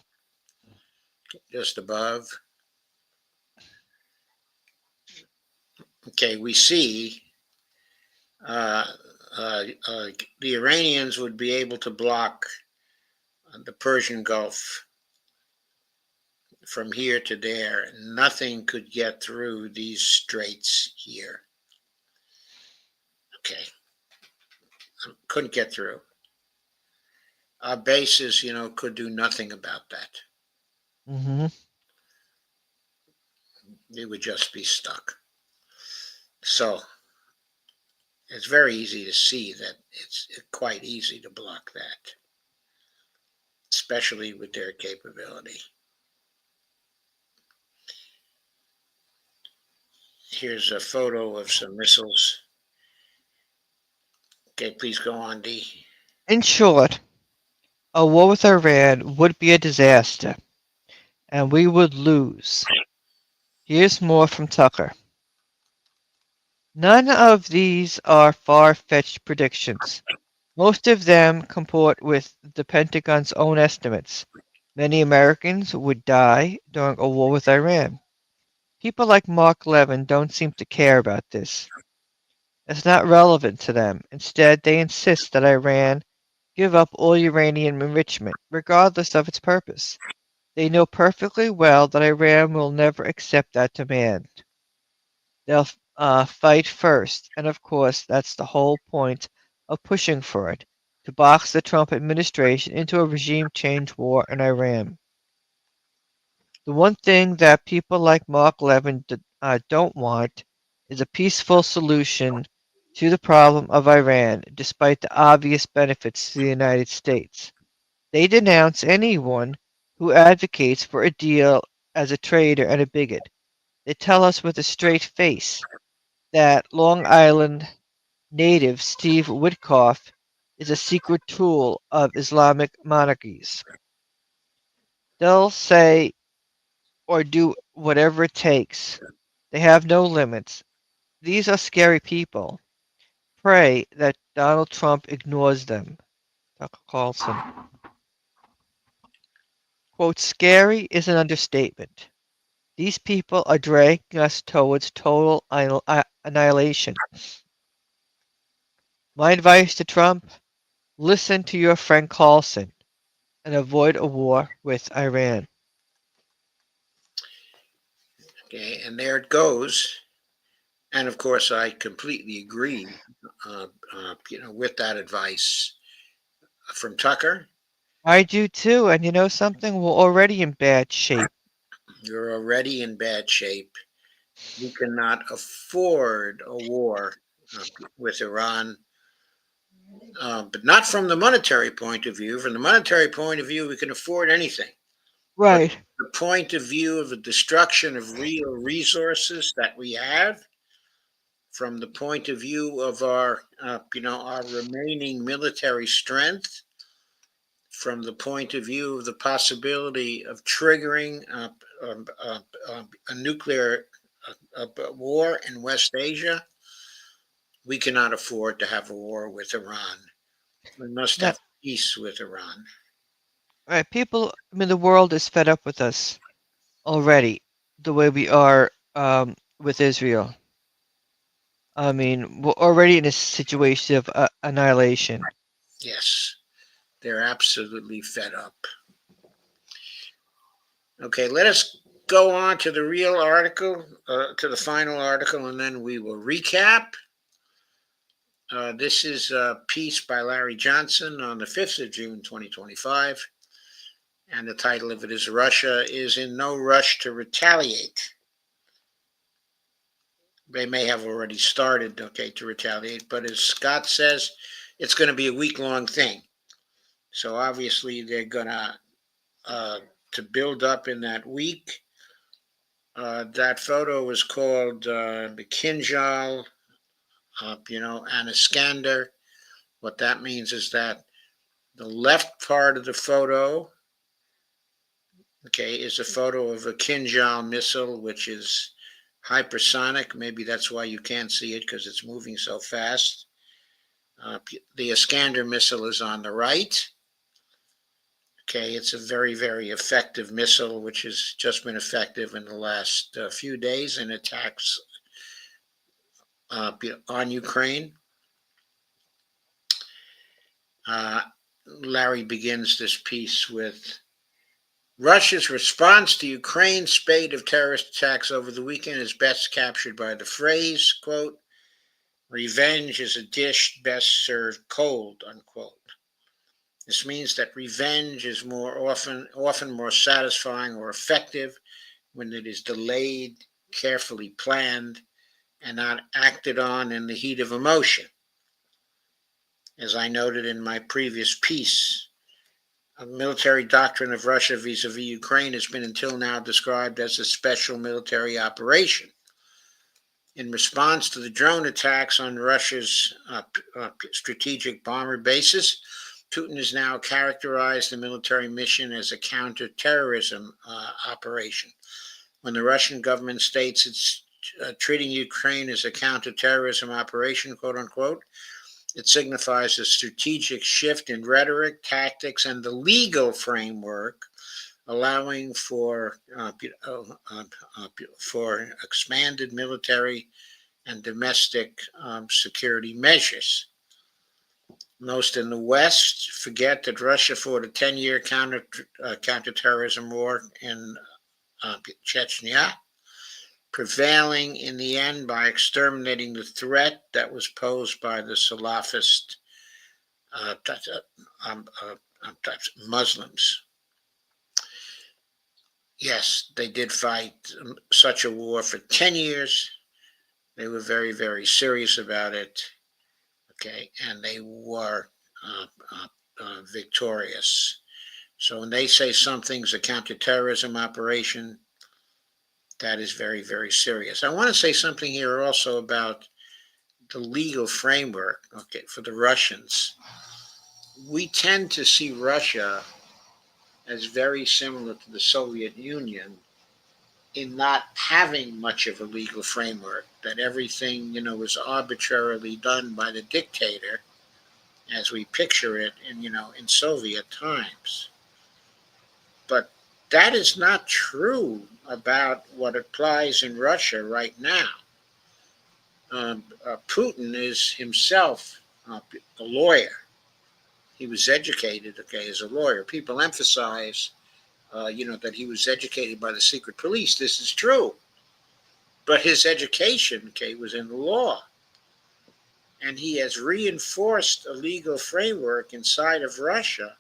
just above. Okay, we see the Iranians would be able to block the Persian Gulf from here to there. Nothing could get through these straits here. Okay, couldn't get through. Our bases, could do nothing about that. Mm-hmm. They would just be stuck. So it's very easy to see that it's quite easy to block that, especially with their capability. here's a photo of some missiles. Okay, please go on, D. In short, a war with Iran would be a disaster, and we would lose. Here's more from Tucker. None of these are far-fetched predictions. Most of them comport with the Pentagon's own estimates. Many Americans would die during a war with Iran. People like Mark Levin don't seem to care about this. It's not relevant to them. Instead, they insist that Iran give up all uranium enrichment, regardless of its purpose. They know perfectly well that Iran will never accept that demand. They'll fight first, and of course, that's the whole point of pushing for it, to box the Trump administration into a regime change war in Iran. The one thing that people like Mark Levin don't want is a peaceful solution to the problem of Iran, despite the obvious benefits to the United States. They denounce anyone who advocates for a deal as a traitor and a bigot. They tell us with a straight face that Long Island native Steve Witkoff is a secret tool of Islamic monarchies. They'll say or do whatever it takes. They have no limits. These are scary people. Pray that Donald Trump ignores them. Tucker Carlson. Quote, scary is an understatement. These people are dragging us towards total annihilation. My advice to Trump, listen to your friend Carlson and avoid a war with Iran. Okay, and there it goes. And of course, I completely agree, with that advice from Tucker. I do too, and you know something? We're already in bad shape. You're already in bad shape. We cannot afford a war with Iran, but not from the monetary point of view. From the monetary point of view, we can afford anything. But Right. the point of view of the destruction of real resources that we have, from the point of view of our, our remaining military strength, from the point of view of the possibility of triggering a nuclear war in West Asia, we cannot afford to have a war with Iran. We must Now, have peace with Iran. right, people, I mean, the world is fed up with us already, the way we are with Israel. I mean, we're already in a situation of annihilation. Yes, they're absolutely fed up. Okay, let us go on to the real article, to the final article, and then we will recap. This is a piece by Larry Johnson on the 5th of June, 2025. And the title of it is Russia is in no rush to retaliate. They may have already started, to retaliate, but as Scott says, it's going to be a week-long thing. So obviously they're going to build up in that week. That photo was called the Kinjal, and Iskander. What that means is that the left part of the photo, is a photo of a Kinjal missile, which is hypersonic. Maybe that's why you can't see it, because it's moving so fast. The Iskander missile is on the right. Okay, it's a very, very effective missile, which has just been effective in the last few days in attacks on Ukraine. Larry begins this piece with Russia's response to Ukraine's spate of terrorist attacks over the weekend is best captured by the phrase, quote, revenge is a dish best served cold, unquote. This means that revenge is often more satisfying or effective when it is delayed, carefully planned, and not acted on in the heat of emotion. As I noted in my previous piece, a military doctrine of Russia vis-a-vis Ukraine has been until now described as a special military operation. In response to the drone attacks on Russia's strategic bomber bases, Putin has now characterized the military mission as a counterterrorism operation. When the Russian government states it's treating Ukraine as a counterterrorism operation, quote unquote, it signifies a strategic shift in rhetoric, tactics, and the legal framework, allowing for expanded military and domestic security measures. Most in the West forget that Russia fought a 10-year counterterrorism war in Chechnya, prevailing in the end by exterminating the threat that was posed by the Salafist Muslims. Yes, they did fight such a war for 10 years. They were very, very serious about it. Okay, and they were victorious. So when they say something's a counterterrorism operation, that is very, very serious. I want to say something here also about the legal framework, okay, for the Russians. We tend to see Russia as very similar to the Soviet Union in not having much of a legal framework, that everything, was arbitrarily done by the dictator as we picture it in Soviet times. But that is not true about what applies in Russia right now. Putin is himself a lawyer. He was educated, as a lawyer. People emphasize, that he was educated by the secret police. This is true. But his education, was in the law. And he has reinforced a legal framework inside of Russia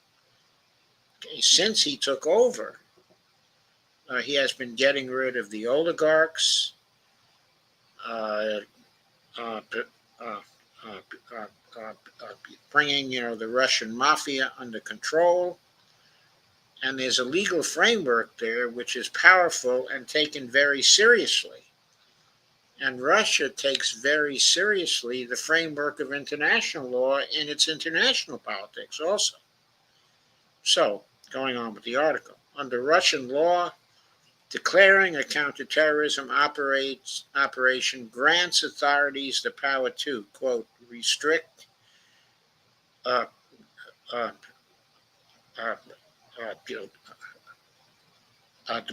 since he took over. He has been getting rid of the oligarchs, bringing, the Russian mafia under control. And there's a legal framework there which is powerful and taken very seriously. And Russia takes very seriously the framework of international law in its international politics also. So, going on with the article, under Russian law, declaring a counterterrorism operation grants authorities the power to, quote, restrict the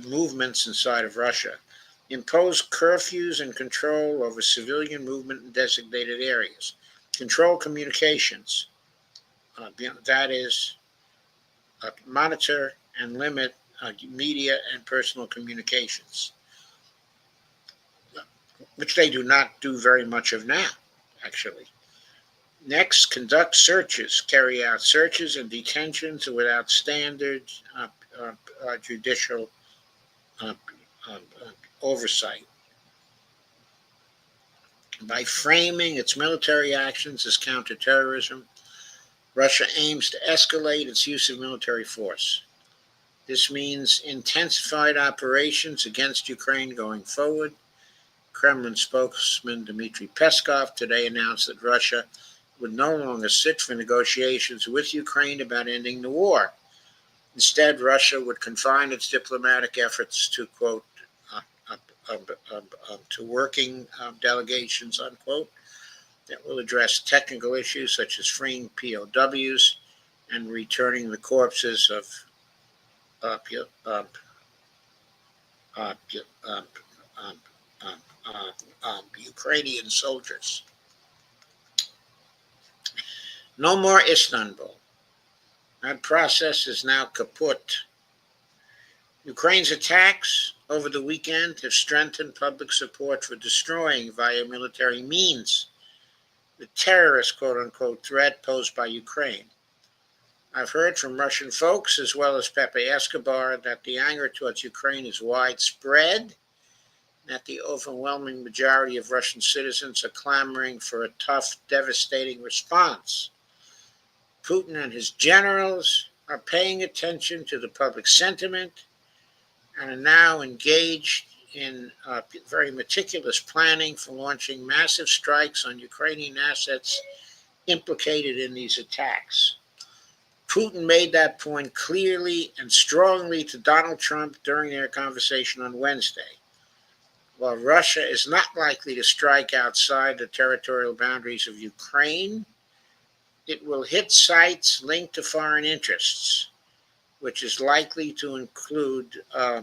movements inside of Russia, impose curfews and control over civilian movement in designated areas, control communications, that is, monitor and limit media and personal communications, which they do not do very much of now, actually. Next, conduct searches, carry out searches and detentions without standard judicial oversight. By framing its military actions as counterterrorism, Russia aims to escalate its use of military force. This means intensified operations against Ukraine going forward. Kremlin spokesman Dmitry Peskov today announced that Russia would no longer sit for negotiations with Ukraine about ending the war. Instead, Russia would confine its diplomatic efforts to, quote, to working delegations, unquote, that will address technical issues such as freeing POWs and returning the corpses of Ukrainian soldiers. No more Istanbul. That process is now kaput. Ukraine's attacks over the weekend have strengthened public support for destroying via military means the terrorist, quote-unquote, threat posed by Ukraine. I've heard from Russian folks, as well as Pepe Escobar, that the anger towards Ukraine is widespread, that the overwhelming majority of Russian citizens are clamoring for a tough, devastating response. Putin and his generals are paying attention to the public sentiment and are now engaged in very meticulous planning for launching massive strikes on Ukrainian assets implicated in these attacks. Putin made that point clearly and strongly to Donald Trump during their conversation on Wednesday. While Russia is not likely to strike outside the territorial boundaries of Ukraine, it will hit sites linked to foreign interests, which is likely to include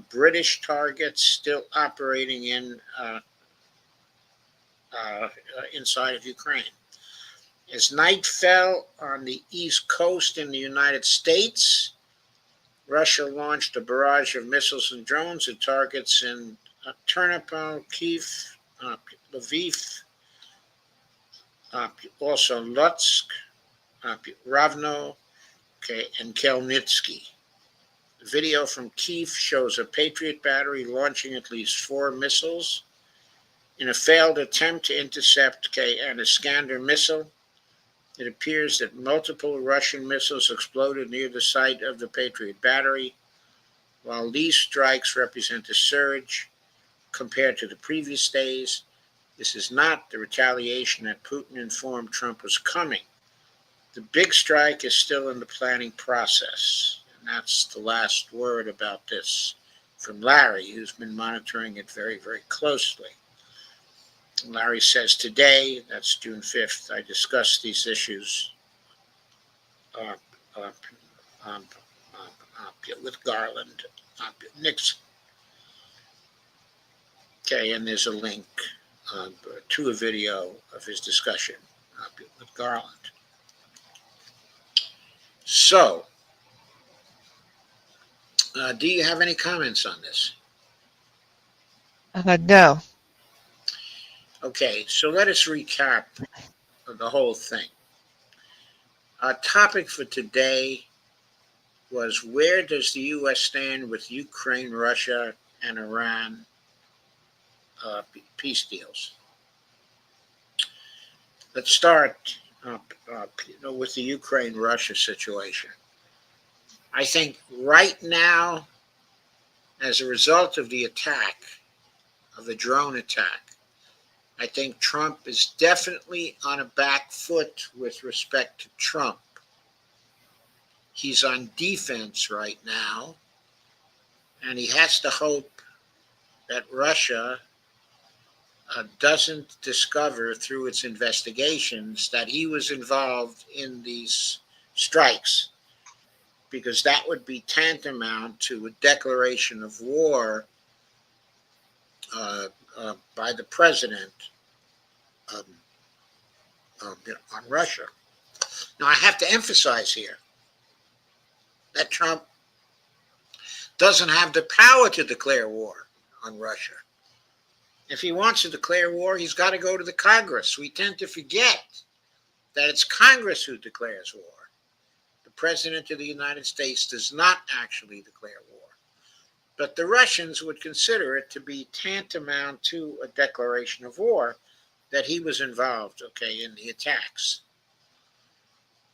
British targets still operating inside of Ukraine. As night fell on the East Coast in the United States, Russia launched a barrage of missiles and drones at targets in Ternopil, Kiev, Lviv, also Lutsk, Ravno, and Khmelnytsky. The video from Kiev shows a Patriot battery launching at least 4 missiles. In a failed attempt to intercept an Iskander missile, it appears that multiple Russian missiles exploded near the site of the Patriot battery. While these strikes represent a surge compared to the previous days, this is not the retaliation that Putin informed Trump was coming. The big strike is still in the planning process. And that's the last word about this from Larry, who's been monitoring it very, very closely. Larry says today, that's June 5th, I discussed these issues with Garland, Nixon. And there's a link to a video of his discussion with Garland. So, do you have any comments on this? No. Okay, so let us recap the whole thing. Our topic for today was, where does the U.S. stand with Ukraine, Russia, and Iran peace deals? Let's start with the Ukraine-Russia situation. I think right now, as a result of the attack, of the drone attack, I think Trump is definitely on a back foot with respect to Trump. He's on defense right now, and he has to hope that Russia doesn't discover through its investigations that he was involved in these strikes, because that would be tantamount to a declaration of war by the president on Russia. Now, I have to emphasize here that Trump doesn't have the power to declare war on Russia. If he wants to declare war, he's got to go to the Congress. We tend to forget that it's Congress who declares war. The President of the United States does not actually declare war. But the Russians would consider it to be tantamount to a declaration of war that he was involved, in the attacks.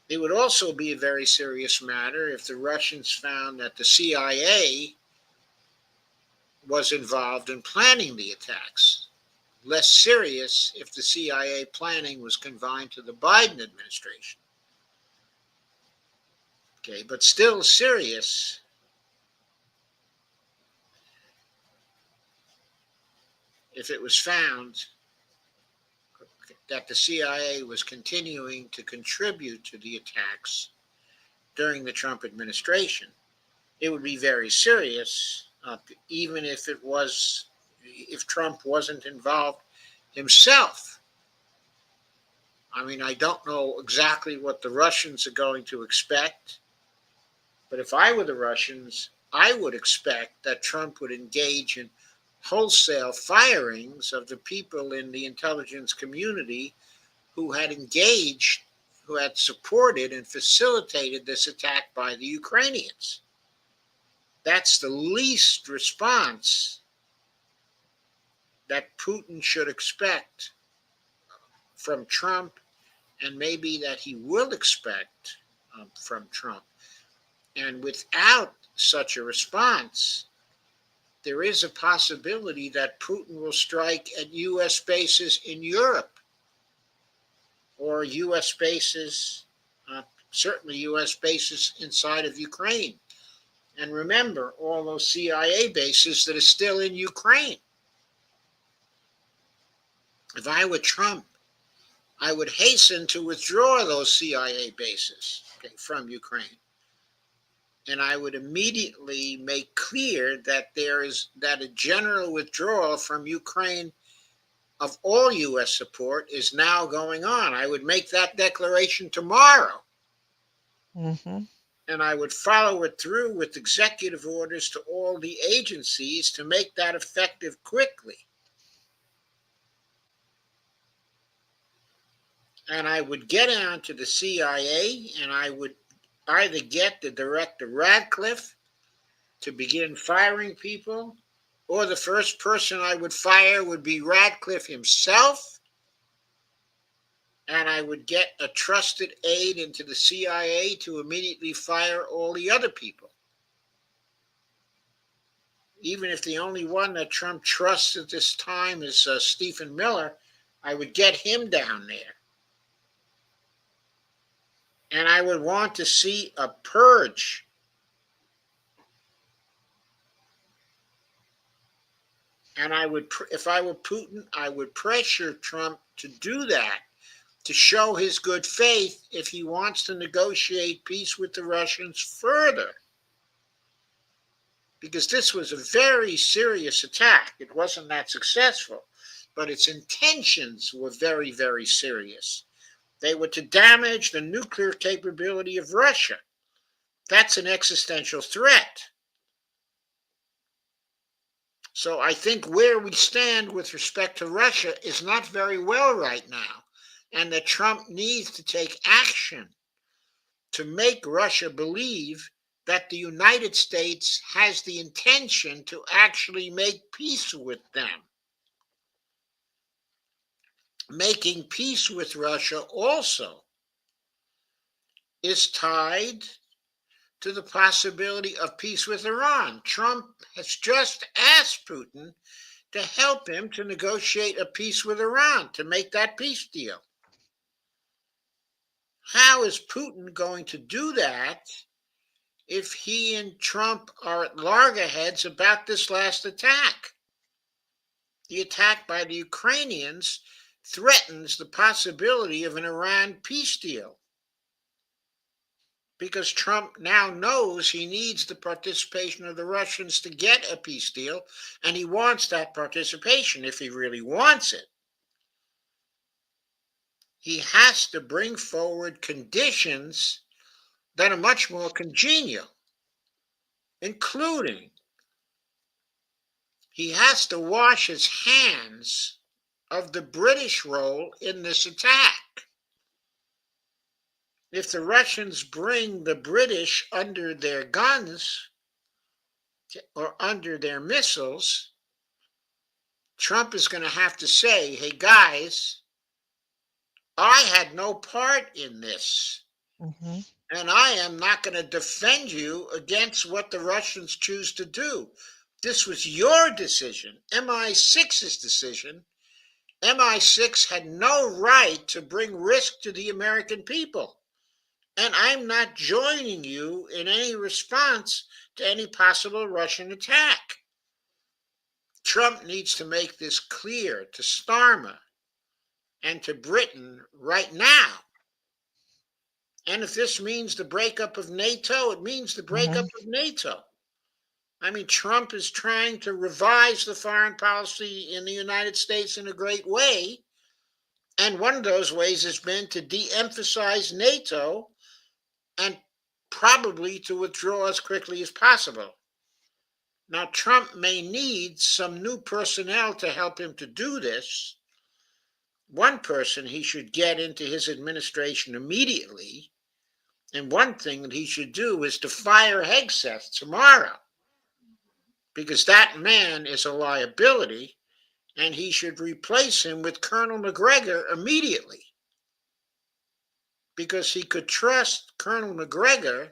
It would also be a very serious matter if the Russians found that the CIA was involved in planning the attacks. Less serious if the CIA planning was confined to the Biden administration. But still serious if it was found that the CIA was continuing to contribute to the attacks during the Trump administration. It would be very serious, even if Trump wasn't involved himself. I mean, I don't know exactly what the Russians are going to expect, but if I were the Russians, I would expect that Trump would engage in wholesale firings of the people in the intelligence community who had engaged, who had supported and facilitated this attack by the Ukrainians. That's the least response that Putin should expect from Trump, and maybe that he will expect from Trump. And without such a response, there is a possibility that Putin will strike at U.S. bases in Europe or U.S. bases, certainly U.S. bases inside of Ukraine. And remember, all those CIA bases that are still in Ukraine. If I were Trump, I would hasten to withdraw those CIA bases from Ukraine. And I would immediately make clear that that a general withdrawal from Ukraine of all U.S. support is now going on. I would make that declaration tomorrow. Mm-hmm. And I would follow it through with executive orders to all the agencies to make that effective quickly. And I would get on to the CIA, and I would either get the Director Radcliffe to begin firing people, or the first person I would fire would be Radcliffe himself, and I would get a trusted aide into the CIA to immediately fire all the other people. Even if the only one that Trump trusts at this time is Stephen Miller, I would get him down there. And I would want to see a purge. And I would, if I were Putin, I would pressure Trump to do that, to show his good faith if he wants to negotiate peace with the Russians further. Because this was a very serious attack. It wasn't that successful, but its intentions were very, very serious. They were to damage the nuclear capability of Russia. That's an existential threat. So I think where we stand with respect to Russia is not very well right now, and that Trump needs to take action to make Russia believe that the United States has the intention to actually make peace with them. Making peace with Russia also is tied to the possibility of peace with Iran. Trump has just asked Putin to help him to negotiate a peace with Iran, to make that peace deal. How is Putin going to do that if he and Trump are at loggerheads about this last attack? The attack by the Ukrainians threatens the possibility of an Iran peace deal, because Trump now knows he needs the participation of the Russians to get a peace deal, and he wants that participation if he really wants it. He has to bring forward conditions that are much more congenial, including he has to wash his hands of the British role in this attack. If the Russians bring the British under their guns or under their missiles, Trump is going to have to say, hey guys, I had no part in this. Mm-hmm. And I am not going to defend you against what the Russians choose to do. This was your decision, MI6's decision. MI6 had no right to bring risk to the American people. And I'm not joining you in any response to any possible Russian attack. Trump needs to make this clear to Starmer and to Britain right now. And if this means the breakup of NATO, it means the breakup of NATO. I mean, Trump is trying to revise the foreign policy in the United States in a great way. And one of those ways has been to de-emphasize NATO and probably to withdraw as quickly as possible. Now, Trump may need some new personnel to help him to do this. One person he should get into his administration immediately, and one thing that he should do is to fire Hegseth tomorrow, because that man is a liability, and he should replace him with Colonel McGregor immediately, because he could trust Colonel McGregor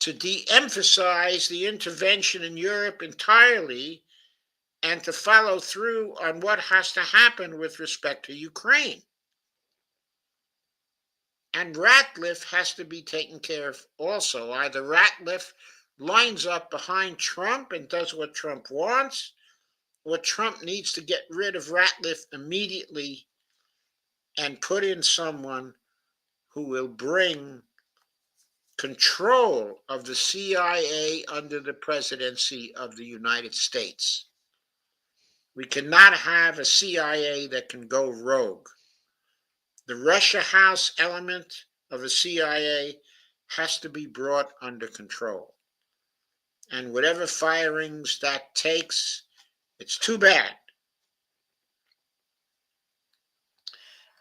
to de-emphasize the intervention in Europe entirely and to follow through on what has to happen with respect to Ukraine. And Ratcliffe has to be taken care of also. Either Ratcliffe lines up behind Trump and does what Trump wants, or Trump needs to get rid of Ratcliffe immediately and put in someone who will bring control of the CIA under the presidency of the United States. We cannot have a CIA that can go rogue. The Russia House element of the CIA has to be brought under control. And whatever firings that takes, it's too bad.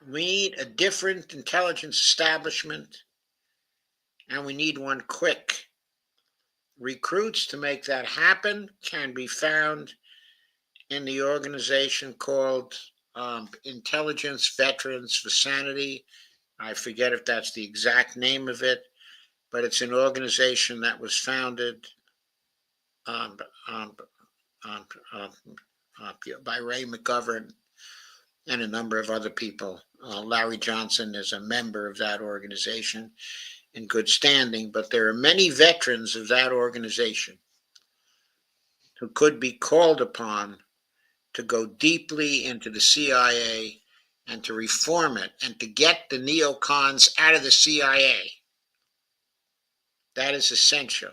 We need a different intelligence establishment, and we need one quick. Recruits to make that happen can be found in the organization called Intelligence Veterans for Sanity. I forget if that's the exact name of it, but it's an organization that was founded by Ray McGovern and a number of other people. Larry Johnson is a member of that organization in good standing, but there are many veterans of that organization who could be called upon to go deeply into the CIA and to reform it and to get the neocons out of the CIA. That is essential.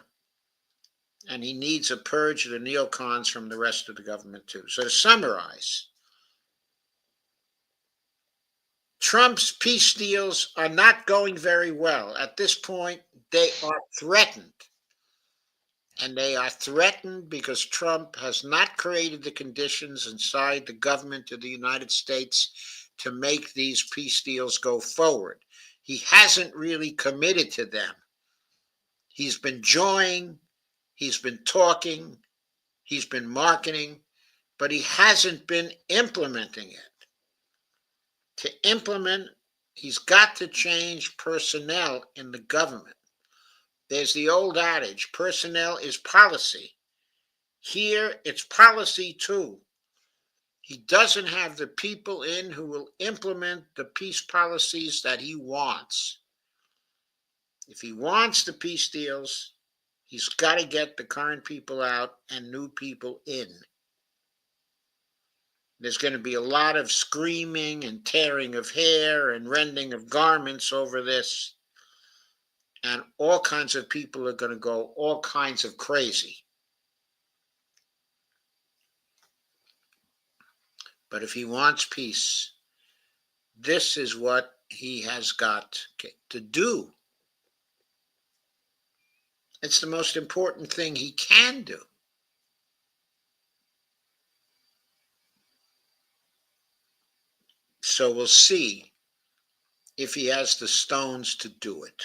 And he needs a purge of the neocons from the rest of the government too. So to summarize, Trump's peace deals are not going very well. At this point, they are threatened. And they are threatened because Trump has not created the conditions inside the government of the United States to make these peace deals go forward. He hasn't really committed to them. He's been joying, he's been talking, he's been marketing, but he hasn't been implementing it. To implement, he's got to change personnel in the government. There's the old adage, personnel is policy. Here, it's policy too. He doesn't have the people in who will implement the peace policies that he wants. If he wants the peace deals, he's got to get the current people out and new people in. There's going to be a lot of screaming and tearing of hair and rending of garments over this. And all kinds of people are going to go all kinds of crazy. But if he wants peace, this is what he has got to do. It's the most important thing he can do. So we'll see if he has the stones to do it.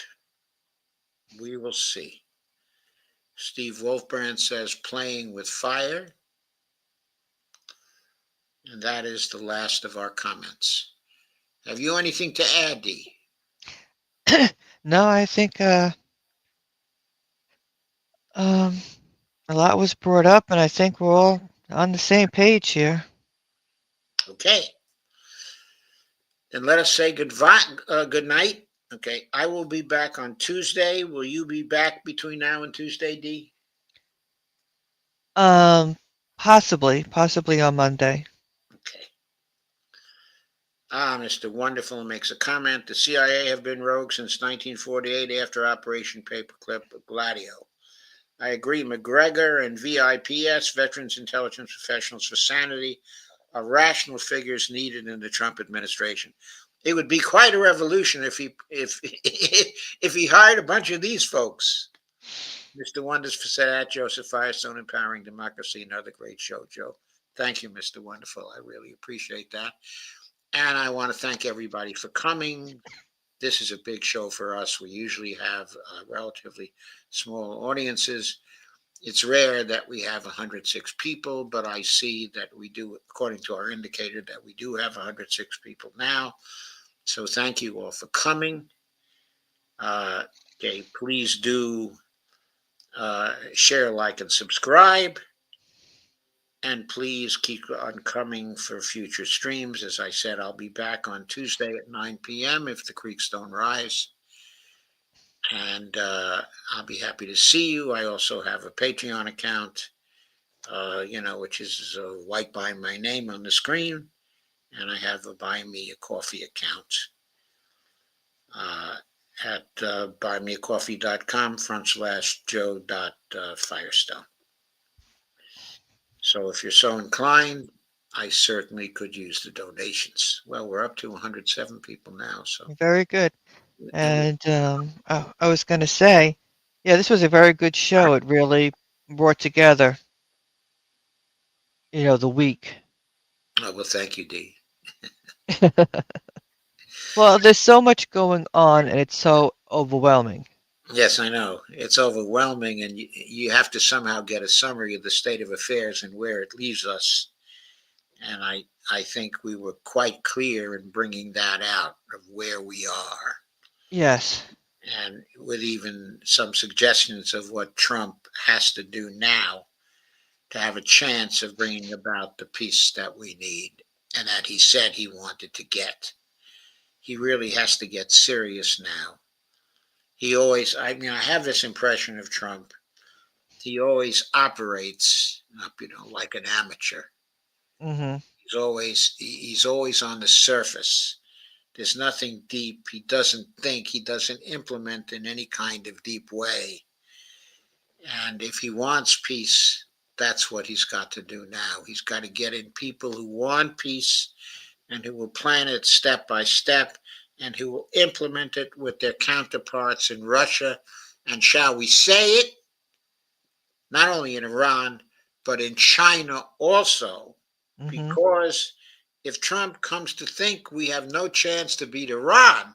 We will see. Steve Wolfbrand says playing with fire. And that is the last of our comments. Have you anything to add, Dee? No, I think a lot was brought up, and I think we're all on the same page here. Okay. Then let us say good night. Okay, I will be back on Tuesday. Will you be back between now and Tuesday, Dee? Possibly on Monday. Okay. Mr. Wonderful makes a comment. The CIA have been rogue since 1948 after Operation Paperclip Gladio. I agree. McGregor and VIPS, Veterans Intelligence Professionals for Sanity, are rational figures needed in the Trump administration. It would be quite a revolution if he hired a bunch of these folks. Mr. Wonders for that, Joseph Firestone, Empowering Democracy, another great show, Joe. Thank you, Mr. Wonderful. I really appreciate that. And I want to thank everybody for coming. This is a big show for us. We usually have relatively small audiences. It's rare that we have 106 people, but I see that we do, according to our indicator, that we do have 106 people now. So thank you all for coming. Okay, please do Share, like, and subscribe. And please keep on coming for future streams. As I said, I'll be back on Tuesday at 9 p.m. if the creeks don't rise. And I'll be happy to see you. I also have a Patreon account, which is right by my name on the screen. And I have a Buy Me a Coffee account at buymeacoffee.com/Joe.Firestone. So if you're so inclined, I certainly could use the donations. Well, we're up to 107 people now. So Very good. And I was going to say, yeah, this was a very good show. It really brought together, the week. well, thank you, Dee. Well, there's so much going on, and it's so overwhelming. Yes, I know. It's overwhelming, and you have to somehow get a summary of the state of affairs and where it leaves us. And I think we were quite clear in bringing that out of where we are. Yes. And with even some suggestions of what Trump has to do now to have a chance of bringing about the peace that we need and that he said he wanted to get. He really has to get serious now. He always, I have this impression of Trump. He always operates, like an amateur. Mm-hmm. He's always on the surface. There's nothing deep. He doesn't think. He doesn't implement in any kind of deep way. And if he wants peace, that's what he's got to do now. He's got to get in people who want peace and who will plan it step by step and who will implement it with their counterparts in Russia and, shall we say it, not only in Iran, but in China also. Mm-hmm. Because if Trump comes to think we have no chance to beat Iran,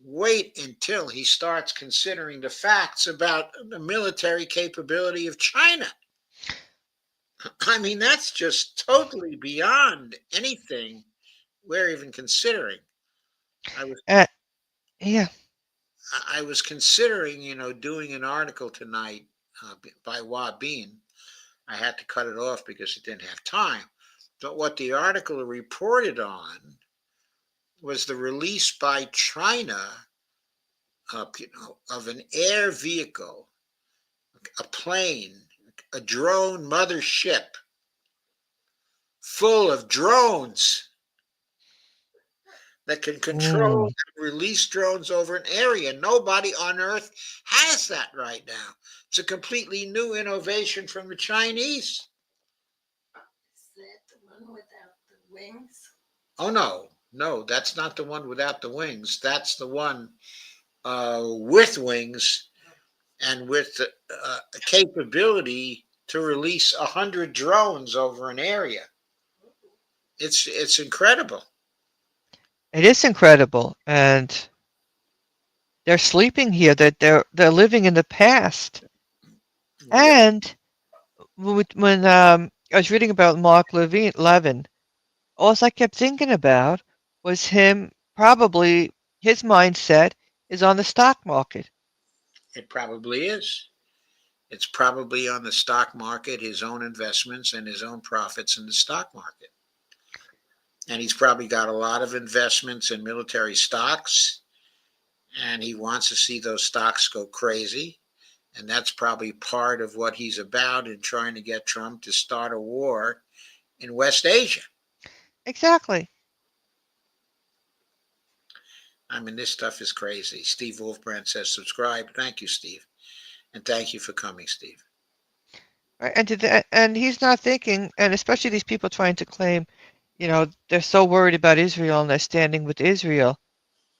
wait until he starts considering the facts about the military capability of China. That's just totally beyond anything we're even considering. Yeah. I was considering, doing an article tonight by Wabin. I had to cut it off because it didn't have time. But what the article reported on was the release by China, of an air vehicle, a plane, a drone mothership full of drones that can control and release drones over an area. Nobody on Earth has that right now. It's a completely new innovation from the Chinese. Is that the one without the wings? Oh, no, that's not the one without the wings. That's the one with wings and with a capability to release 100 drones over an area. It's incredible. It is incredible, and they're sleeping here. That they're living in the past. Yeah. And when I was reading about Mark Levin, all I kept thinking about was him. Probably his mindset is on the stock market. It probably is. It's probably on the stock market, his own investments and his own profits in the stock market. And he's probably got a lot of investments in military stocks, and he wants to see those stocks go crazy. And that's probably part of what he's about in trying to get Trump to start a war in West Asia. Exactly. This stuff is crazy. Steve Wolfbrand says subscribe. Thank you, Steve. And thank you for coming, Steve. Right. And he's not thinking, and especially these people trying to claim, they're so worried about Israel and they're standing with Israel.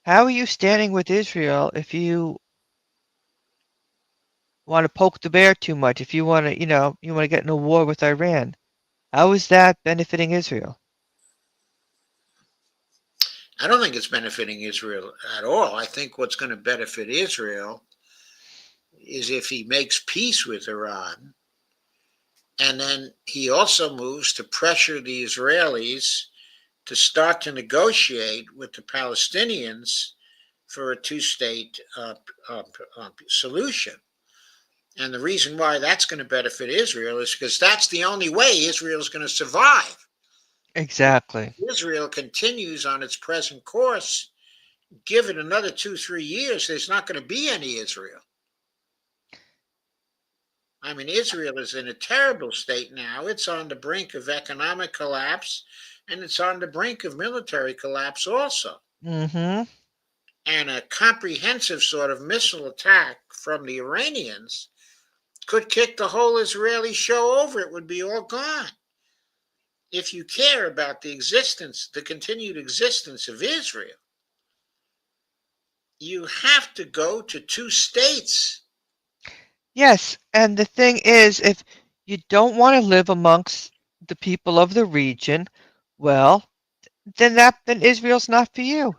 How are you standing with Israel if you want to poke the bear too much? If you want to, you want to get in a war with Iran? How is that benefiting Israel? I don't think it's benefiting Israel at all. I think what's going to benefit Israel is if he makes peace with Iran, and then he also moves to pressure the Israelis to start to negotiate with the Palestinians for a two-state solution. And the reason why that's going to benefit Israel is because that's the only way Israel is going to survive. Exactly. If Israel continues on its present course, give it another 2-3 years, there's not going to be any Israel. I mean, Israel is in a terrible state now. It's on the brink of economic collapse, and it's on the brink of military collapse also. Mm-hmm. And a comprehensive sort of missile attack from the Iranians could kick the whole Israeli show over. It would be all gone. If you care about the existence, the continued existence of Israel, you have to go to 2 states. Yes, and the thing is, if you don't want to live amongst the people of the region, well, then Israel's not for you.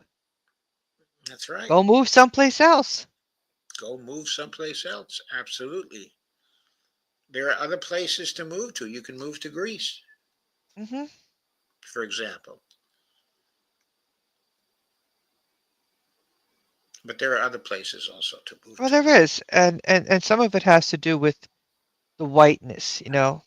That's right. Go move someplace else. Go move someplace else. Absolutely. There are other places to move to. You can move to Greece, Mm-hmm. for example. But there are other places also to move Well, to. there is, and some of it has to do with the whiteness, you know.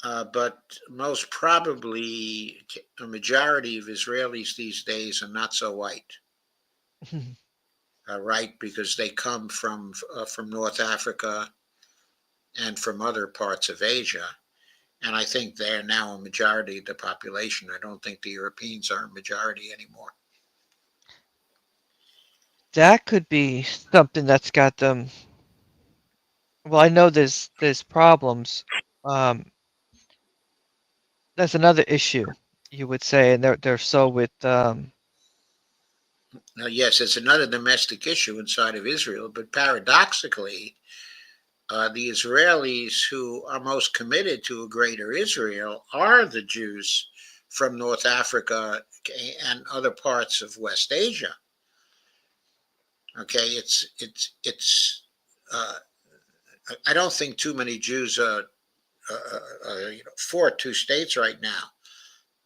But most probably, a majority of Israelis these days are not so white. Right, because they come from North Africa and from other parts of Asia, and I think they're now a majority of the population. I don't think the Europeans are a majority anymore. That could be something that's got them. Well, I know there's problems. That's another issue, you would say, and they're so with Now, yes, it's another domestic issue inside of Israel, but paradoxically, the Israelis who are most committed to a greater Israel are the Jews from North Africa and other parts of West Asia. Okay, I don't think too many Jews are for 2 states right now,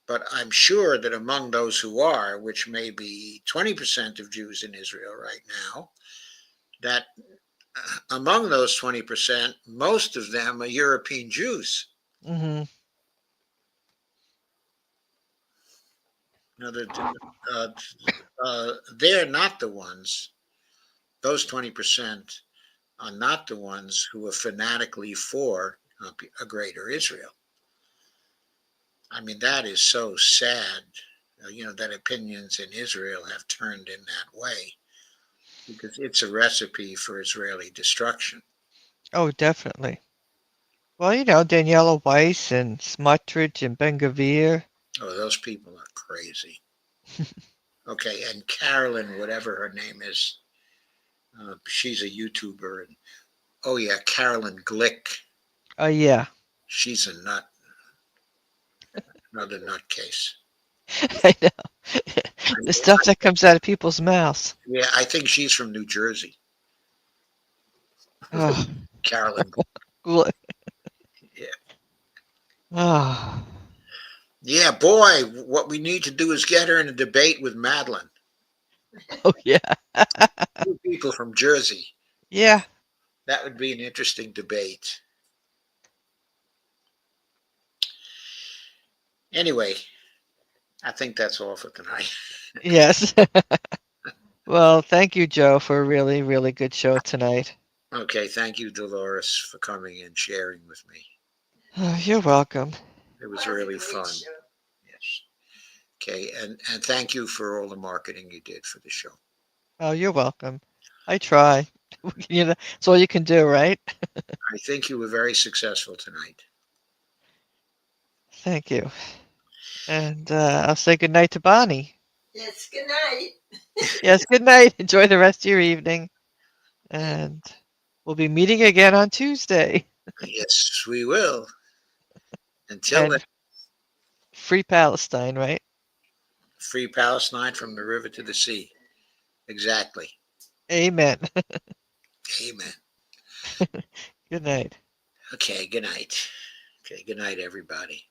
but I'm sure that among those who are, which may be 20% of Jews in Israel right now, that among those 20%, most of them are European Jews. Mm-hmm. Now, they're not the ones, those 20% are not the ones who are fanatically for a greater Israel. I mean, that is so sad, that opinions in Israel have turned in that way, because it's a recipe for Israeli destruction. Oh, definitely. Well, you know, Daniela Weiss and Smotrich and Ben-Gvir. Oh, those people are crazy. Okay, and Carolyn, whatever her name is, she's a YouTuber, and oh yeah, Carolyn Glick. Oh, yeah. She's a nut, another nutcase. I know. The stuff that comes out of people's mouths. Yeah, I think she's from New Jersey. Oh. Carolyn. Yeah. Oh. Yeah, boy, what we need to do is get her in a debate with Madeline. Oh, yeah. 2 people from Jersey. Yeah. That would be an interesting debate. Anyway, I think that's all for tonight. Yes. Well, thank you, Joe, for a really, really good show tonight. Okay, thank you, Dolores, for coming and sharing with me. Oh, you're welcome. It was really fun. Yes. Okay, and thank you for all the marketing you did for the show. Oh, you're welcome. I try. You know, that's all you can do, right? I think you were very successful tonight. Thank you. And I'll say good night to Bonnie. Yes, good night. Yes, good night. Enjoy the rest of your evening. And we'll be meeting again on Tuesday. Yes, we will. Until And then, free Palestine, right? free Palestine from the river to the sea. Exactly. Amen. Amen. Good night. Okay, good night. Okay, good night, everybody.